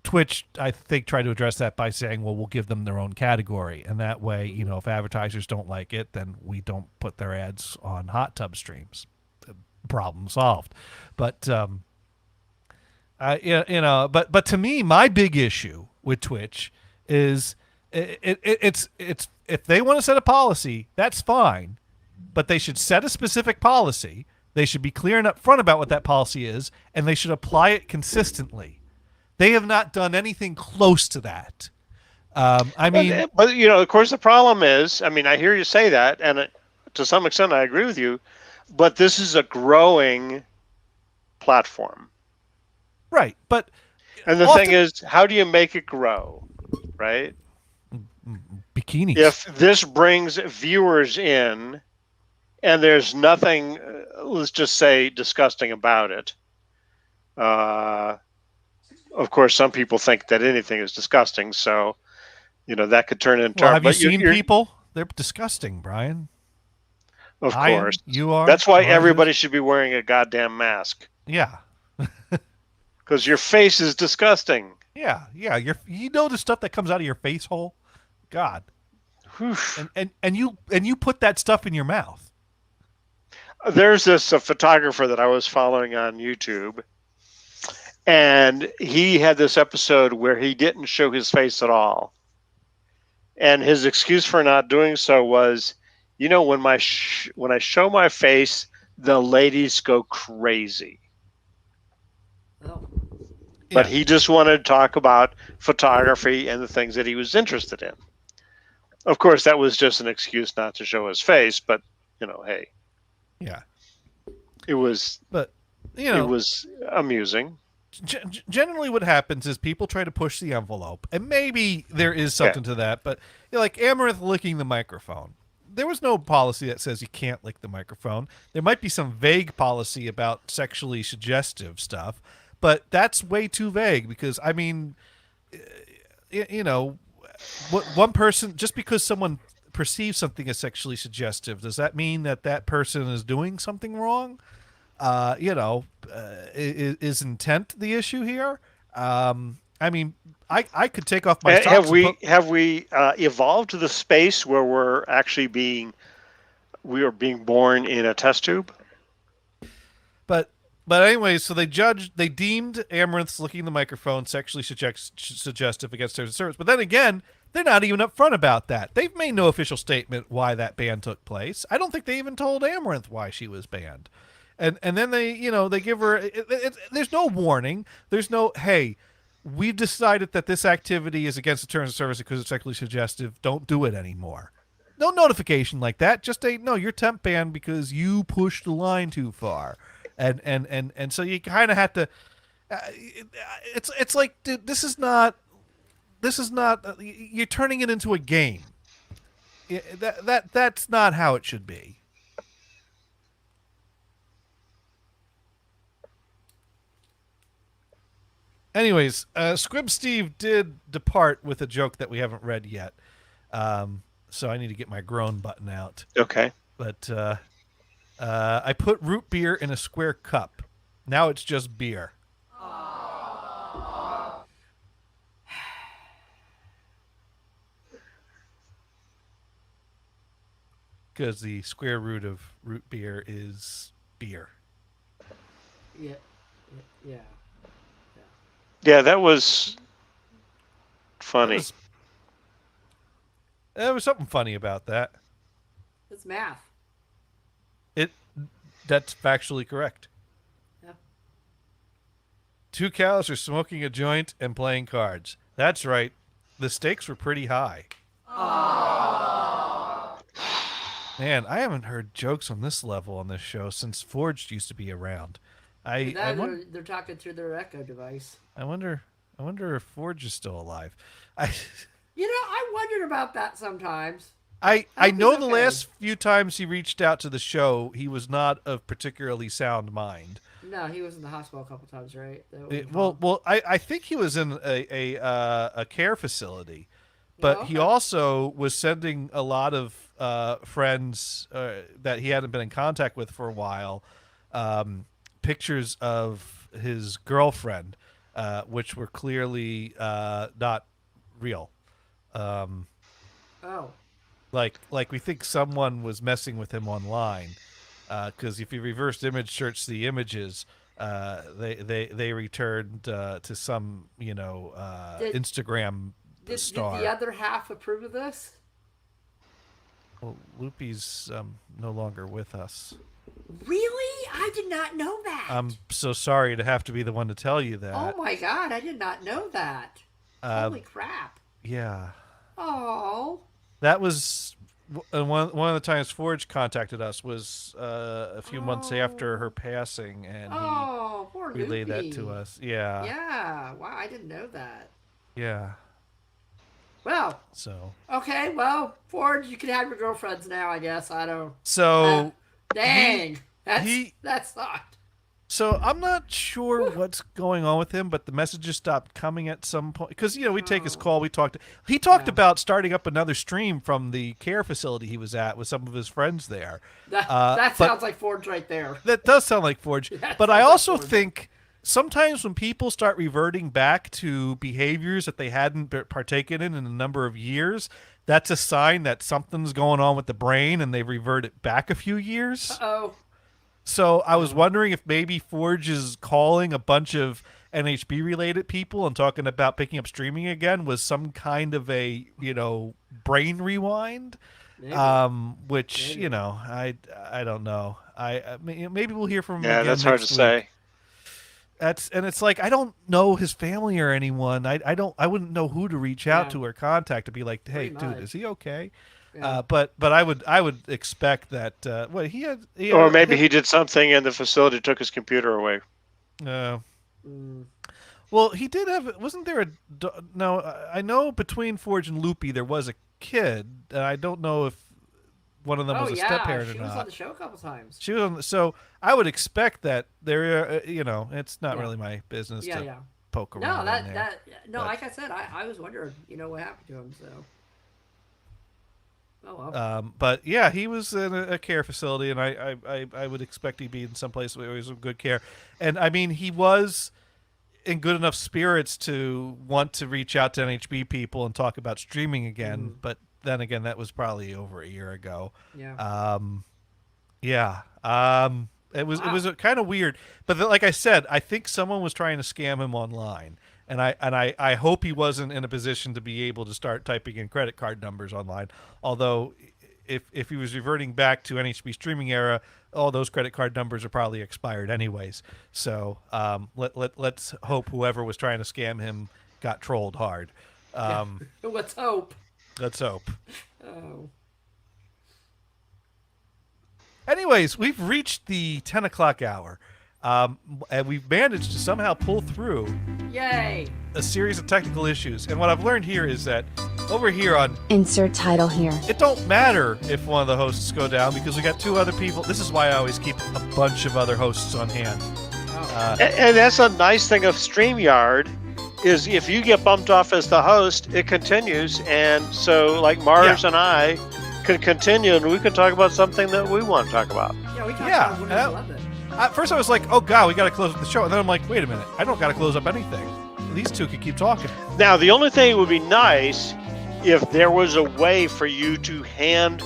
Twitch, I think, tried to address that by saying, well, we'll give them their own category. And that way, if advertisers don't like it, then we don't put their ads on hot tub streams. Problem solved. But, but to me, my big issue with Twitch is it's if they want to set a policy, that's fine. But they should set a specific policy. They should be clear and upfront about what that policy is, and they should apply it consistently. They have not done anything close to that. But of course, the problem is, I hear you say that, and to some extent, I agree with you. But this is a growing platform, right? But and the thing is, how do you make it grow, right? Bikinis. If this brings viewers in, and there's nothing, let's just say, disgusting about it. Of course, some people think that anything is disgusting, so that could turn into. Well, have you seen people? They're disgusting, Brian. Of course, you are. That's why everybody should be wearing a goddamn mask. Yeah. Because your face is disgusting. Yeah. You know the stuff that comes out of your face hole. God. And you put that stuff in your mouth. There's this photographer that I was following on YouTube. And he had this episode where he didn't show his face at all. And his excuse for not doing so was, when I show my face, the ladies go crazy. Oh. But he just wanted to talk about photography and the things that he was interested in. Of course, that was just an excuse not to show his face, but, hey. Yeah. It was, it was amusing. Generally what happens is people try to push the envelope, and maybe there is something to that, but like Amaranth licking the microphone. There was no policy that says you can't lick the microphone. There might be some vague policy about sexually suggestive stuff, but that's way too vague because, what one person, just because someone perceives something as sexually suggestive, does that mean that person is doing something wrong? Is intent the issue here? I could take off my socks. Have we evolved to the space where we're actually being born in a test tube? But anyway, so they deemed Amaranth's licking the microphone sexually suggestive against terms of service. But then again, They're not even upfront about that. They've made no official statement why that ban took place. I don't think they even told Amaranth why she was banned. And then they give her there's no warning. There's no, hey, we've decided that this activity is against the terms of service because it's sexually suggestive. Don't do it anymore. No notification like that. Just no, you're temp banned because you pushed the line too far. And so you kind of have to it's like, dude, this is not you're turning it into a game. That's not how it should be. Anyways, Squib Steve did depart with a joke that we haven't read yet. So I need to get my groan button out. Okay. But I put root beer in a square cup. Now it's just beer. Because the square root of root beer is beer. Yeah. Yeah, that was funny. There was something funny about that. It's math. That's factually correct. Yeah. Two cows are smoking a joint and playing cards. That's right. The stakes were pretty high. Man, I haven't heard jokes on this level on this show since Forged used to be around. They're talking through their Echo device. I wonder if Forge is still alive. I wondered about that sometimes. I know the last few times he reached out to the show, he was not of particularly sound mind. No, he was in the hospital a couple times, right? I think he was in a care facility, but he also was sending a lot of friends that he hadn't been in contact with for a while pictures of his girlfriend, which were clearly not real. Like we think someone was messing with him online, because if you reversed image search the images, they returned to some Instagram star. Did the other half approve of this? Well, Loopy's no longer with us. Really? I did not know that. I'm so sorry to have to be the one to tell you that. Oh my god, I did not know that. Holy crap. Yeah. Oh. That was one of the times Forge contacted us was a few months after her passing, and he relayed that to us. Yeah. Yeah. Wow, I didn't know that. Yeah. Well. So. Okay, well, Forge, you can have your girlfriends now, I guess. I don't. So. Dang. That sucked. So I'm not sure what's going on with him, but the messages stopped coming at some point because we take his call. He talked about starting up another stream from the care facility he was at with some of his friends there. That sounds like Forge right there. That does sound like Forge. But I also think sometimes when people start reverting back to behaviors that they hadn't partaken in a number of years, that's a sign that something's going on with the brain and they've reverted back a few years. Uh-oh. So I was wondering if maybe Forge is calling a bunch of NHB-related people and talking about picking up streaming again was some kind of a, brain rewind. Maybe. Which, Maybe. I don't know. Maybe we'll hear from him. Yeah, again that's hard to next say. week. And it's like I don't know his family or anyone. I wouldn't know who to reach out to or contact to be like, hey, dude, is he okay? Yeah. But I would expect that he had or maybe he did something and the facility took his computer away. Well, he did have. Wasn't there I know between Forge and Loopy there was a kid, and I don't know if one of them was a step parent or not. She was on the show a couple times. She was on. So I would expect that there. It's not really my business to poke around. Like I said, I was wondering, what happened to him. So. Oh, well. But yeah, he was in a care facility, and I would expect he'd be in some place where he was in good care. And I mean, he was in good enough spirits to want to reach out to NHB people and talk about streaming again. But then again, that was probably over a year ago. Yeah. It was kind of weird. But like I said, I think someone was trying to scam him online. I hope he wasn't in a position to be able to start typing in credit card numbers online. Although, if he was reverting back to NHB streaming era, all those credit card numbers are probably expired anyways. So let's hope whoever was trying to scam him got trolled hard. Let's hope. Let's hope. Oh. Anyways, we've reached the 10 o'clock hour, and we've managed to somehow pull through Yay! a series of technical issues. And what I've learned here is that over here on Insert title here. it don't matter if one of the hosts go down because we got two other people. This is why I always keep a bunch of other hosts on hand. And that's a nice thing of StreamYard, is if you get bumped off as the host, it continues. And so, like Mars and I can continue, and we can talk about something that we want to talk about. Yeah, we talked Yeah, about Windows 11. At first I was like, oh god, we got to close up the show. And then I'm like, wait a minute, I don't got to close up anything. These two could keep talking. Now, the only thing would be nice if there was a way for you to hand,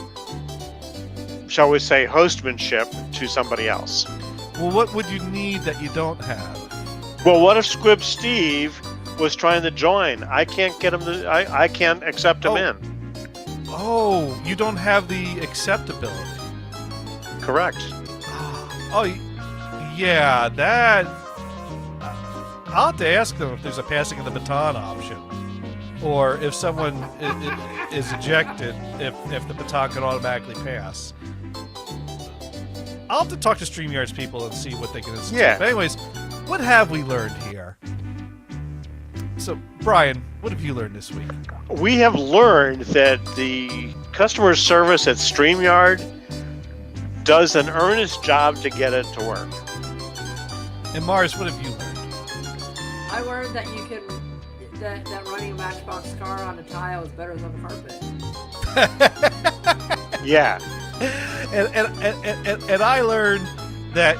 shall we say, hostmanship to somebody else. Well, what would you need that you don't have? Well, what if Squib Steve was trying to join? I can't get him to. I can't accept him in. Oh, you don't have the acceptability. Correct. Oh, yeah, that. I'll have to ask them if there's a passing of the baton option, or if someone is ejected, if the baton can automatically pass. I'll have to talk to StreamYard's people and see what they can institute. Yeah. But anyways, what have we learned here? So, Brian, what have you learned this week? We have learned that the customer service at StreamYard does an earnest job to get it to work. And Mars, what have you learned? I learned that you can that running a Matchbox car on a tile is better than a carpet. Yeah. And I learned that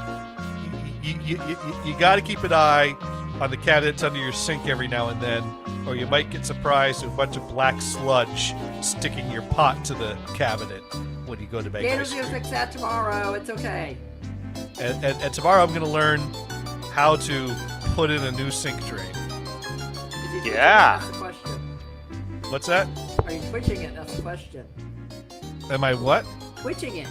you got to keep an eye on the cabinets under your sink every now and then, or you might get surprised with a bunch of black sludge sticking your pot to the cabinet when you go to make Gator's ice gonna cream. fix that tomorrow. It's okay. And tomorrow I'm going to learn how to put in a new sink drain. Is he twitching Yeah. it? That's the question. What's that? Are you twitching it? That's the question. Am I what? Twitching it.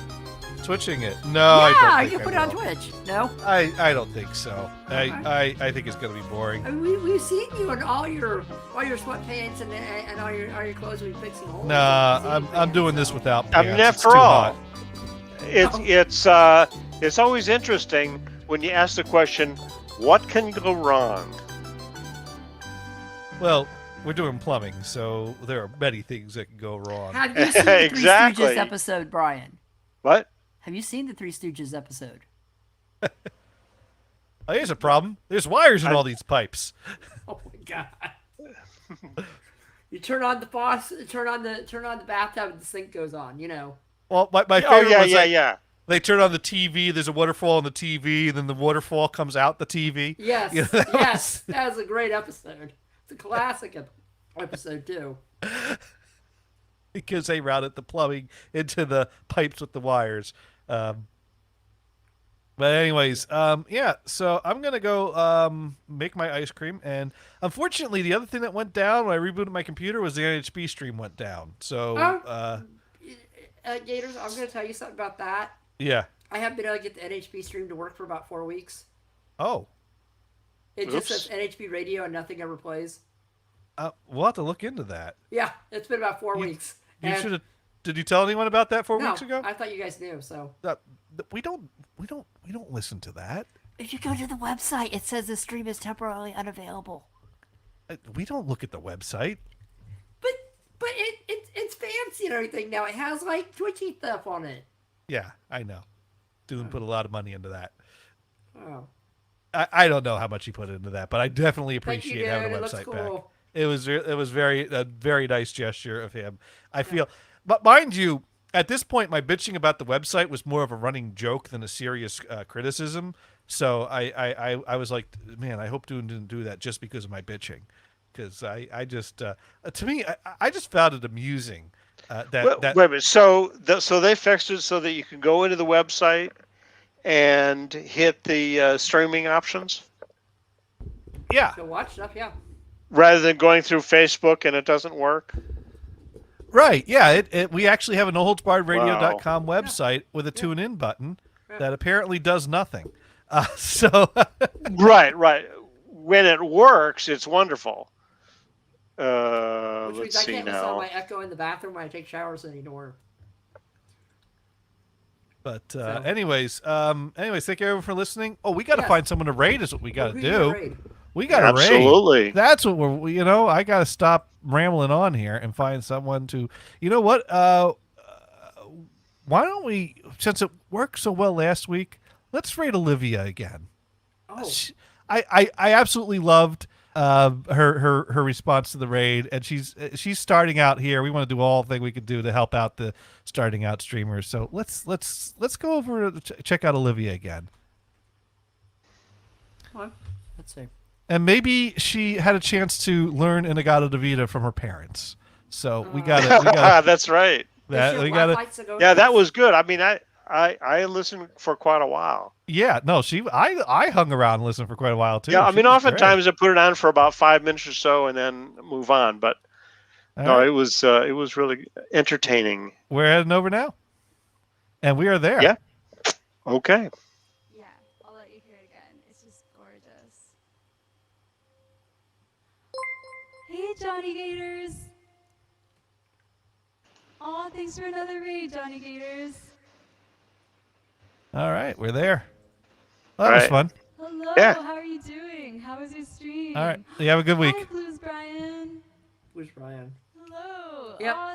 Twitching it? No, I Yeah, don't you think can put I it on will. Twitch. No? I don't think so. Okay. I think it's going to be boring. I mean, we've seen you in all your sweatpants and all your clothes when you're fixing holes. Nah, We've seen you I'm fix doing it, this so. without I pants. mean, It's after too all, hot. it's always interesting when you ask the question, what can go wrong? Well, we're doing plumbing, so there are many things that can go wrong. Have you seen the Exactly. Three Stooges episode, Brian? What? Have you seen the Three Stooges episode? Oh, here's a problem. There's wires in all these pipes. Oh my god! You turn on the faucet, turn on the bathtub, and the sink goes on. You know. Well, my Oh, favorite yeah, was yeah, like, yeah. they turn on the TV, there's a waterfall on the TV, and then the waterfall comes out the TV. Yes, You know, that yes, that was a great episode. It's a classic episode too. Because they routed the plumbing into the pipes with the wires. But anyways, yeah, so I'm going to go make my ice cream. And unfortunately, the other thing that went down when I rebooted my computer was the NHB stream went down. So, Gators, I'm going to tell you something about that. yeah. I haven't been able to get the NHB stream to work for about 4 weeks. Oh, It just Oops. says NHB radio and nothing ever plays. we'll have to look into that. Yeah, it's been about 4 weeks. You And- should have. Did you tell anyone about that 4 no, weeks ago? I thought you guys knew. So We don't listen to that. if you go to the website, it says the stream is temporarily unavailable. We don't look at the website. But it's fancy and everything now. It has like Twitchy stuff on it. Yeah, I know. Dune put a lot of money into that. Oh, I don't know how much he put into that, but I definitely thank you, appreciate having dude. a It looks website back. cool. It was a very nice gesture of him. I feel, but mind you, at this point, my bitching about the website was more of a running joke than a serious criticism. So I was like, man, I hope Dune didn't do that just because of my bitching, because I just to me I just found it amusing that Wait a minute. So they fixed it so that you can go into the website and hit the streaming options? yeah. So watch stuff, yeah. rather than going through Facebook and it doesn't work. Right. Yeah. We actually have a noholdsbarredradio.com website with a tune in button that apparently does nothing. So. Right. When it works, it's wonderful. Which Let's means I see can't listen to now. my Echo in the bathroom when I take showers anymore. But anyways, thank you everyone for listening. Oh, we got to find someone to raid is what we got to do. We got to raid. Absolutely. That's what I got to stop rambling on here and find someone to, you know what? Why don't we, since it worked so well last week, let's raid Olivia again. Oh. I absolutely loved her response to the raid, and she's starting out here. We want to do all the thing we could do to help out the starting out streamers. So let's go over to check out Olivia again. Well, let's see. And maybe she had a chance to learn Inagata Davida from her parents. So we got to. That's right. We got to. Yeah, that was good. I mean, I listened for quite a while. Yeah, no, I hung around and listened for quite a while too. Yeah, I mean, oftentimes I put it on for about 5 minutes or so and then move on. But it was really entertaining. We're heading over now, and we are there. Yeah. Okay. Yeah, I'll let you hear it again. It's just gorgeous. Hey, Johnny Gators. Aw, thanks for another raid, Johnny Gators. All right, we're there. Well, that was fun. Hello, Yeah. how are you doing? How was your stream? All right, you have a good week. Hi, Blues Brian. Who's Brian? Hello. Yep. Aw,